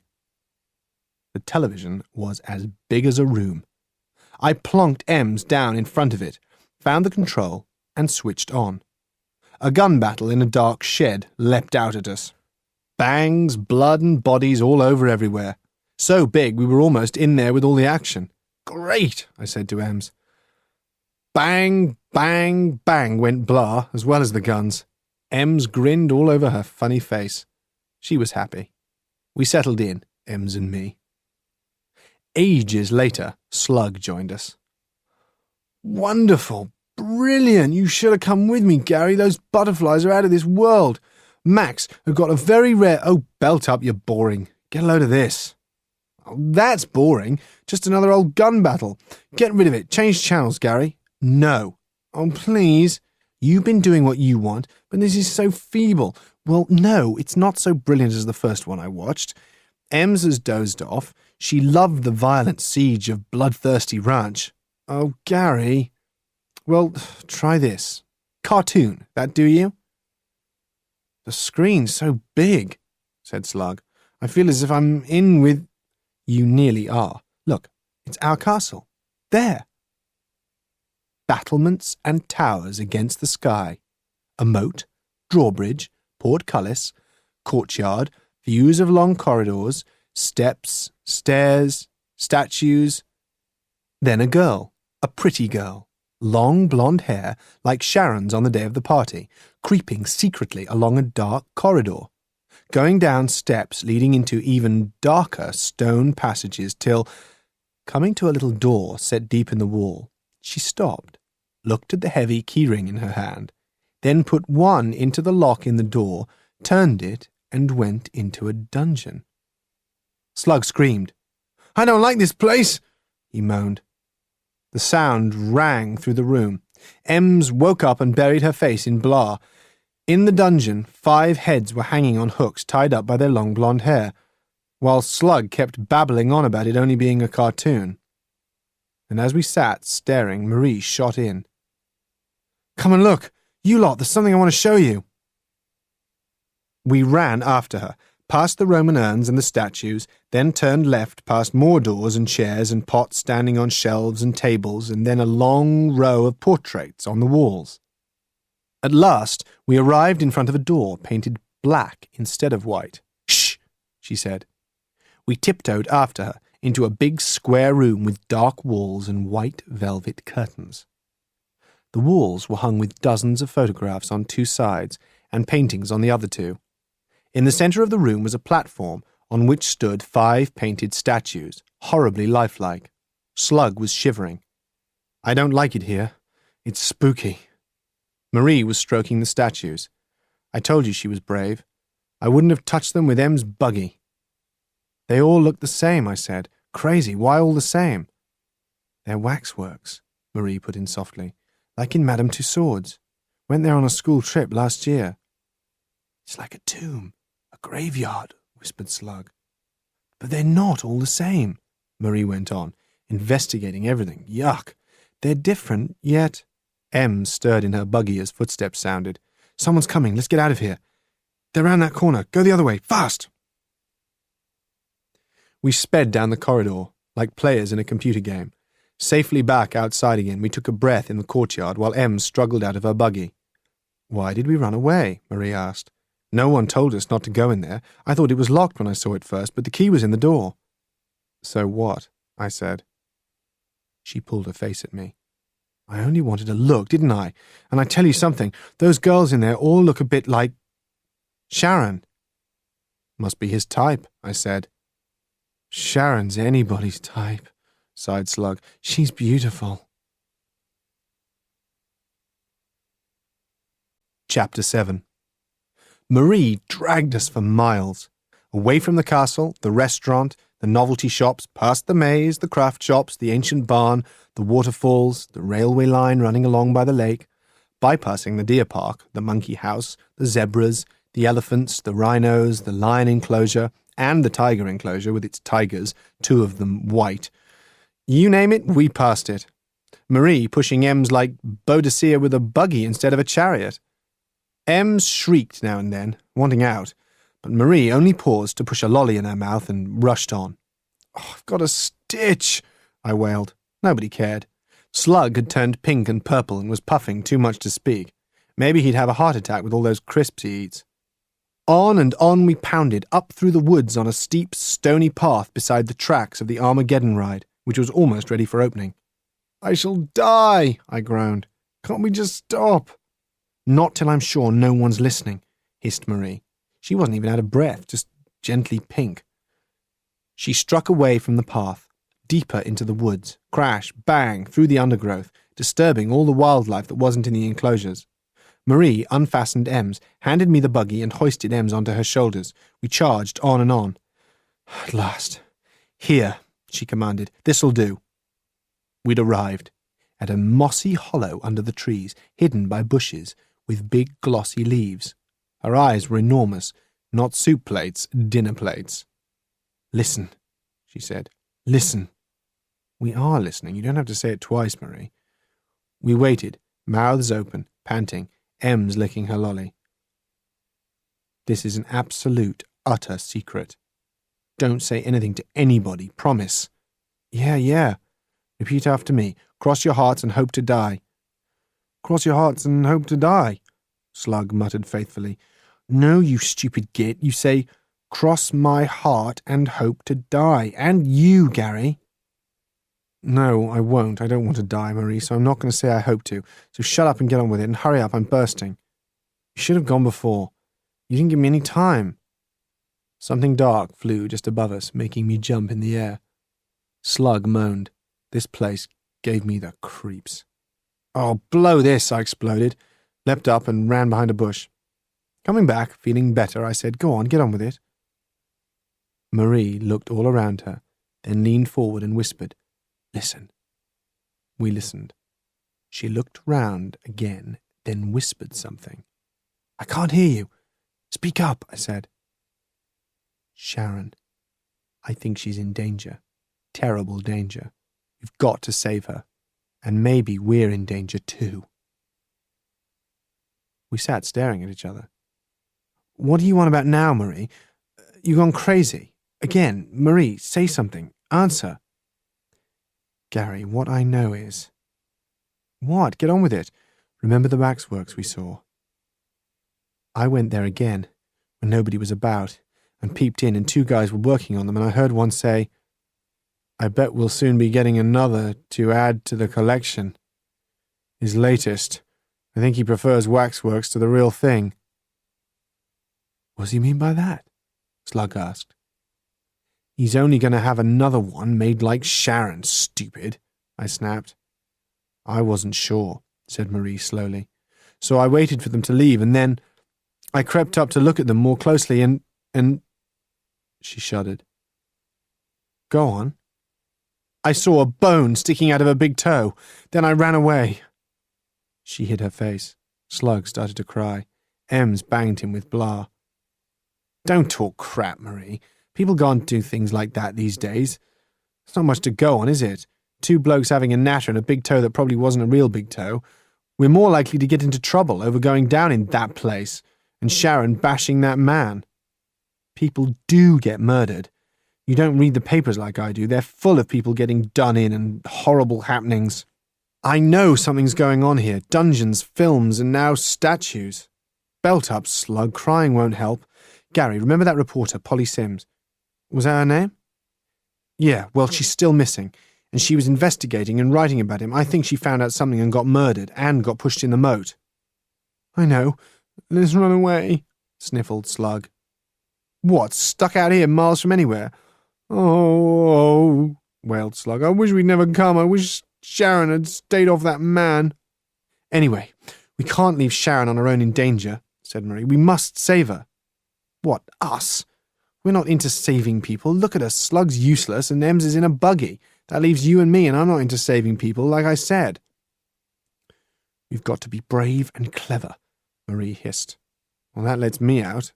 The television was as big as a room. I plonked Ems down in front of it, found the control, and switched on. A gun battle in a dark shed leapt out at us. Bangs, blood and bodies all over everywhere. So big we were almost in there with all the action. Great, I said to Ems. Bang, bang, bang went Blah, as well as the guns. Ems grinned all over her funny face. She was happy. We settled in, Ems and me. Ages later, Slug joined us. Wonderful, brilliant. You should have come with me, Gary. Those butterflies are out of this world. Max have got a very rare... Oh, belt up, you're boring. Get a load of this. Oh, that's boring. Just another old gun battle. Get rid of it. Change channels, Gary. No. Oh, please. You've been doing what you want, but this is so feeble. Well, no, it's not so brilliant as the first one I watched. Ems has dozed off. She loved the violent siege of Bloodthirsty Ranch. Oh, Gary. Well, try this. Cartoon. That do you? The screen's so big, said Slug. I feel as if I'm in with... You nearly are. Look, it's our castle. There. Battlements and towers against the sky. A moat, drawbridge, portcullis, courtyard, views of long corridors, steps, stairs, statues. Then a girl, a pretty girl, long blonde hair like Sharon's on the day of the party, creeping secretly along a dark corridor, going down steps leading into even darker stone passages till, coming to a little door set deep in the wall, she stopped, looked at the heavy keyring in her hand, then put one into the lock in the door, turned it, and went into a dungeon. Slug screamed. I don't like this place, he moaned. The sound rang through the room. Ems woke up and buried her face in Blah. In the dungeon, 5 heads were hanging on hooks tied up by their long blonde hair, while Slug kept babbling on about it only being a cartoon. And as we sat staring, Marie shot in. Come and look! You lot, there's something I want to show you. We ran after her, past the Roman urns and the statues, then turned left past more doors and chairs and pots standing on shelves and tables, and then a long row of portraits on the walls. At last, we arrived in front of a door painted black instead of white. Shh, she said. We tiptoed after her into a big square room with dark walls and white velvet curtains. The walls were hung with dozens of photographs on 2 sides and paintings on the other 2. In the centre of the room was a platform on which stood 5 painted statues, horribly lifelike. Slug was shivering. I don't like it here. It's spooky. Marie was stroking the statues. I told you she was brave. I wouldn't have touched them with Em's buggy. They all look the same, I said. Crazy, why all the same? They're waxworks, Marie put in softly, like in Madame Tussauds. Went there on a school trip last year. It's like a tomb, a graveyard, whispered Slug. But they're not all the same, Marie went on, investigating everything. Yuck. They're different, yet... Em stirred in her buggy as footsteps sounded. Someone's coming, let's get out of here. They're round that corner, go the other way, fast! We sped down the corridor, like players in a computer game. Safely back outside again, we took a breath in the courtyard while Em struggled out of her buggy. Why did we run away? Marie asked. No one told us not to go in there. I thought it was locked when I saw it first, but the key was in the door. So what? I said. She pulled her face at me. I only wanted a look, didn't I? And I tell you something, those girls in there all look a bit like... Sharon. Must be his type, I said. Sharon's anybody's type, sighed Slug. She's beautiful. Chapter 7. Marie dragged us for miles. Away from the castle, the restaurant, the novelty shops, past the maze, the craft shops, the ancient barn, the waterfalls, the railway line running along by the lake, bypassing the deer park, the monkey house, the zebras, the elephants, the rhinos, the lion enclosure, and the tiger enclosure with its tigers, 2 of them white. You name it, we passed it. Marie pushing Ems like Boadicea with a buggy instead of a chariot. Ems shrieked now and then, wanting out, but Marie only paused to push a lolly in her mouth and rushed on. Oh, I've got a stitch, I wailed. Nobody cared. Slug had turned pink and purple and was puffing too much to speak. Maybe he'd have a heart attack with all those crisps he eats. On and on we pounded, up through the woods on a steep, stony path beside the tracks of the Armageddon ride, which was almost ready for opening. I shall die, I groaned. Can't we just stop? Not till I'm sure no one's listening, hissed Marie. She wasn't even out of breath, just gently pink. She struck away from the path, deeper into the woods, crash, bang, through the undergrowth, disturbing all the wildlife that wasn't in the enclosures. Marie unfastened Ems, handed me the buggy and hoisted Ems onto her shoulders. We charged on and on. At last. Here, she commanded. This'll do. We'd arrived at a mossy hollow under the trees, hidden by bushes, with big glossy leaves. Her eyes were enormous, not soup plates, dinner plates. Listen, she said. Listen. We are listening. You don't have to say it twice, Marie. We waited, mouths open, panting, Ems licking her lolly. This is an absolute, utter secret. Don't say anything to anybody, promise. Yeah. Repeat after me. Cross your hearts and hope to die. Cross your hearts and hope to die, Slug muttered faithfully. No, you stupid git. You say, cross my heart and hope to die. And you, Gary. No, I won't. I don't want to die, Marie, so I'm not going to say I hope to. So shut up and get on with it, and hurry up, I'm bursting. You should have gone before. You didn't give me any time. Something dark flew just above us, making me jump in the air. Slug moaned. This place gave me the creeps. Oh, blow this, I exploded, leapt up and ran behind a bush. Coming back, feeling better, I said, go on, get on with it. Marie looked all around her, then leaned forward and whispered, listen. We listened. She looked round again, then whispered something. I can't hear you. Speak up, I said. Sharon. I think she's in danger. Terrible danger. You've got to save her. And maybe we're in danger too. We sat staring at each other. What are you on about now, Marie? You gone crazy? Again, Marie, say something. Answer. Gary, what I know is... What? Get on with it. Remember the waxworks we saw? I went there again, when nobody was about, and peeped in, and 2 guys were working on them, and I heard one say, I bet we'll soon be getting another to add to the collection. His latest. I think he prefers waxworks to the real thing. What does he mean by that? Slug asked. He's only going to have another one made like Sharon, stupid, I snapped. I wasn't sure, said Marie slowly. So I waited for them to leave, and then I crept up to look at them more closely, and... She shuddered. Go on. I saw a bone sticking out of her big toe. Then I ran away. She hid her face. Slug started to cry. Ems banged him with blah. Don't talk crap, Marie. People can't do things like that these days. It's not much to go on, is it? 2 blokes having a natter and a big toe that probably wasn't a real big toe. We're more likely to get into trouble over going down in that place, and Sharon bashing that man. People do get murdered. You don't read the papers like I do. They're full of people getting done in and horrible happenings. I know something's going on here. Dungeons, films, and now statues. Belt up, Slug. Crying won't help. Gary, remember that reporter, Polly Sims? Was that her name? Yeah, well, she's still missing. And she was investigating and writing about him. I think she found out something and got murdered and got pushed in the moat. I know. Let's run away, sniffled Slug. What, stuck out here miles from anywhere? Oh, wailed Slug. I wish we'd never come. I wish Sharon had stayed off that man. Anyway, we can't leave Sharon on her own in danger, said Marie. We must save her. What, us? We're not into saving people. Look at us. Slug's useless and Ems is in a buggy. That leaves you and me, and I'm not into saving people, like I said. We've got to be brave and clever, Marie hissed. Well, that lets me out.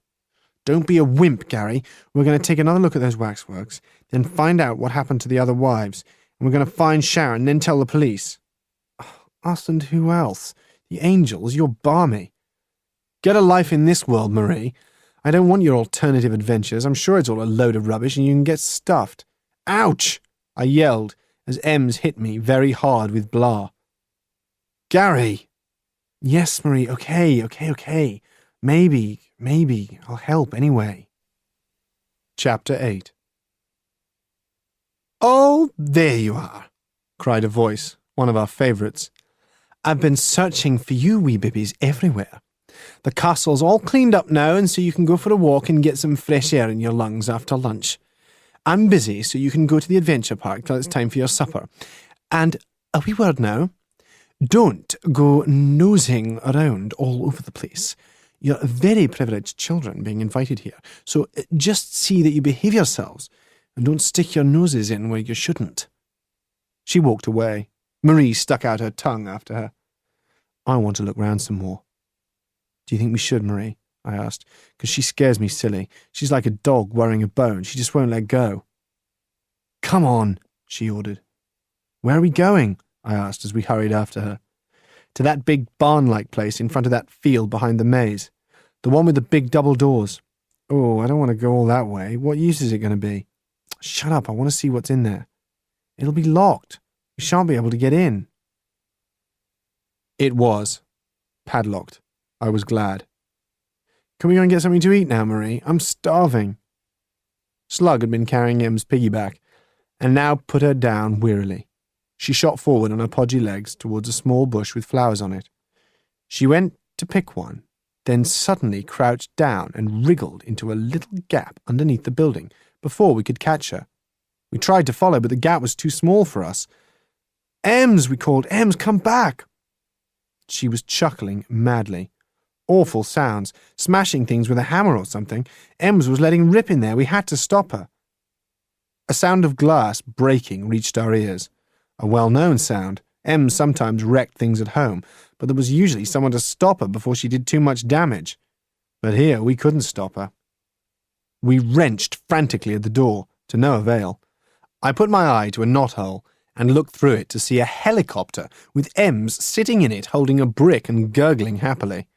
Don't be a wimp, Gary. We're going to take another look at those waxworks, then find out what happened to the other wives, and we're going to find Sharon, then tell the police. Us and who else? The angels, you're balmy. Get a life in this world, Marie. I don't want your alternative adventures. I'm sure it's all a load of rubbish and you can get stuffed. Ouch! I yelled as Ems hit me very hard with blah. Gary! Yes, Marie, okay. Maybe, I'll help anyway. Chapter 8. Oh, there you are, cried a voice, one of our favourites. I've been searching for you, wee bibbies, everywhere. The castle's all cleaned up now, and so you can go for a walk and get some fresh air in your lungs after lunch. I'm busy, so you can go to the adventure park till it's time for your supper. And a wee word now. Don't go nosing around all over the place. You're very privileged children being invited here, so just see that you behave yourselves and don't stick your noses in where you shouldn't. She walked away. Marie stuck out her tongue after her. I want to look round some more. Do you think we should, Marie? I asked, because she scares me silly. She's like a dog worrying a bone. She just won't let go. Come on, she ordered. Where are we going? I asked as we hurried after her. To that big barn-like place in front of that field behind the maze. The one with the big double doors. Oh, I don't want to go all that way. What use is it going to be? Shut up, I want to see what's in there. It'll be locked. We shan't be able to get in. It was. Padlocked. I was glad. Can we go and get something to eat now, Marie? I'm starving. Slug had been carrying Em's piggyback, and now put her down wearily. She shot forward on her podgy legs towards a small bush with flowers on it. She went to pick one, then suddenly crouched down and wriggled into a little gap underneath the building before we could catch her. We tried to follow, but the gap was too small for us. Ems, we called. Ems, come back. She was chuckling madly. Awful sounds, smashing things with a hammer or something. Ems was letting rip in there. We had to stop her. A sound of glass breaking reached our ears. A well-known sound. Ems sometimes wrecked things at home, but there was usually someone to stop her before she did too much damage. But here we couldn't stop her. We wrenched frantically at the door, to no avail. I put my eye to a knothole and looked through it to see a helicopter with Ems sitting in it holding a brick and gurgling happily.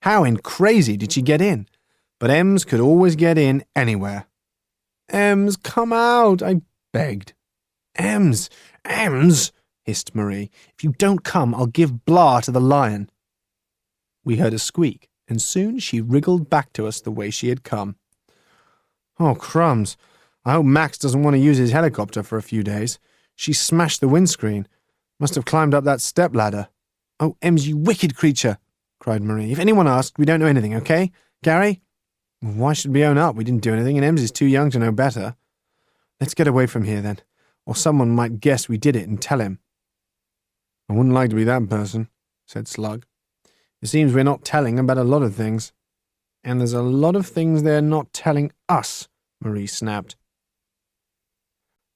How in crazy did she get in? But Ems could always get in anywhere. Ems, come out, I begged. Ems, Ems, hissed Marie. If you don't come, I'll give Blah to the lion. We heard a squeak, and soon she wriggled back to us the way she had come. Oh, crumbs. I hope Max doesn't want to use his helicopter for a few days. She smashed the windscreen. Must have climbed up that stepladder. Oh, Ems, you wicked creature, cried Marie. If anyone asks, we don't know anything, okay? Gary? Why should we own up? We didn't do anything, and Ems is too young to know better. Let's get away from here, then, or someone might guess we did it and tell him. I wouldn't like to be that person, said Slug. It seems we're not telling about a lot of things. And there's a lot of things they're not telling us, Marie snapped.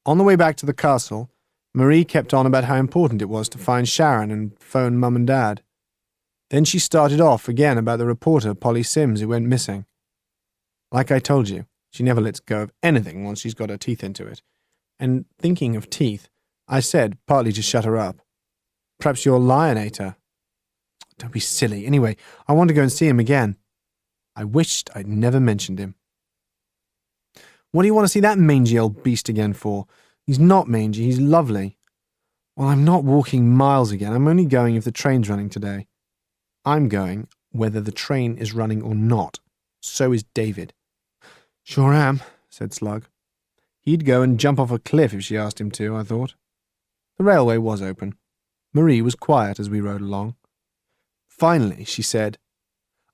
On the way back to the castle, Marie kept on about how important it was to find Sharon and phone Mum and Dad. Then she started off again about the reporter, Polly Sims, who went missing. Like I told you, she never lets go of anything once she's got her teeth into it. And thinking of teeth, I said, partly to shut her up, perhaps your lion ate her. Don't be silly. Anyway, I want to go and see him again. I wished I'd never mentioned him. What do you want to see that mangy old beast again for? He's not mangy, he's lovely. Well, I'm not walking miles again. I'm only going if the train's running today. I'm going whether the train is running or not. So is David. Sure am, said Slug. He'd go and jump off a cliff if she asked him to, I thought. The railway was open. Marie was quiet as we rode along. Finally, she said,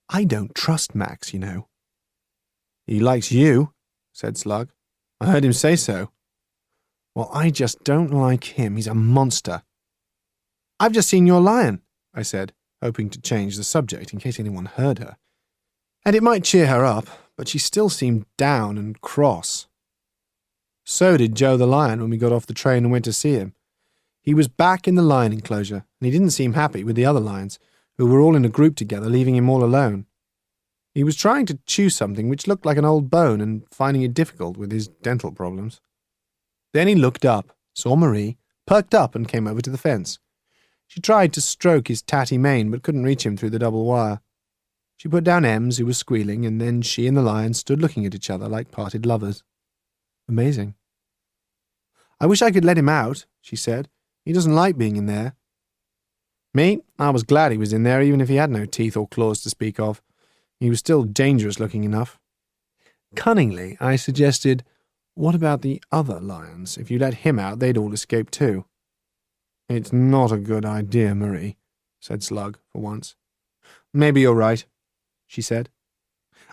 I don't trust Max, you know. He likes you, said Slug. I heard him say so. Well, I just don't like him. He's a monster. I've just seen your lion, I said, hoping to change the subject in case anyone heard her. And it might cheer her up, but she still seemed down and cross. So did Joe the lion when we got off the train and went to see him. He was back in the lion enclosure, and he didn't seem happy with the other lions, who were all in a group together, leaving him all alone. He was trying to chew something which looked like an old bone and finding it difficult with his dental problems. Then he looked up, saw Marie, perked up and came over to the fence. She tried to stroke his tatty mane but couldn't reach him through the double wire. She put down Ems, who was squealing, and then she and the lion stood looking at each other like parted lovers. Amazing. I wish I could let him out, she said. He doesn't like being in there. Me? I was glad he was in there, even if he had no teeth or claws to speak of. He was still dangerous-looking enough. Cunningly, I suggested, what about the other lions? If you let him out, they'd all escape too. It's not a good idea, Marie, said Slug, for once. Maybe you're right, she said.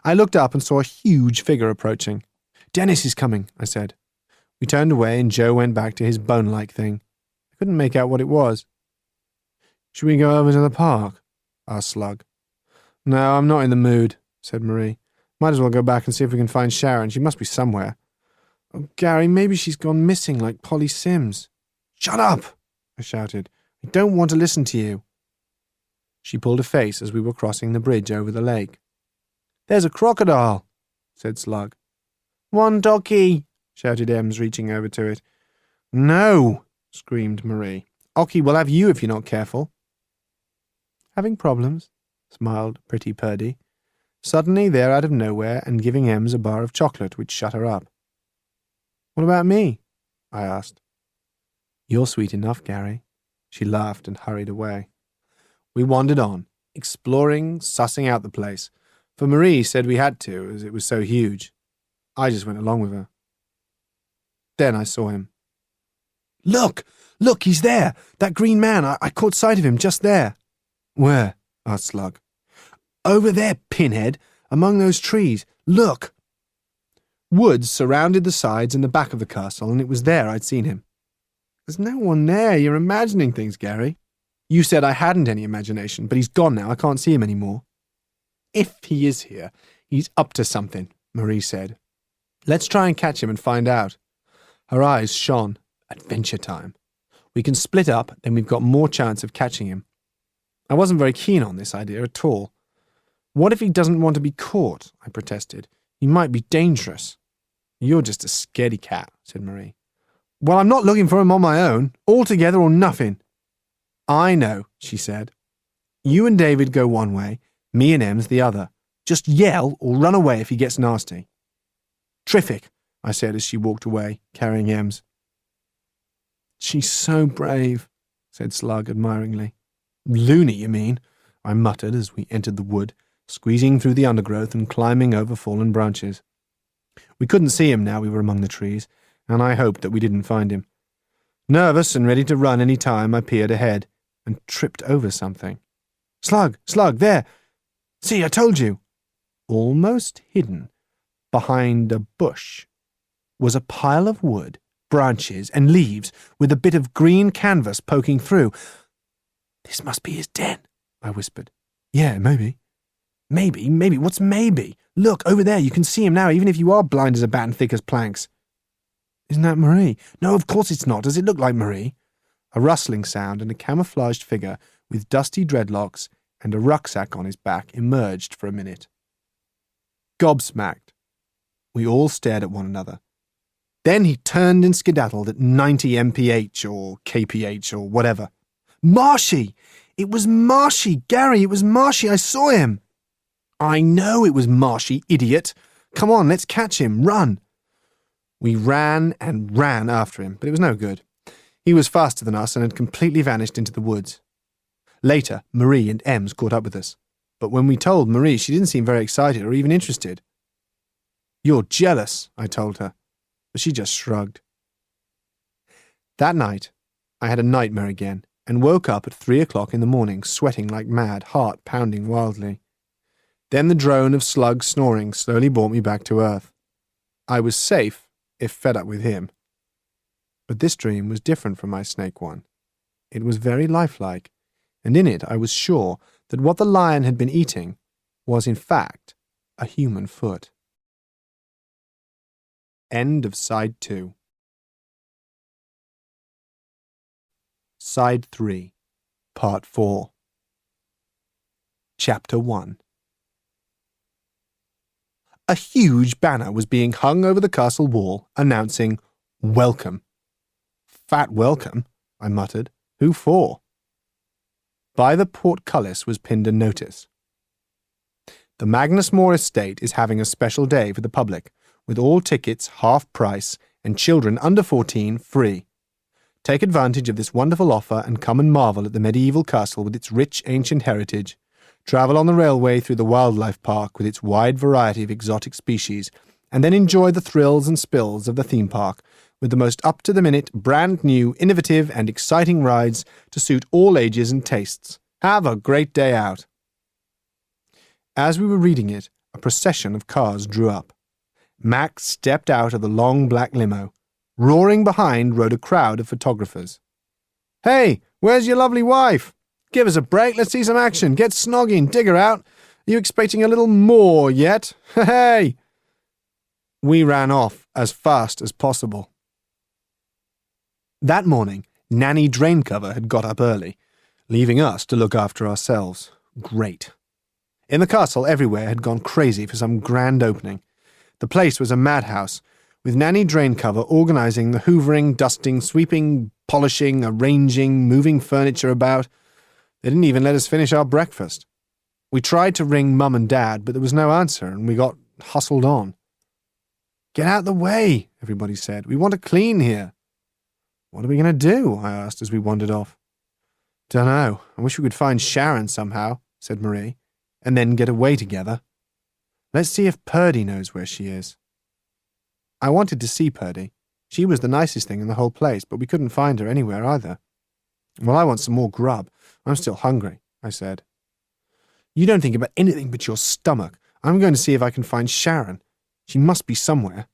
I looked up and saw a huge figure approaching. Dennis is coming, I said. We turned away and Joe went back to his bone-like thing. I couldn't make out what it was. Should we go over to the park? Asked Slug. No, I'm not in the mood, said Marie. Might as well go back and see if we can find Sharon. She must be somewhere. Oh, Gary, maybe she's gone missing like Polly Sims. Shut up, I shouted. I don't want to listen to you. She pulled a face as we were crossing the bridge over the lake. There's a crocodile, said Slug. One doggy, shouted Ems, reaching over to it. No, screamed Marie. Ocky will have you if you're not careful. Having problems? Smiled Pretty Purdy. suddenly there out of nowhere and giving Ems a bar of chocolate which shut her up. "What about me?" I asked. "You're sweet enough, Gary." She laughed and hurried away. We wandered on, exploring, sussing out the place, for Marie said we had to, as it was so huge. I just went along with her. Then I saw him. Look! Look, he's there! That green man! I caught sight of him just there." "Where?" asked Slug. "Over there, pinhead, among those trees. Look!" Woods surrounded the sides and the back of the castle, and it was there I'd seen him. "There's no one there. You're imagining things, Gary. You said I hadn't any imagination, but he's gone now. I can't see him any more." "If he is here, he's up to something," Marie said. "Let's try and catch him and find out." Her eyes shone. Adventure time. We can split up, then we've got more chance of catching him. I wasn't very keen on this idea at all. "What if he doesn't want to be caught?" I protested. "He might be dangerous." "You're just a scaredy cat," said Marie. "Well, I'm not looking for him on my own. All together or nothing." "I know," she said. "You and David go one way, me and Ems the other. Just yell or run away if he gets nasty." "Terrific," I said as she walked away, carrying Ems. "She's so brave," said Slug admiringly. "Loony, you mean?" I muttered as we entered the wood, squeezing through the undergrowth and climbing over fallen branches. We couldn't see him now we were among the trees, and I hoped that we didn't find him. Nervous and ready to run any time, I peered ahead and tripped over something. Slug, there! See, I told you!" Almost hidden behind a bush was a pile of wood, branches, and leaves with a bit of green canvas poking through. "This must be his den," I whispered. "Yeah, maybe." Maybe? What's maybe? Look, over there, you can see him now, even if you are blind as a bat and thick as planks." "Isn't that Marie?" "No, of course it's not. Does it look like Marie?" A rustling sound and a camouflaged figure with dusty dreadlocks and a rucksack on his back emerged for a minute. Gobsmacked, we all stared at one another. Then he turned and skedaddled at 90 mph or kph or whatever. "Marshy! It was Marshy, Gary! It was Marshy! I saw him!" "I know it was Marshy, idiot! Come on, let's catch him! Run!" We ran and ran after him, but it was no good. He was faster than us and had completely vanished into the woods. Later, Marie and Ems caught up with us, but when we told Marie, she didn't seem very excited or even interested. "You're jealous," I told her, but she just shrugged. That night, I had a nightmare again and woke up at 3 o'clock in the morning, sweating like mad, heart pounding wildly. Then the drone of Slug snoring slowly brought me back to earth. I was safe, if fed up with him. But this dream was different from my snake one. It was very lifelike, and in it I was sure that what the lion had been eating was in fact a human foot. End of Side 2. Side 3, Part 4. Chapter 1. A huge banner was being hung over the castle wall, announcing, "Welcome." "Fat welcome," I muttered. "Who for?" By the portcullis was pinned a notice. "The Magnus Moore estate is having a special day for the public, with all tickets half price and children under 14 free. Take advantage of this wonderful offer and come and marvel at the medieval castle with its rich ancient heritage. Travel on the railway through the wildlife park with its wide variety of exotic species, and then enjoy the thrills and spills of the theme park with the most up-to-the-minute, brand-new, innovative and exciting rides to suit all ages and tastes. Have a great day out." As we were reading it, a procession of cars drew up. Max stepped out of the long black limo. Roaring behind rode a crowd of photographers. "Hey, where's your lovely wife? Give us a break, let's see some action. Get snogging, dig her out. Are you expecting a little more yet? Hey!" We ran off as fast as possible. That morning, Nanny Draincover had got up early, leaving us to look after ourselves. Great. In the castle, everywhere had gone crazy for some grand opening. The place was a madhouse, with Nanny Draincover organising the hoovering, dusting, sweeping, polishing, arranging, moving furniture about. They didn't even let us finish our breakfast. We tried to ring Mum and Dad, but there was no answer, and we got hustled on. Get out of the way, everybody said. We want to clean here. What are we going to do? I asked as we wandered off. Dunno. I wish we could find Sharon somehow, said Marie, and then get away together. Let's see if Purdy knows where she is. I wanted to see Purdy. She was the nicest thing in the whole place, but we couldn't find her anywhere either. Well, I want some more grub. I'm still hungry, I said. You don't think about anything but your stomach. I'm going to see if I can find Sharon. She must be somewhere.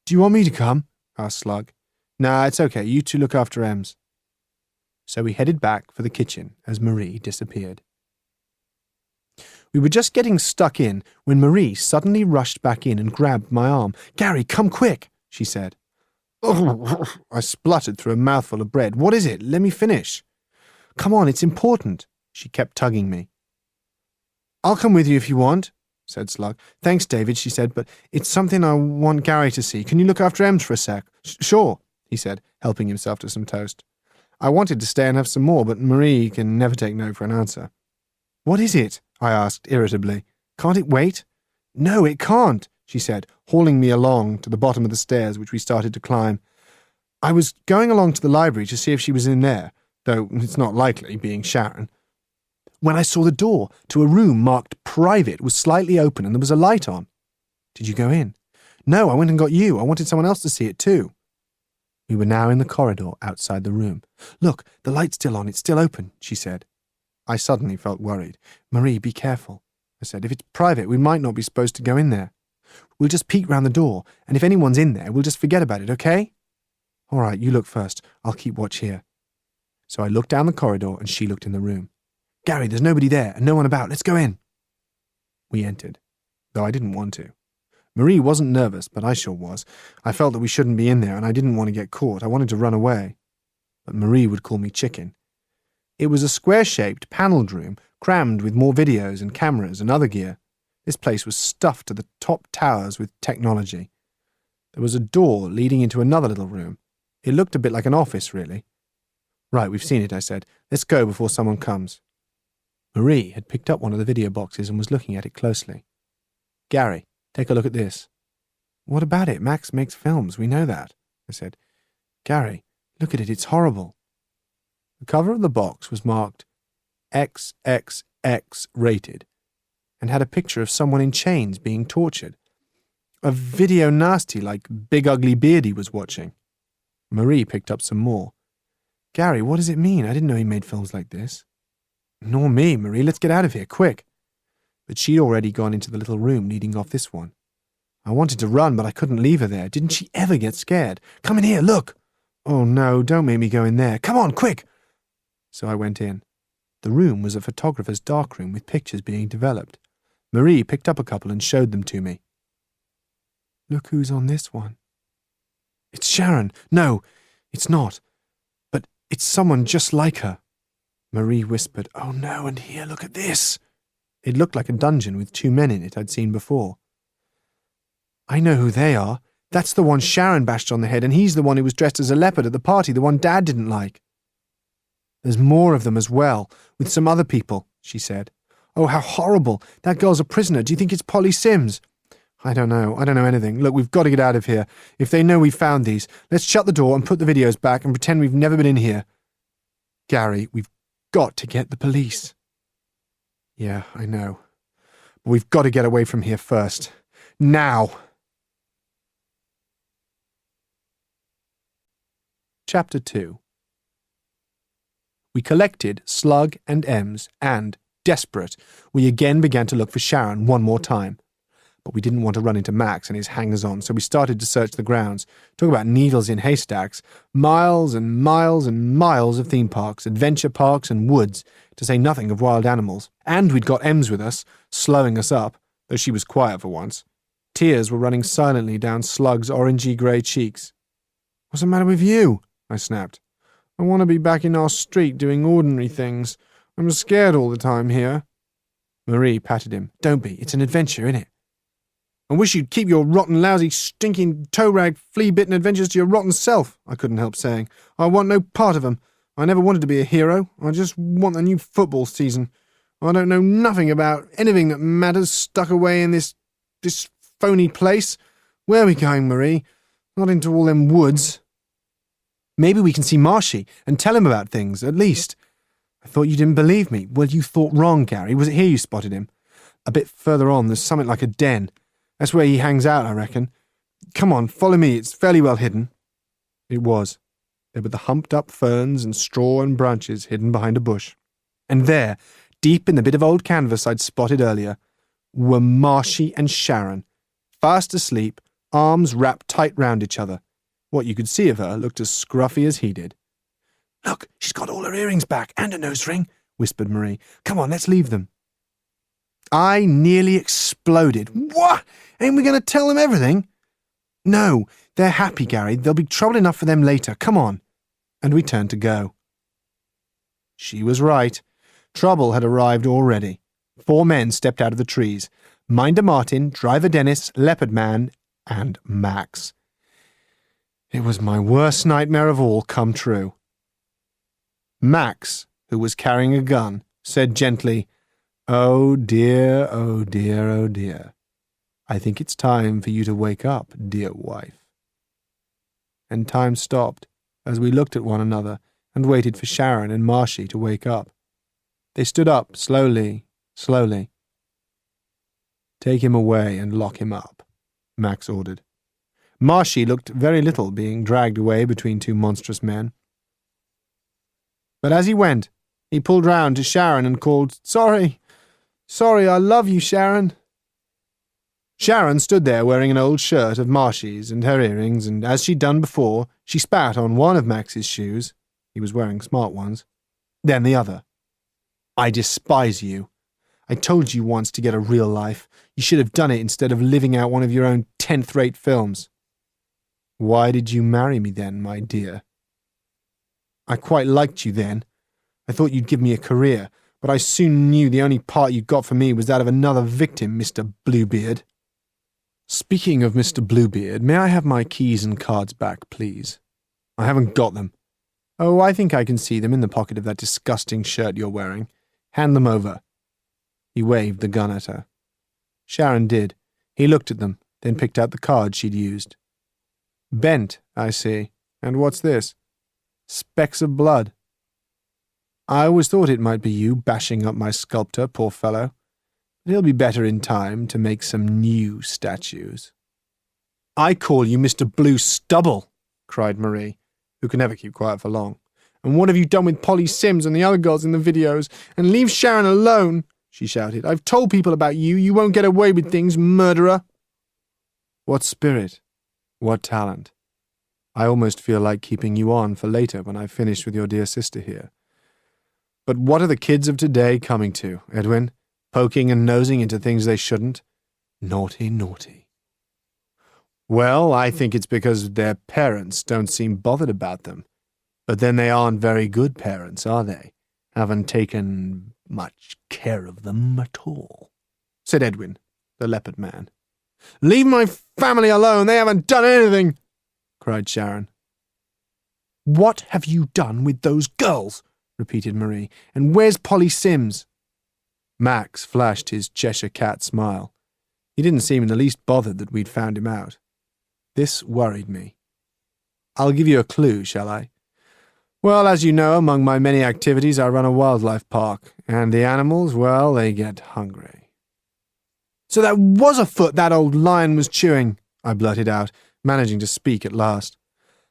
Do you want me to come? Asked Slug. Nah, it's okay. You two look after Ems. So we headed back for the kitchen as Marie disappeared. We were just getting stuck in when Marie suddenly rushed back in and grabbed my arm. Gary, come quick, she said. Oh, I spluttered through a mouthful of bread. What is it? Let me finish. Come on, it's important. She kept tugging me. I'll come with you if you want, said Slug. Thanks, David, she said, but it's something I want Gary to see. Can you look after Ems for a sec? Sure, he said, helping himself to some toast. I wanted to stay and have some more, but Marie can never take no for an answer. What is it? I asked irritably. Can't it wait? No, it can't, she said, hauling me along to the bottom of the stairs which we started to climb. I was going along to the library to see if she was in there, though it's not likely, being Sharon, when I saw the door to a room marked private was slightly open and there was a light on. Did you go in? No, I went and got you. I wanted someone else to see it too. We were now in the corridor outside the room. Look, the light's still on. It's still open, she said. I suddenly felt worried. Marie, be careful, I said. If it's private, we might not be supposed to go in there. We'll just peek round the door, and if anyone's in there, we'll just forget about it, okay? All right, you look first. I'll keep watch here. So I looked down the corridor, and she looked in the room. Gary, there's nobody there, and no one about. Let's go in. We entered, though I didn't want to. Marie wasn't nervous, but I sure was. I felt that we shouldn't be in there, and I didn't want to get caught. I wanted to run away. But Marie would call me chicken. It was a square-shaped, panelled room, crammed with more videos and cameras and other gear. This place was stuffed to the top towers with technology. There was a door leading into another little room. It looked a bit like an office, really. Right, we've seen it, I said. Let's go before someone comes. Marie had picked up one of the video boxes and was looking at it closely. Gary, take a look at this. What about it? Max makes films, we know that, I said. Gary, look at it, it's horrible. The cover of the box was marked XXX rated and had a picture of someone in chains being tortured. A video nasty like Big Ugly Beardy was watching. Marie picked up some more. Gary, what does it mean? I didn't know he made films like this. Nor me, Marie. Let's get out of here, quick. But she'd already gone into the little room leading off this one. I wanted to run, but I couldn't leave her there. Didn't she ever get scared? Come in here, look. Oh, no, don't make me go in there. Come on, quick. So I went in. The room was a photographer's darkroom with pictures being developed. Marie picked up a couple and showed them to me. Look who's on this one. It's Sharon. No, it's not. But it's someone just like her. Marie whispered, Oh no, and here, look at this. It looked like a dungeon with two men in it I'd seen before. I know who they are. That's the one Sharon bashed on the head, and he's the one who was dressed as a leopard at the party, the one Dad didn't like. There's more of them as well, with some other people, she said. Oh, how horrible. That girl's a prisoner. Do you think it's Polly Sims? I don't know anything. Look, we've got to get out of here. If they know we found these, let's shut the door and put the videos back and pretend we've never been in here. Gary, we've got to get the police. Yeah, I know. But we've got to get away from here first. Now! Chapter 2. We collected Slug and Ems and, desperate, we again began to look for Sharon one more time. But we didn't want to run into Max and his hangers-on, so we started to search the grounds. Talk about needles in haystacks. Miles and miles and miles of theme parks, adventure parks and woods, to say nothing of wild animals. And we'd got Ems with us, slowing us up, though she was quiet for once. Tears were running silently down Slug's orangey-grey cheeks. What's the matter with you? I snapped. I want to be back in our street doing ordinary things. I'm scared all the time here. Marie patted him. Don't be. It's an adventure, innit? I wish you'd keep your rotten, lousy, stinking, toe-rag, flea-bitten adventures to your rotten self, I couldn't help saying. I want no part of them. I never wanted to be a hero. I just want the new football season. I don't know nothing about anything that matters stuck away in this phony place. Where are we going, Marie? Not into all them woods. Maybe we can see Marshy and tell him about things, at least. I thought you didn't believe me. Well, you thought wrong, Gary. Was it here you spotted him? A bit further on, there's something like a den. That's where he hangs out, I reckon. Come on, follow me. It's fairly well hidden. It was. There were the humped-up ferns and straw and branches hidden behind a bush. And there, deep in the bit of old canvas I'd spotted earlier, were Marshy and Sharon, fast asleep, arms wrapped tight round each other. What you could see of her looked as scruffy as he did. "Look, she's got all her earrings back and a nose ring," whispered Marie. "Come on, let's leave them." I nearly exploded. "What? Ain't we going to tell them everything?" "No, they're happy, Gary. There'll be trouble enough for them later. Come on." And we turned to go. She was right. Trouble had arrived already. 4 men stepped out of the trees. Minder Martin, Driver Dennis, Leopard Man, and Max. It was my worst nightmare of all come true. Max, who was carrying a gun, said gently, "Oh dear, oh dear, oh dear. I think it's time for you to wake up, dear wife." And time stopped as we looked at one another and waited for Sharon and Marshy to wake up. They stood up slowly, slowly. "Take him away and lock him up," Max ordered. Marshy looked very little being dragged away between 2 monstrous men. But as he went, he pulled round to Sharon and called, Sorry, I love you, Sharon." Sharon stood there wearing an old shirt of Marshy's and her earrings, and as she'd done before, she spat on one of Max's shoes. He was wearing smart ones. Then the other. "I despise you. I told you once to get a real life. You should have done it instead of living out one of your own 10th-rate films." "Why did you marry me then, my dear?" "I quite liked you then. I thought you'd give me a career, but I soon knew the only part you got for me was that of another victim, Mr. Bluebeard." "Speaking of Mr. Bluebeard, may I have my keys and cards back, please? I haven't got them." "Oh, I think I can see them in the pocket of that disgusting shirt you're wearing. Hand them over." He waved the gun at her. Sharon did. He looked at them, then picked out the cards she'd used. "Bent, I see. And what's this?" "Specks of blood." "I always thought it might be you bashing up my sculptor, poor fellow. But he'll be better in time to make some new statues." "I call you Mr. Blue Stubble," cried Marie, who could never keep quiet for long. "And what have you done with Polly Sims and the other girls in the videos? And leave Sharon alone," she shouted. "I've told people about you. You won't get away with things, murderer." What spirit? What talent? I almost feel like keeping you on for later when I've finished with your dear sister here. But what are the kids of today coming to, Edwin? Poking and nosing into things they shouldn't? Naughty, naughty. Well, I think it's because their parents don't seem bothered about them. But then they aren't very good parents, are they? Haven't taken much care of them at all," said Edwin, the leopard man. "Leave my family alone. They haven't done anything," cried Sharon. "What have you done with those girls?" repeated Marie. "And where's Polly Sims?" Max flashed his Cheshire cat smile. He didn't seem in the least bothered that we'd found him out. This worried me. "I'll give you a clue, shall I? Well, as you know, among my many activities I run a wildlife park, and the animals, well, they get hungry." "So that was a foot that old lion was chewing," I blurted out, managing to speak at last.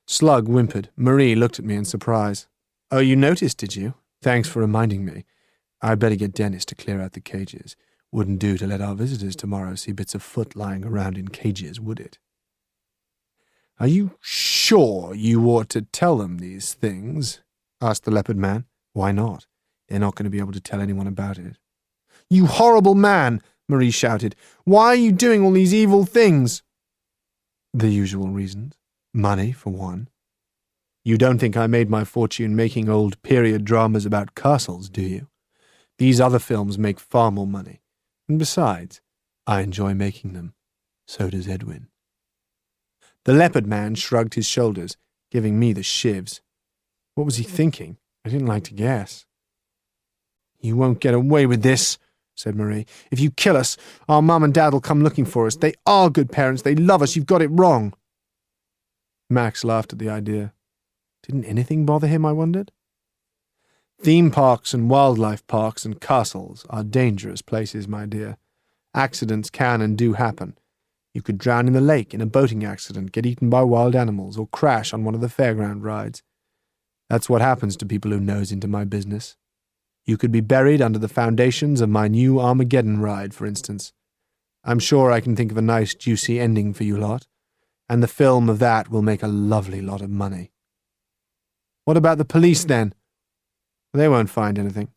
Slug whimpered. Marie looked at me in surprise. "Oh, you noticed, did you? Thanks for reminding me. I'd better get Dennis to clear out the cages. Wouldn't do to let our visitors tomorrow see bits of foot lying around in cages, would it?" "Are you sure you ought to tell them these things?" asked the leopard man. "Why not? They're not going to be able to tell anyone about it." "You horrible man!" Marie shouted. "Why are you doing all these evil things?" "The usual reasons. Money, for one. You don't think I made my fortune making old period dramas about castles, do you? These other films make far more money. And besides, I enjoy making them. So does Edwin." The leopard man shrugged his shoulders, giving me the shivs. What was he thinking? I didn't like to guess. "You won't get away with this," said Marie. "If you kill us, our mum and dad will come looking for us. They are good parents. They love us. You've got it wrong." Max laughed at the idea. Didn't anything bother him, I wondered? Theme parks and wildlife parks and castles are dangerous places, my dear. Accidents can and do happen. You could drown in the lake in a boating accident, get eaten by wild animals, or crash on one of the fairground rides. That's what happens to people who nose into my business. You could be buried under the foundations of my new Armageddon ride, for instance. I'm sure I can think of a nice, juicy ending for you lot, and the film of that will make a lovely lot of money. What about the police, then? They won't find anything.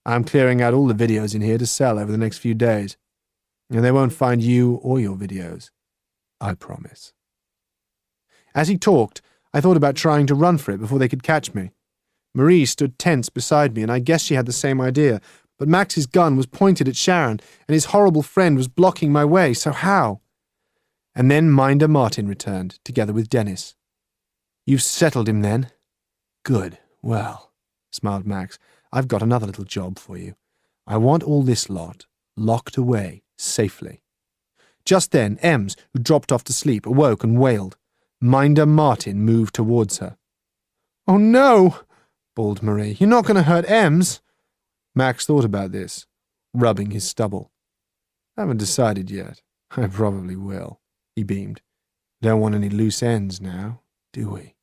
I'm clearing out all the videos in here to sell over the next few days. And they won't find you or your videos. I promise. As he talked, I thought about trying to run for it before they could catch me. Marie stood tense beside me, and I guess she had the same idea, but Max's gun was pointed at Sharon, and his horrible friend was blocking my way, so how? And then Minder Martin returned, together with Dennis. "You've settled him, then?" "Good. Well," smiled Max, "I've got another little job for you. I want all this lot locked away safely." Just then, Ems, who dropped off to sleep, awoke and wailed. Minder Martin moved towards her. "Oh no!" bawled Marie. "You're not going to hurt Ems?" Max thought about this, rubbing his stubble. "Haven't decided yet. I probably will," he beamed. "Don't want any loose ends now, do we?"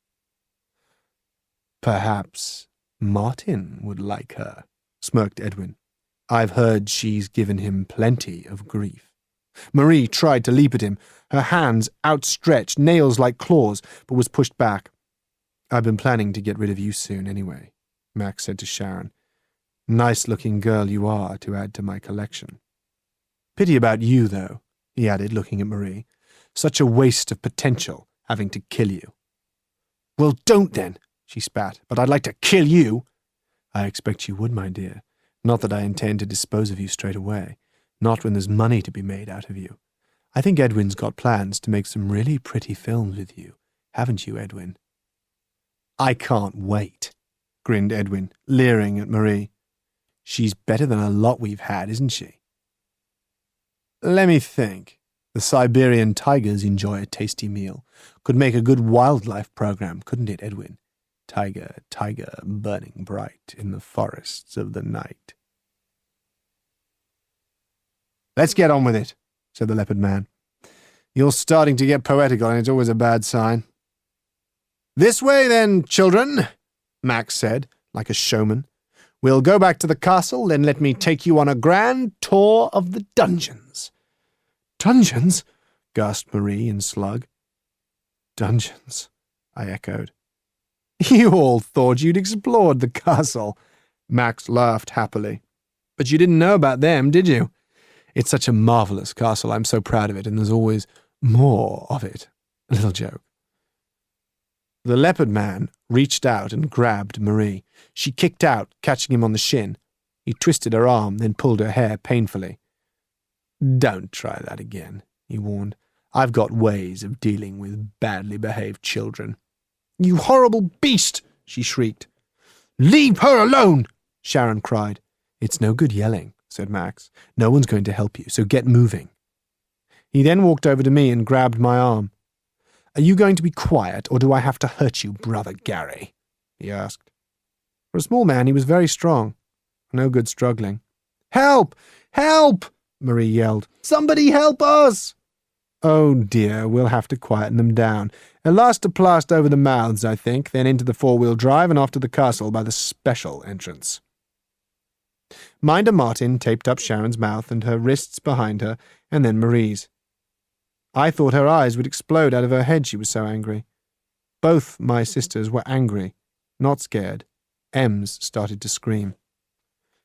"Perhaps Martin would like her," smirked Edwin. "I've heard she's given him plenty of grief." Marie tried to leap at him, her hands outstretched, nails like claws, but was pushed back. "I've been planning to get rid of you soon anyway," Max said to Sharon. "Nice-looking girl you are to add to my collection. Pity about you, though," he added, looking at Marie. "Such a waste of potential, having to kill you." "Well, don't then," she spat, "but I'd like to kill you." "I expect you would, my dear. Not that I intend to dispose of you straight away. Not when there's money to be made out of you. I think Edwin's got plans to make some really pretty films with you. Haven't you, Edwin?" "I can't wait," grinned Edwin, leering at Marie. "She's better than a lot we've had, isn't she?" "Let me think. The Siberian tigers enjoy a tasty meal. Could make a good wildlife program, couldn't it, Edwin? Tiger, tiger, burning bright in the forests of the night." "Let's get on with it," said the leopard man. "You're starting to get poetical, and it's always a bad sign." "This way, then, children," Max said, like a showman. "We'll go back to the castle, then let me take you on a grand tour of the dungeons." "Dungeons?" gasped Marie and Slug. "Dungeons," I echoed. "You all thought you'd explored the castle." Max laughed happily. "But you didn't know about them, did you? It's such a marvellous castle. I'm so proud of it, and there's always more of it." A little joke. The leopard man reached out and grabbed Marie. She kicked out, catching him on the shin. He twisted her arm, then pulled her hair painfully. "Don't try that again," he warned. "I've got ways of dealing with badly behaved children." "You horrible beast!" she shrieked. "Leave her alone!" Sharon cried. "It's no good yelling," said Max. "No one's going to help you, so get moving." He then walked over to me and grabbed my arm. "Are you going to be quiet, or do I have to hurt you, Brother Gary?" he asked. For a small man, he was very strong. No good struggling. "Help! Help!" Marie yelled. "Somebody help us!" "Oh dear, we'll have to quieten them down. Elastoplast over the mouths, I think, then into the four-wheel drive and off to the castle by the special entrance." Minder Martin taped up Sharon's mouth and her wrists behind her, and then Marie's. I thought her eyes would explode out of her head, she was so angry. Both my sisters were angry, not scared. Ems started to scream.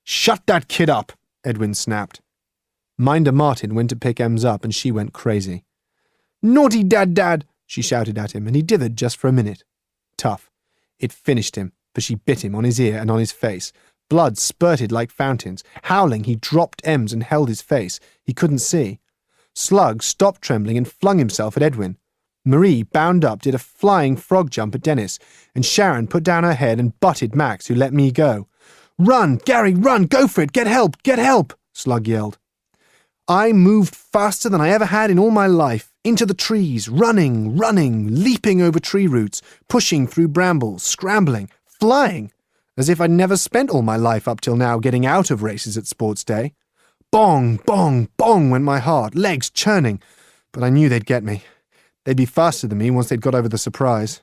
"Shut that kid up!" Edwin snapped. Minder Martin went to pick Ems up, and she went crazy. "Naughty Dad!" she shouted at him, and he dithered just for a minute. Tough. It finished him, for she bit him on his ear and on his face. Blood spurted like fountains. Howling, he dropped Ems and held his face. He couldn't see. Slug stopped trembling and flung himself at Edwin. Marie, bound up, did a flying frog jump at Dennis, and Sharon put down her head and butted Max, who let me go. "Run, Gary, run! Go for it! Get help! Get help!" Slug yelled. I moved faster than I ever had in all my life, into the trees, running, leaping over tree roots, pushing through brambles, scrambling, flying, as if I'd never spent all my life up till now getting out of races at sports day. Bong, bong, bong went my heart, legs churning, but I knew they'd get me. They'd be faster than me once they'd got over the surprise.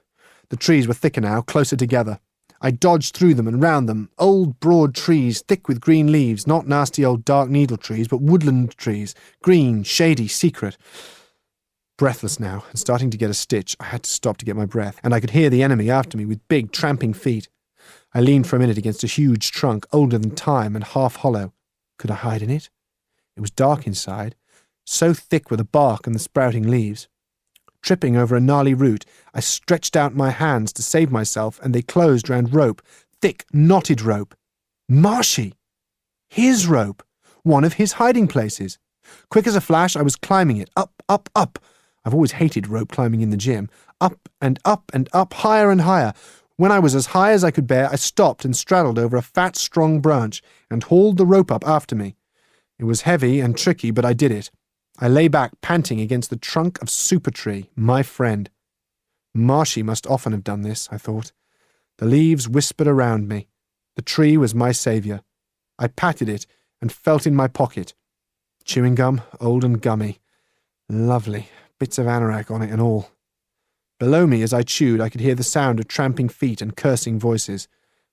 The trees were thicker now, closer together. I dodged through them and round them, old broad trees thick with green leaves, not nasty old dark needle trees, but woodland trees, green, shady, secret. Breathless now, and starting to get a stitch, I had to stop to get my breath, and I could hear the enemy after me with big, tramping feet. I leaned for a minute against a huge trunk, older than time and half hollow. Could I hide in it? It was dark inside, so thick were the bark and the sprouting leaves. Tripping over a gnarly root, I stretched out my hands to save myself, and they closed round rope, thick, knotted rope. Marshy! His rope! One of his hiding places! Quick as a flash, I was climbing it, up, up, up. I've always hated rope climbing in the gym. Up and up and up, higher and higher. When I was as high as I could bear, I stopped and straddled over a fat, strong branch and hauled the rope up after me. It was heavy and tricky, but I did it. I lay back, panting against the trunk of Super Tree, my friend. Marshy must often have done this, I thought. The leaves whispered around me. The tree was my saviour. I patted it and felt in my pocket. Chewing gum, old and gummy. Lovely, bits of anorak on it and all. Below me, as I chewed, I could hear the sound of tramping feet and cursing voices,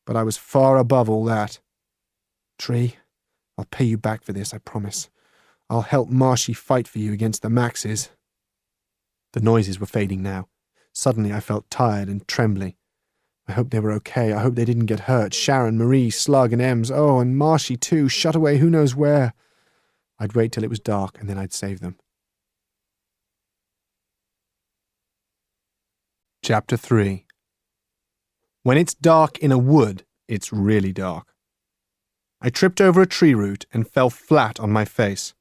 but I was far above all that. Tree, I'll pay you back for this, I promise. I'll help Marshy fight for you against the Maxes. The noises were fading now. Suddenly I felt tired and trembly. I hope they were okay. I hope they didn't get hurt. Sharon, Marie, Slug and Ems. Oh, and Marshy too, shut away who knows where. I'd wait till it was dark and then I'd save them. Chapter 3. When it's dark in a wood, it's really dark. I tripped over a tree root and fell flat on my face.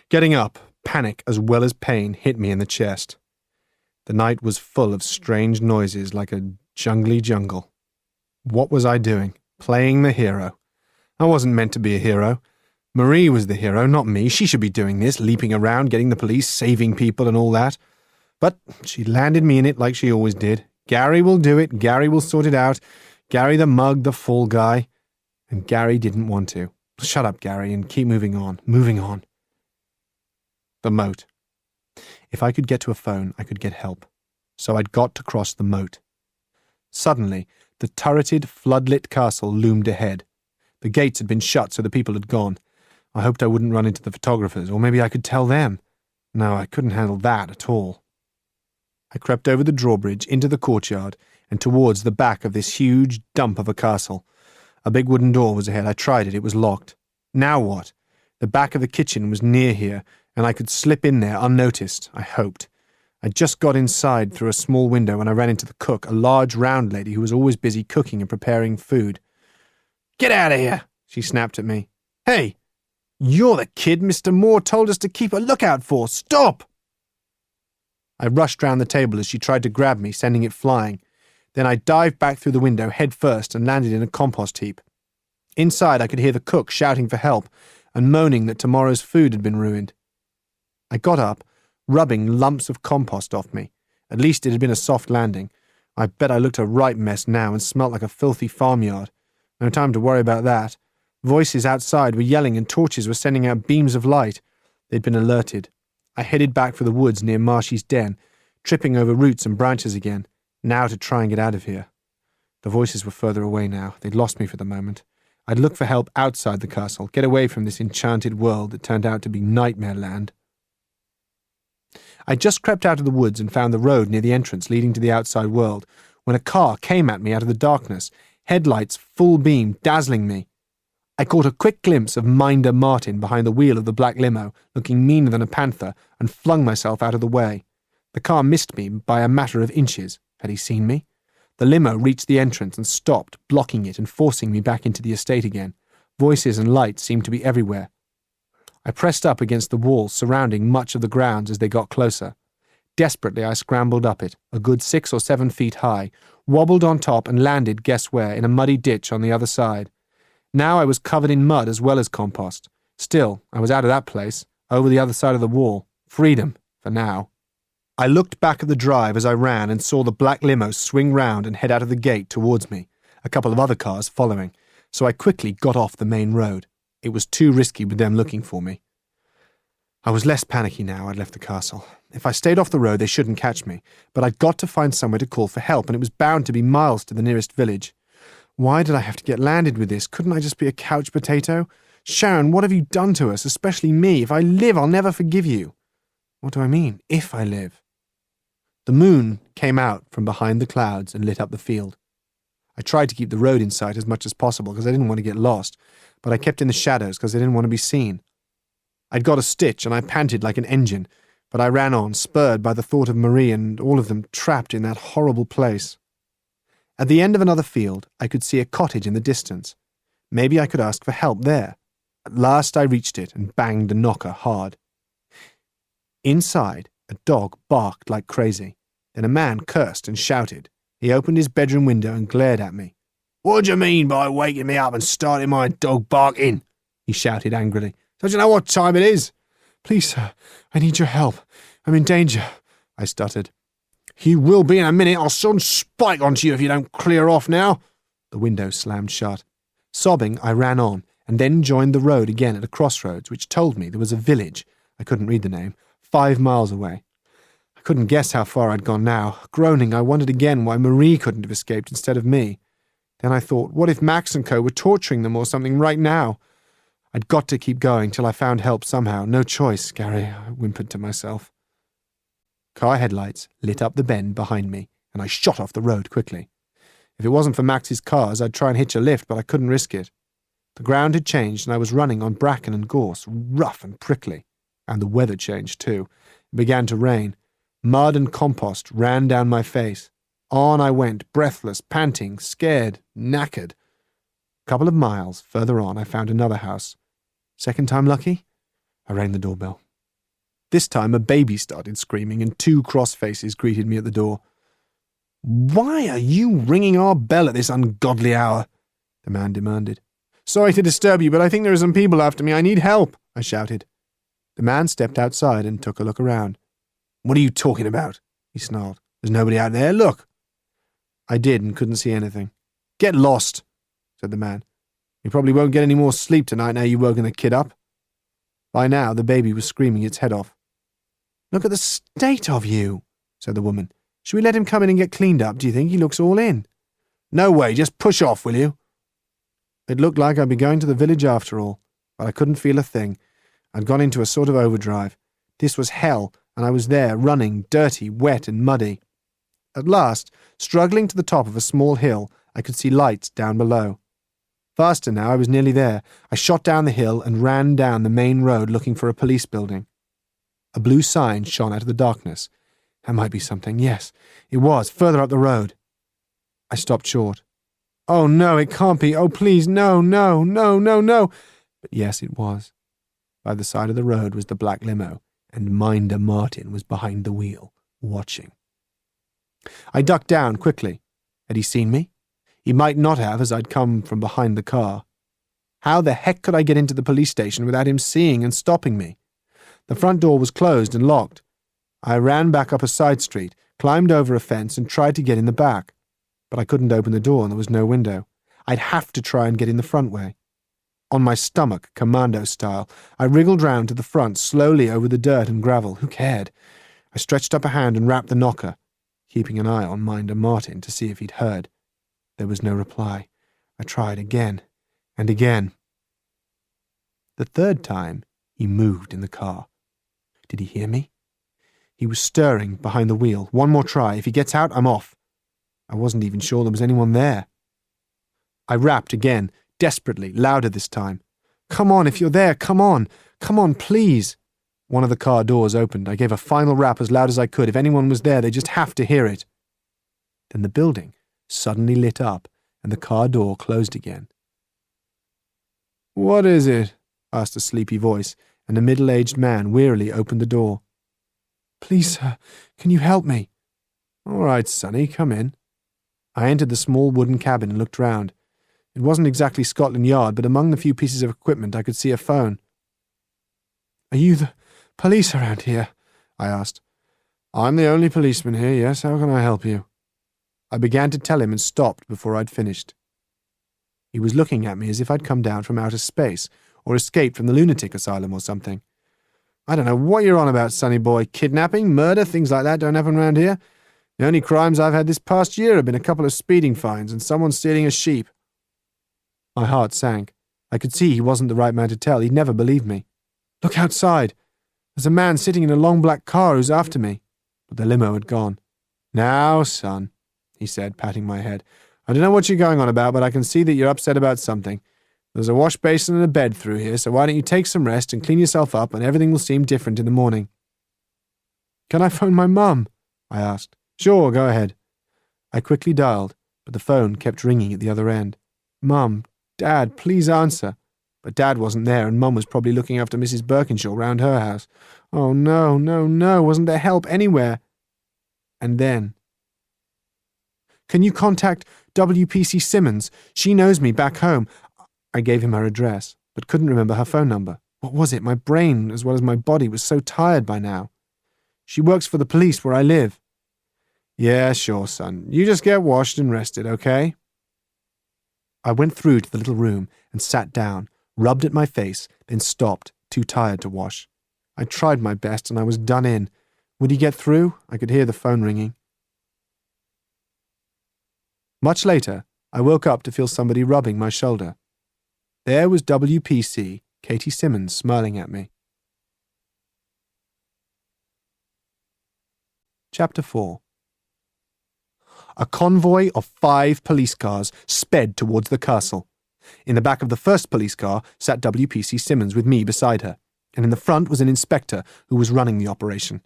Getting up, panic as well as pain hit me in the chest. The night was full of strange noises like a jungly jungle. What was I doing? Playing the hero. I wasn't meant to be a hero. Marie was the hero, not me. She should be doing this, leaping around, getting the police, saving people and all that. But she landed me in it like she always did. Gary will do it. Gary will sort it out. Gary the mug, the fall guy. And Gary didn't want to. Shut up, Gary, and keep moving on. Moving on. The moat. If I could get to a phone, I could get help. So I'd got to cross the moat. Suddenly, the turreted, floodlit castle loomed ahead. The gates had been shut, so the people had gone. I hoped I wouldn't run into the photographers, or maybe I could tell them. No, I couldn't handle that at all. I crept over the drawbridge into the courtyard and towards the back of this huge dump of a castle. A big wooden door was ahead. I tried it. It was locked. Now what? The back of the kitchen was near here, and I could slip in there unnoticed, I hoped. I just got inside through a small window when I ran into the cook, a large round lady who was always busy cooking and preparing food. "Get out of here," she snapped at me. "Hey, you're the kid Mr. Moore told us to keep a lookout for. Stop!" I rushed round the table as she tried to grab me, sending it flying. Then I dived back through the window head first and landed in a compost heap. Inside I could hear the cook shouting for help and moaning that tomorrow's food had been ruined. I got up, rubbing lumps of compost off me. At least it had been a soft landing. I bet I looked a right mess now and smelt like a filthy farmyard. No time to worry about that. Voices outside were yelling and torches were sending out beams of light. They'd been alerted. I headed back for the woods near Marshy's den, tripping over roots and branches again, now to try and get out of here. The voices were further away now. They'd lost me for the moment. I'd look for help outside the castle, get away from this enchanted world that turned out to be nightmare land. I just crept out of the woods and found the road near the entrance leading to the outside world when a car came at me out of the darkness, headlights full beam, dazzling me. I caught a quick glimpse of Minder Martin behind the wheel of the black limo, looking meaner than a panther, and flung myself out of the way. The car missed me by a matter of inches. Had he seen me? The limo reached the entrance and stopped, blocking it and forcing me back into the estate again. Voices and lights seemed to be everywhere. I pressed up against the walls surrounding much of the grounds as they got closer. Desperately I scrambled up it, a good 6 or 7 feet high, wobbled on top and landed, guess where, in a muddy ditch on the other side. Now I was covered in mud as well as compost. Still, I was out of that place, over the other side of the wall. Freedom, for now. I looked back at the drive as I ran and saw the black limo swing round and head out of the gate towards me, a couple of other cars following, so I quickly got off the main road. It was too risky with them looking for me. I was less panicky now I'd left the castle. If I stayed off the road, they shouldn't catch me, but I'd got to find somewhere to call for help, and it was bound to be miles to the nearest village. Why did I have to get landed with this? Couldn't I just be a couch potato? Sharon, what have you done to us, especially me? If I live, I'll never forgive you. What do I mean, if I live? The moon came out from behind the clouds and lit up the field. I tried to keep the road in sight as much as possible because I didn't want to get lost, but I kept in the shadows because I didn't want to be seen. I'd got a stitch and I panted like an engine, but I ran on, spurred by the thought of Marie and all of them trapped in that horrible place. At the end of another field, I could see a cottage in the distance. Maybe I could ask for help there. At last I reached it and banged the knocker hard. Inside, a dog barked like crazy. Then a man cursed and shouted. He opened his bedroom window and glared at me. "What do you mean by waking me up and starting my dog barking?" he shouted angrily. "Don't you know what time it is?" "Please, sir, I need your help. I'm in danger," I stuttered. "You will be in a minute. I'll send Spike onto you if you don't clear off now." The window slammed shut. Sobbing, I ran on, and then joined the road again at a crossroads, which told me there was a village, I couldn't read the name, 5 miles away. I couldn't guess how far I'd gone now. Groaning, I wondered again why Marie couldn't have escaped instead of me. Then I thought, what if Max and co were torturing them or something right now? I'd got to keep going till I found help somehow. No choice, Gary, I whimpered to myself. Car headlights lit up the bend behind me, and I shot off the road quickly. If it wasn't for Max's cars, I'd try and hitch a lift, but I couldn't risk it. The ground had changed, and I was running on bracken and gorse, rough and prickly. And the weather changed, too. It began to rain. Mud and compost ran down my face. On I went, breathless, panting, scared, knackered. A couple of miles further on, I found another house. Second time lucky? I rang the doorbell. This time a baby started screaming, and 2 cross faces greeted me at the door. "Why are you ringing our bell at this ungodly hour?" the man demanded. "Sorry to disturb you, but I think there are some people after me. I need help," I shouted. The man stepped outside and took a look around. "What are you talking about?" he snarled. "There's nobody out there. Look." I did and couldn't see anything. "Get lost," said the man. "You probably won't get any more sleep tonight now you've woken the kid up." By now the baby was screaming its head off. "Look at the state of you," said the woman. "Should we let him come in and get cleaned up? Do you think he looks all in?" "No way, just push off, will you?" It looked like I'd be going to the village after all, but I couldn't feel a thing. I'd gone into a sort of overdrive. This was hell, and I was there, running, dirty, wet and muddy. At last, struggling to the top of a small hill, I could see lights down below. Faster now, I was nearly there. I shot down the hill and ran down the main road looking for a police building. A blue sign shone out of the darkness. That might be something. Yes, it was, further up the road. I stopped short. "Oh, no, it can't be. Oh, please, no, no, no, no, no." But yes, it was. By the side of the road was the black limo, and Minder Martin was behind the wheel, watching. I ducked down quickly. Had he seen me? He might not have, as I'd come from behind the car. How the heck could I get into the police station without him seeing and stopping me? The front door was closed and locked. I ran back up a side street, climbed over a fence and tried to get in the back. But I couldn't open the door and there was no window. I'd have to try and get in the front way. On my stomach, commando style, I wriggled round to the front, slowly over the dirt and gravel. Who cared? I stretched up a hand and rapped the knocker, keeping an eye on Minder Martin to see if he'd heard. There was no reply. I tried again and again. The third time, he moved in the car. Did he hear me? He was stirring behind the wheel. One more try. If he gets out, I'm off. I wasn't even sure there was anyone there. I rapped again, desperately, louder this time. "Come on, if you're there, come on. Come on, please." One of the car doors opened. I gave a final rap as loud as I could. If anyone was there, they'd just have to hear it. Then the building suddenly lit up, and the car door closed again. "What is it?" asked a sleepy voice, and a middle-aged man wearily opened the door. "Please, sir, can you help me?" "All right, sonny, come in." I entered the small wooden cabin and looked round. It wasn't exactly Scotland Yard, but among the few pieces of equipment I could see a phone. "Are you the police around here?" I asked. "I'm the only policeman here, yes. How can I help you?" I began to tell him and stopped before I'd finished. He was looking at me as if I'd come down from outer space or escaped from the lunatic asylum or something. "I don't know what you're on about, sonny boy. Kidnapping, murder, things like that don't happen around here. The only crimes I've had this past year have been a couple of speeding fines and someone stealing a sheep." My heart sank. I could see he wasn't the right man to tell. He'd never believe me. "Look outside. There's a man sitting in a long black car who's after me." But the limo had gone. "Now, son," he said, patting my head. "I don't know what you're going on about, but I can see that you're upset about something. There's a wash basin and a bed through here, so why don't you take some rest and clean yourself up and everything will seem different in the morning." "Can I phone my mum?" I asked. "Sure, go ahead." I quickly dialed, but the phone kept ringing at the other end. "Mum, Dad, please answer." But Dad wasn't there and Mum was probably looking after Mrs. Birkinshaw round her house. Oh no, no, no, wasn't there help anywhere? And then, "Can you contact WPC Simmons? She knows me back home." I gave him her address, but couldn't remember her phone number. What was it? My brain, as well as my body, was so tired by now. "She works for the police where I live." "Yeah, sure, son. You just get washed and rested, okay?" I went through to the little room and sat down, rubbed at my face, then stopped, too tired to wash. I tried my best and I was done in. Would he get through? I could hear the phone ringing. Much later, I woke up to feel somebody rubbing my shoulder. There was WPC, Katie Simmons, smiling at me. Chapter 4. A convoy of 5 police cars sped towards the castle. In the back of the first police car sat WPC Simmons with me beside her, and in the front was an inspector who was running the operation.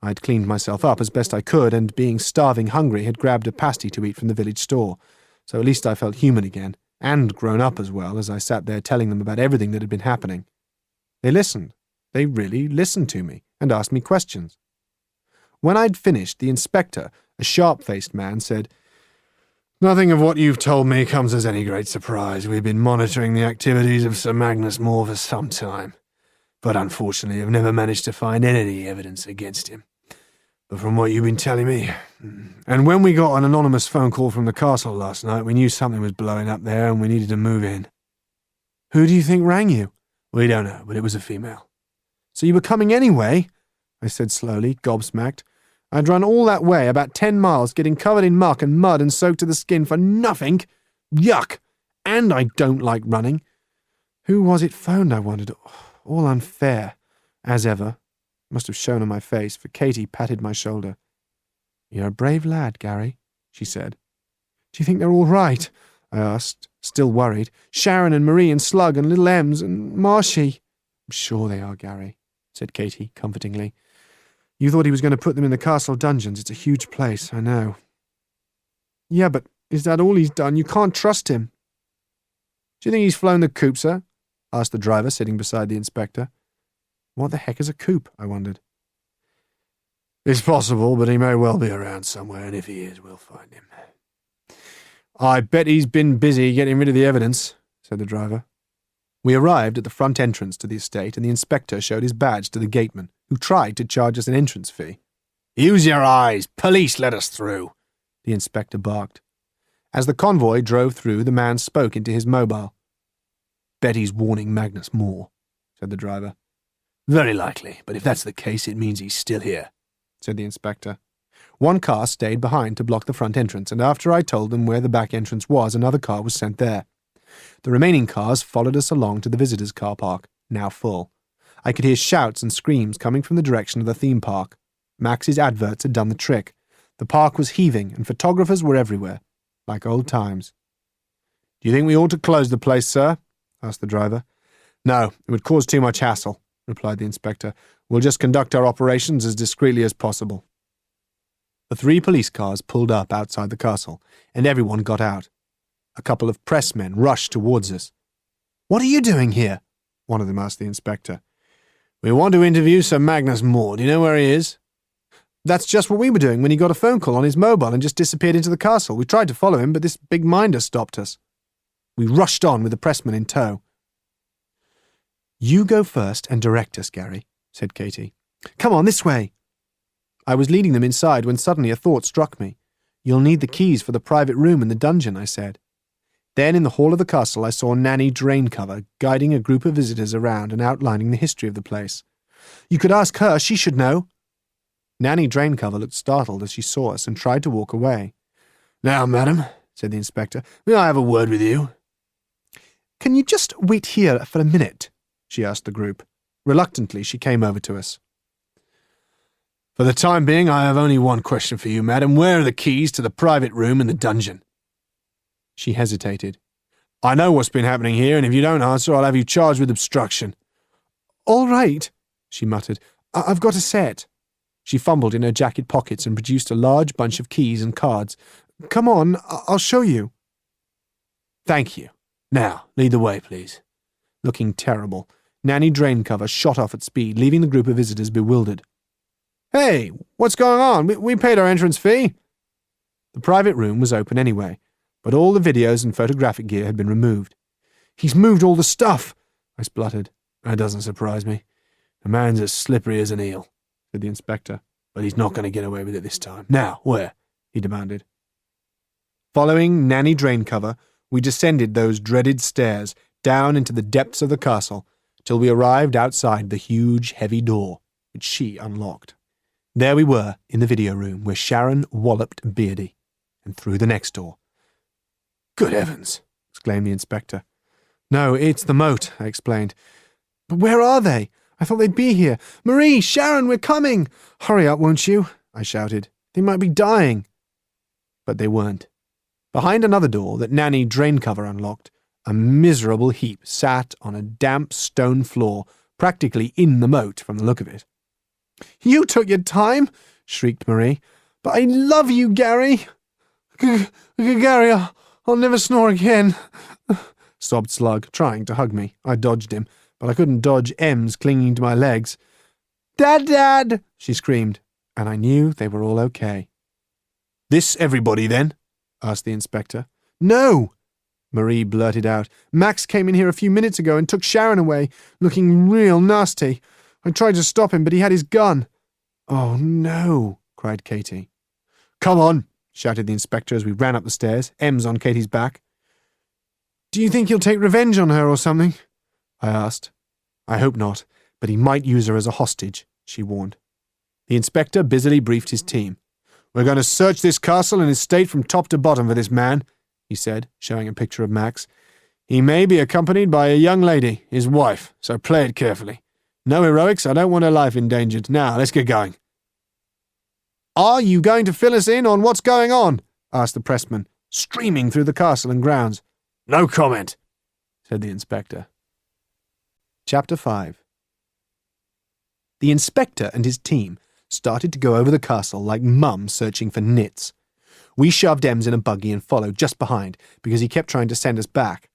I'd cleaned myself up as best I could, and being starving hungry had grabbed a pasty to eat from the village store, so at least I felt human again, and grown up as well, as I sat there telling them about everything that had been happening. They listened. They really listened to me, and asked me questions. When I'd finished, the inspector, a sharp-faced man, said, "Nothing of what you've told me comes as any great surprise. We've been monitoring the activities of Sir Magnus Moore for some time, but unfortunately have never managed to find any evidence against him. But from what you've been telling me, and when we got an anonymous phone call from the castle last night, we knew something was blowing up there and we needed to move in." "Who do you think rang you?" "We don't know, but it was a female." "So you were coming anyway?" I said slowly, gobsmacked. "I'd run all that way, about 10 miles, getting covered in muck and mud and soaked to the skin for nothing. Yuck! And I don't like running." Who was it phoned, I wondered? All unfair, as ever. Must have shown on my face, for Katie patted my shoulder. "You're a brave lad, Gary," she said. "Do you think they're all right?" I asked, still worried. "Sharon and Marie and Slug and little Ems and Marshy." "I'm sure they are, Gary," said Katie comfortingly. "You thought he was going to put them in the castle dungeons. It's a huge place, I know." "Yeah, but is that all he's done? You can't trust him." "Do you think he's flown the coop, sir?" asked the driver sitting beside the inspector. What the heck is a coop, I wondered. "It's possible, but he may well be around somewhere, and if he is, we'll find him." "I bet he's been busy getting rid of the evidence," said the driver. We arrived at the front entrance to the estate, and the inspector showed his badge to the gateman, who tried to charge us an entrance fee. "Use your eyes! Police, let us through!" the inspector barked. As the convoy drove through, the man spoke into his mobile. "Bet he's warning Magnus Moore," said the driver. "Very likely, but if that's the case, it means he's still here," said the inspector. One car stayed behind to block the front entrance, and after I told them where the back entrance was, another car was sent there. The remaining cars followed us along to the visitors' car park, now full. I could hear shouts and screams coming from the direction of the theme park. Max's adverts had done the trick. The park was heaving, and photographers were everywhere, like old times. "Do you think we ought to close the place, sir?" asked the driver. "No, it would cause too much hassle," replied the inspector. "We'll just conduct our operations as discreetly as possible." The 3 police cars pulled up outside the castle, and everyone got out. A couple of pressmen rushed towards us. "What are you doing here?" one of them asked the inspector. "We want to interview Sir Magnus Moore. Do you know where he is?" "That's just what we were doing when he got a phone call on his mobile and just disappeared into the castle. We tried to follow him, but this big minder stopped us." We rushed on with the pressman in tow. "You go first and direct us, Gary," said Katie. "Come on, this way." I was leading them inside when suddenly a thought struck me. "You'll need the keys for the private room in the dungeon," I said. Then in the hall of the castle I saw Nanny Draincover guiding a group of visitors around and outlining the history of the place. "You could ask her, she should know." Nanny Draincover looked startled as she saw us and tried to walk away. "Now, madam," said the inspector, "may I have a word with you?" "Can you just wait here for a minute?" she asked the group. Reluctantly, she came over to us. "For the time being, I have only one question for you, madam. Where are the keys to the private room in the dungeon?" She hesitated. "I know what's been happening here, and if you don't answer, I'll have you charged with obstruction." "All right," she muttered. "I've got a set." She fumbled in her jacket pockets and produced a large bunch of keys and cards. "Come on, I'll show you." "Thank you. Now, lead the way, please." Looking terrible, Nanny Draincover shot off at speed, leaving the group of visitors bewildered. "Hey, what's going on? We paid our entrance fee." The private room was open anyway, but all the videos and photographic gear had been removed. "He's moved all the stuff," I spluttered. "That doesn't surprise me. The man's as slippery as an eel," said the inspector. "But he's not going to get away with it this time. Now, where?" he demanded. Following Nanny Draincover, we descended those dreaded stairs down into the depths of the castle till we arrived outside the huge, heavy door, which she unlocked. There we were in the video room where Sharon walloped Beardy, and through the next door. "Good heavens!" exclaimed the inspector. "No, it's the moat," I explained. "But where are they? I thought they'd be here. Marie, Sharon, we're coming! Hurry up, won't you?" I shouted. "They might be dying." But they weren't. Behind another door that Nanny Draincover unlocked, a miserable heap sat on a damp stone floor, practically in the moat from the look of it. "You took your time," shrieked Marie. "But I love you, Gary. Gary, I'll never snore again," sobbed Slug, trying to hug me. I dodged him, but I couldn't dodge Ems clinging to my legs. Dad, she screamed, and I knew they were all okay. "This everybody, then?" asked the inspector. "No!" Marie blurted out. "Max came in here a few minutes ago and took Sharon away, looking real nasty. I tried to stop him, but he had his gun." "Oh, no," cried Katie. "Come on," shouted the inspector as we ran up the stairs, Ems on Katie's back. "Do you think he'll take revenge on her or something?" I asked. "I hope not, but he might use her as a hostage," she warned. The inspector busily briefed his team. "We're going to search this castle and estate from top to bottom for this man," he said, showing a picture of Max. "He may be accompanied by a young lady, his wife, so play it carefully. No heroics, I don't want her life endangered. Now, let's get going." "Are you going to fill us in on what's going on?" asked the pressman, streaming through the castle and grounds. "No comment," said the inspector. Chapter 5. The inspector and his team started to go over the castle like Mum searching for nits. We shoved Ems in a buggy and followed just behind because he kept trying to send us back.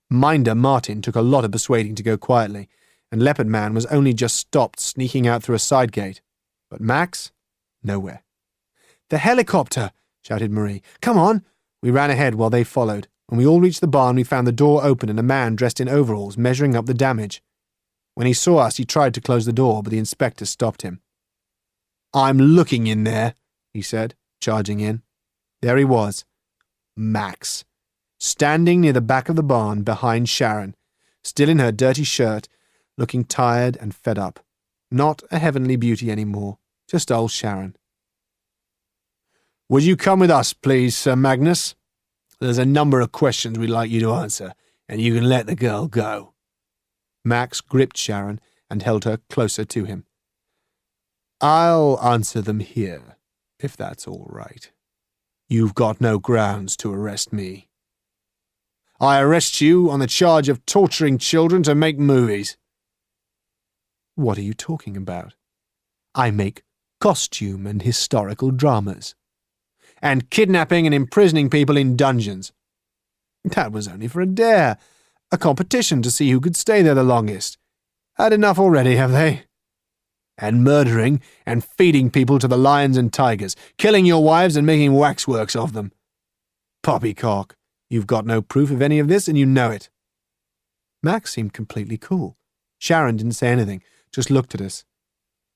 Minder Martin took a lot of persuading to go quietly, and Leopard Man was only just stopped sneaking out through a side gate. But Max? Nowhere. "The helicopter!" shouted Marie. "Come on!" We ran ahead while they followed. When we all reached the barn, we found the door open and a man dressed in overalls measuring up the damage. When he saw us, he tried to close the door, but the inspector stopped him. "I'm looking in there," he said, charging in. There he was, Max, standing near the back of the barn behind Sharon, still in her dirty shirt, looking tired and fed up. Not a heavenly beauty anymore, just old Sharon. "Would you come with us, please, Sir Magnus? There's a number of questions we'd like you to answer, and you can let the girl go." Max gripped Sharon and held her closer to him. "I'll answer them here, if that's all right. You've got no grounds to arrest me." "I arrest you on the charge of torturing children to make movies." "What are you talking about? I make costume and historical dramas." "And kidnapping and imprisoning people in dungeons." "That was only for a dare, a competition to see who could stay there the longest. Had enough already, have they?" "And murdering and feeding people to the lions and tigers, killing your wives and making waxworks of them." "Poppycock, You've got no proof of any of this, and you know it." Max seemed completely cool. Sharon didn't say anything, just looked at us.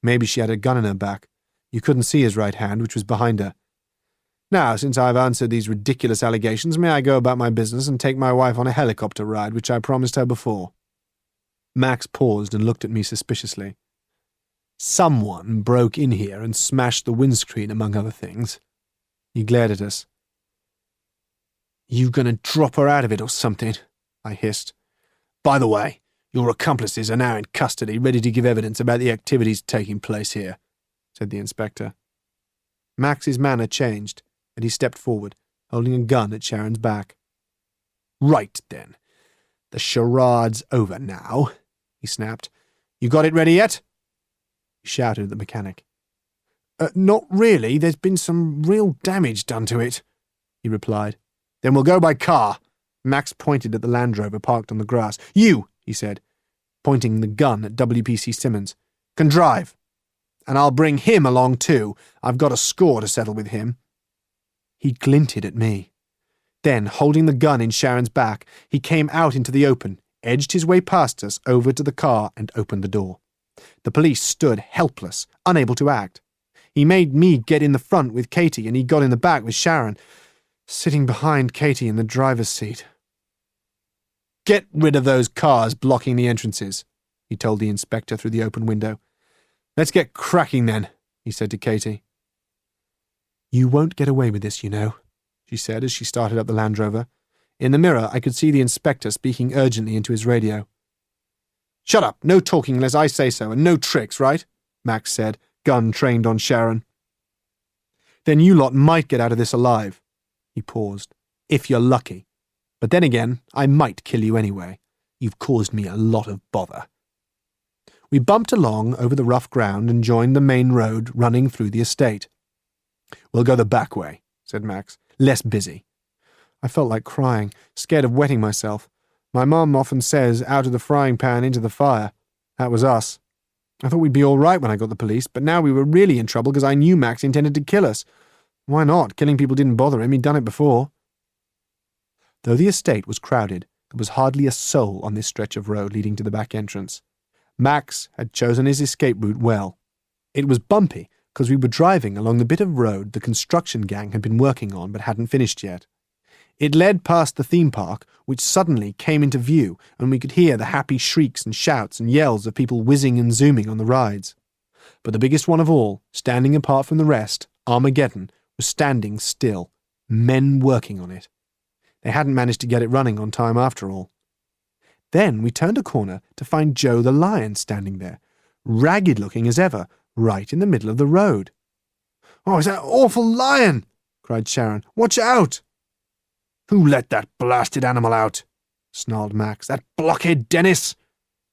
Maybe she had a gun in her back. You couldn't see his right hand, which was behind her. "Now, since I've answered these ridiculous allegations, may I go about my business and take my wife on a helicopter ride, which I promised her before?" Max paused and looked at me suspiciously. "Someone broke in here and smashed the windscreen, among other things." He glared at us. "You gonna drop her out of it or something?" I hissed. "By the way, your accomplices are now in custody, ready to give evidence about the activities taking place here," said the inspector. Max's manner changed, and he stepped forward, holding a gun at Sharon's back. "Right, then. The charade's over now," he snapped. "You got it ready yet?" He shouted at the mechanic. Not really. There's been some real damage done to it," he replied. "Then we'll go by car." Max pointed at the Land Rover parked on the grass. "You," he said, pointing the gun at WPC Simmons, "can drive. And I'll bring him along too. I've got a score to settle with him." He glinted at me. Then, holding the gun in Sharon's back, he came out into the open, edged his way past us over to the car and opened the door. The police stood helpless, unable to act. He made me get in the front with Katie, and he got in the back with Sharon, sitting behind Katie in the driver's seat. "Get rid of those cars blocking the entrances," he told the inspector through the open window. "Let's get cracking then," he said to Katie. "You won't get away with this, you know," she said as she started up the Land Rover. In the mirror, I could see the inspector speaking urgently into his radio. "Shut up, no talking unless I say so, and no tricks, right?" Max said, gun trained on Sharon. "Then you lot might get out of this alive." He paused. "If you're lucky. But then again, I might kill you anyway. You've caused me a lot of bother." We bumped along over the rough ground and joined the main road running through the estate. "We'll go the back way," said Max. "Less busy." I felt like crying, scared of wetting myself. My mum often says, "out of the frying pan into the fire." That was us. I thought we'd be all right when I got the police, but now we were really in trouble because I knew Max intended to kill us. Why not? Killing people didn't bother him. He'd done it before. Though the estate was crowded, there was hardly a soul on this stretch of road leading to the back entrance. Max had chosen his escape route well. It was bumpy because we were driving along the bit of road the construction gang had been working on but hadn't finished yet. It led past the theme park, which suddenly came into view, and we could hear the happy shrieks and shouts and yells of people whizzing and zooming on the rides. But the biggest one of all, standing apart from the rest, Armageddon, was standing still, men working on it. They hadn't managed to get it running on time after all. Then we turned a corner to find Joe the lion standing there, ragged-looking as ever, right in the middle of the road. "Oh, it's that awful lion!" cried Sharon. "Watch out!" "Who let that blasted animal out?" snarled Max. "That blockhead Dennis!"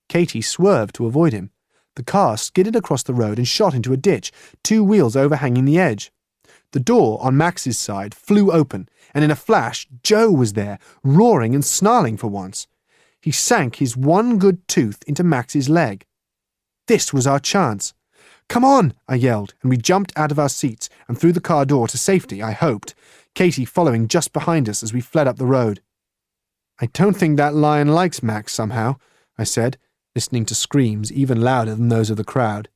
Katie swerved to avoid him. The car skidded across the road and shot into a ditch, two wheels overhanging the edge. The door on Max's side flew open, and in a flash Joe was there, roaring and snarling for once. He sank his one good tooth into Max's leg. This was our chance. "Come on!" I yelled, and we jumped out of our seats and through the car door to safety, I hoped, Katie following just behind us as we fled up the road. "I don't think that lion likes Max somehow," I said, listening to screams even louder than those of the crowd.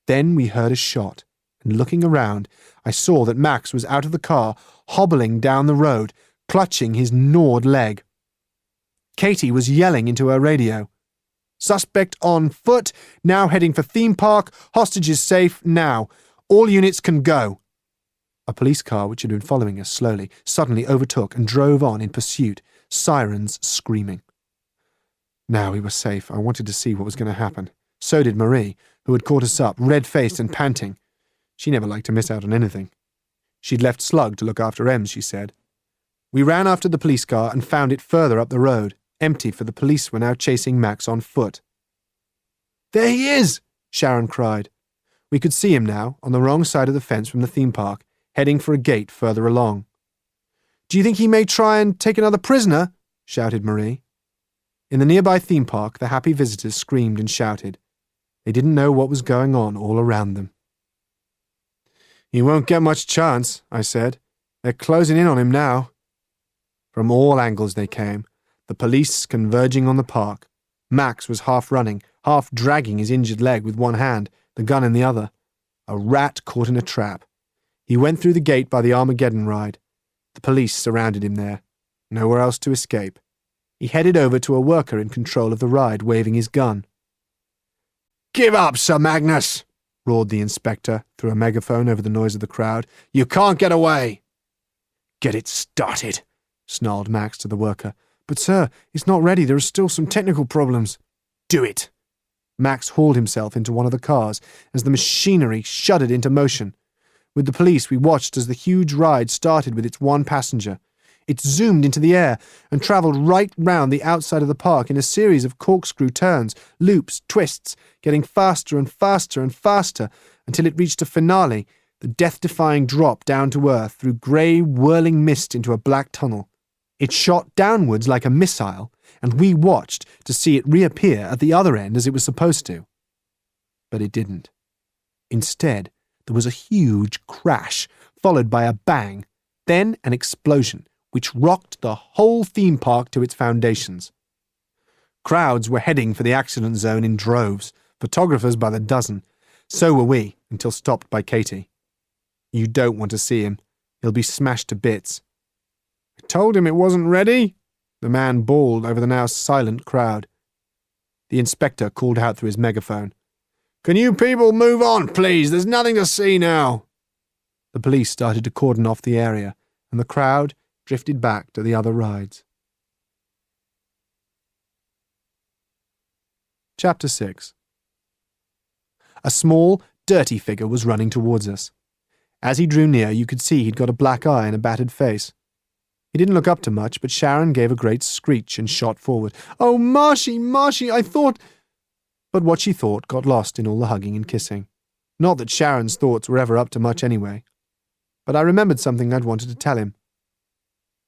Then we heard a shot, and looking around, I saw that Max was out of the car, hobbling down the road, clutching his gnawed leg. Katie was yelling into her radio. "Suspect on foot, now heading for theme park, hostages safe, now. All units can go." A police car, which had been following us slowly, suddenly overtook and drove on in pursuit, sirens screaming. Now we were safe. I wanted to see what was going to happen. So did Marie, who had caught us up, red-faced and panting. She never liked to miss out on anything. She'd left Slug to look after Ems, she said. We ran after the police car and found it further up the road, empty, for the police were now chasing Max on foot. "There he is!" Sharon cried. We could see him now, on the wrong side of the fence from the theme park, heading for a gate further along. "Do you think he may try and take another prisoner?" shouted Marie. In the nearby theme park, the happy visitors screamed and shouted. They didn't know what was going on all around them. "He won't get much chance," I said. "They're closing in on him now." From all angles they came, the police converging on the park. Max was half running, half dragging his injured leg with one hand, the gun in the other. A rat caught in a trap. He went through the gate by the Armageddon ride. The police surrounded him there. Nowhere else to escape. He headed over to a worker in control of the ride, waving his gun. "Give up, Sir Magnus!" roared the inspector through a megaphone over the noise of the crowd. "You can't get away!" "Get it started," snarled Max to the worker. "But, sir, it's not ready. There are still some technical problems." "Do it!" Max hauled himself into one of the cars as the machinery shuddered into motion. With the police, we watched as the huge ride started with its one passenger. It zoomed into the air and travelled right round the outside of the park in a series of corkscrew turns, loops, twists, getting faster and faster and faster until it reached a finale, the death-defying drop down to earth through grey, whirling mist into a black tunnel. It shot downwards like a missile, and we watched to see it reappear at the other end as it was supposed to. But it didn't. Instead, there was a huge crash, followed by a bang, then an explosion, which rocked the whole theme park to its foundations. Crowds were heading for the accident zone in droves, photographers by the dozen. So were we, until stopped by Katie. "You don't want to see him. He'll be smashed to bits." "I told him it wasn't ready," the man bawled over the now silent crowd. The inspector called out through his megaphone. "Can you people move on, please? There's nothing to see now." The police started to cordon off the area, and the crowd drifted back to the other rides. Chapter 6. A small, dirty figure was running towards us. As he drew near, you could see he'd got a black eye and a battered face. He didn't look up to much, but Sharon gave a great screech and shot forward. "Oh, Marshy, Marshy, I thought—" But what she thought got lost in all the hugging and kissing. Not that Sharon's thoughts were ever up to much anyway. But I remembered something I'd wanted to tell him.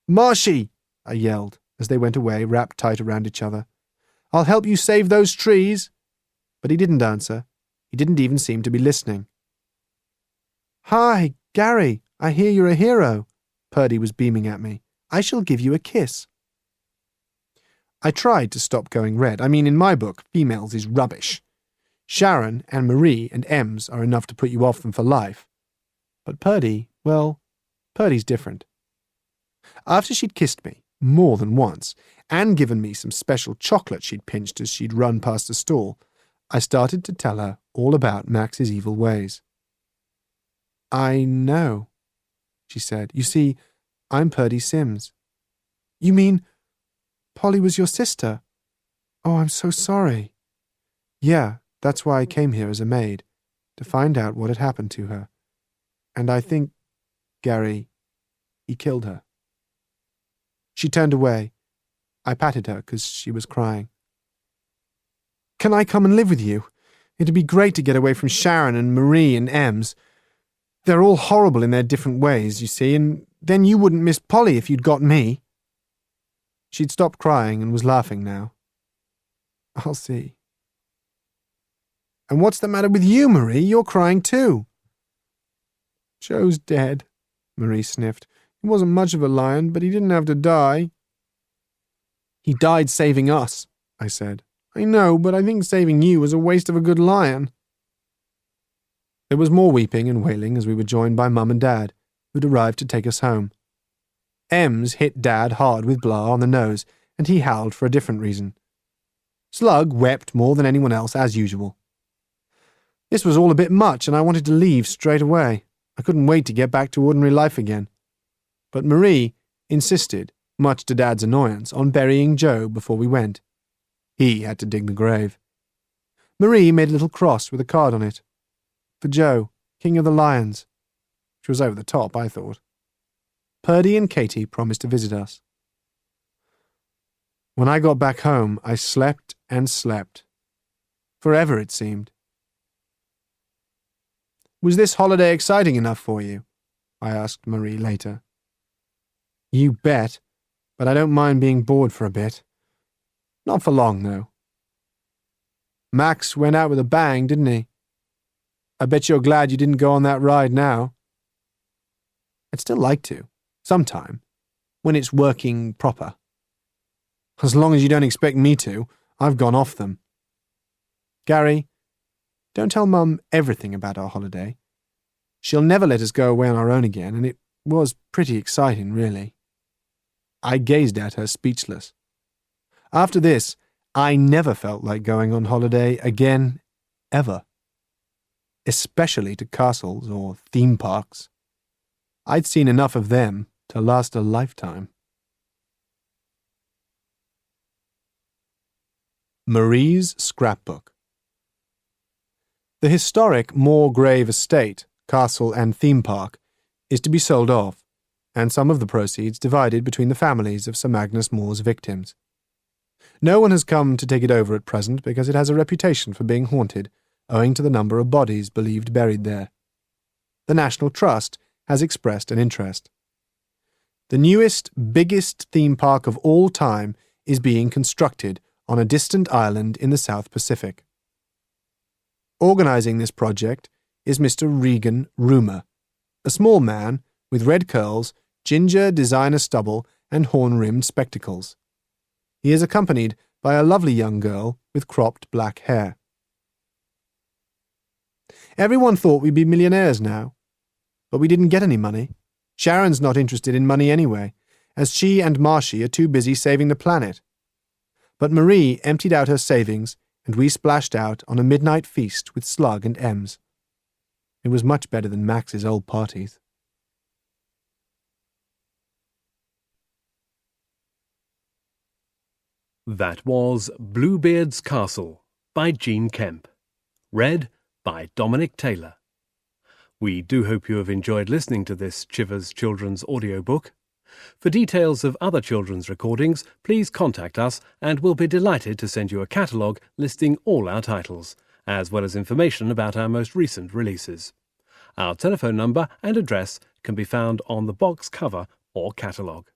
"Marshy!" I yelled, as they went away, wrapped tight around each other. "I'll help you save those trees." But he didn't answer. He didn't even seem to be listening. "Hi, Gary, I hear you're a hero." Purdy was beaming at me. "I shall give you a kiss." I tried to stop going red. I mean, in my book, females is rubbish. Sharon and Marie and Ems are enough to put you off them for life. But Purdy, well, Purdy's different. After she'd kissed me, more than once, and given me some special chocolate she'd pinched as she'd run past a stall, I started to tell her all about Max's evil ways. "I know," she said. "You see, I'm Purdy Sims." "You mean Polly was your sister? Oh, I'm so sorry." "Yeah, that's why I came here as a maid, to find out what had happened to her. And I think, Gary, he killed her." She turned away. I patted her because she was crying. "Can I come and live with you? It'd be great to get away from Sharon and Marie and Ems. They're all horrible in their different ways, you see, and then you wouldn't miss Polly if you'd got me." She'd stopped crying and was laughing now. "I'll see." "And what's the matter with you, Marie? You're crying too." "Joe's dead," Marie sniffed. "He wasn't much of a lion, but he didn't have to die." "He died saving us," I said. "I know, but I think saving you was a waste of a good lion." There was more weeping and wailing as we were joined by Mum and Dad, who'd arrived to take us home. Ems hit Dad hard with Blah on the nose, and he howled for a different reason. Slug wept more than anyone else, as usual. This was all a bit much, and I wanted to leave straight away. I couldn't wait to get back to ordinary life again. But Marie insisted, much to Dad's annoyance, on burying Joe before we went. He had to dig the grave. Marie made a little cross with a card on it. "For Joe, King of the Lions." Which was over the top, I thought. Purdy and Katie promised to visit us. When I got back home, I slept and slept. Forever, it seemed. "Was this holiday exciting enough for you?" I asked Marie later. "You bet, but I don't mind being bored for a bit. Not for long, though." "Max went out with a bang, didn't he? I bet you're glad you didn't go on that ride now." "I'd still like to, sometime. when it's working proper. As long as you don't expect me to, I've gone off them. Gary, don't tell Mum everything about our holiday. She'll never let us go away on our own again, and it was pretty exciting, really. I gazed at her speechless. After this, I never felt like going on holiday again, ever. Especially to castles or theme parks. I'd seen enough of them to last a lifetime. Marie's Scrapbook. The historic Moore-Grave estate, castle and theme park, is to be sold off, and some of the proceeds divided between the families of Sir Magnus Moore's victims. No one has come to take it over at present because it has a reputation for being haunted, owing to the number of bodies believed buried there. The National Trust has expressed an interest. The newest, biggest theme park of all time is being constructed on a distant island in the South Pacific. Organising this project is Mr. Regan Rumour, a small man with red curls, ginger designer stubble, and horn-rimmed spectacles. He is accompanied by a lovely young girl with cropped black hair. Everyone thought we'd be millionaires now, but we didn't get any money. Sharon's not interested in money anyway, as she and Marshy are too busy saving the planet. But Marie emptied out her savings, and we splashed out on a midnight feast with Slug and Ems. It was much better than Max's old parties. That was Bluebeard's Castle by Jean Kemp. Read by Dominic Taylor. We do hope you have enjoyed listening to this Chivers Children's audiobook. For details of other children's recordings, please contact us and we'll be delighted to send you a catalogue listing all our titles, as well as information about our most recent releases. Our telephone number and address can be found on the box cover or catalogue.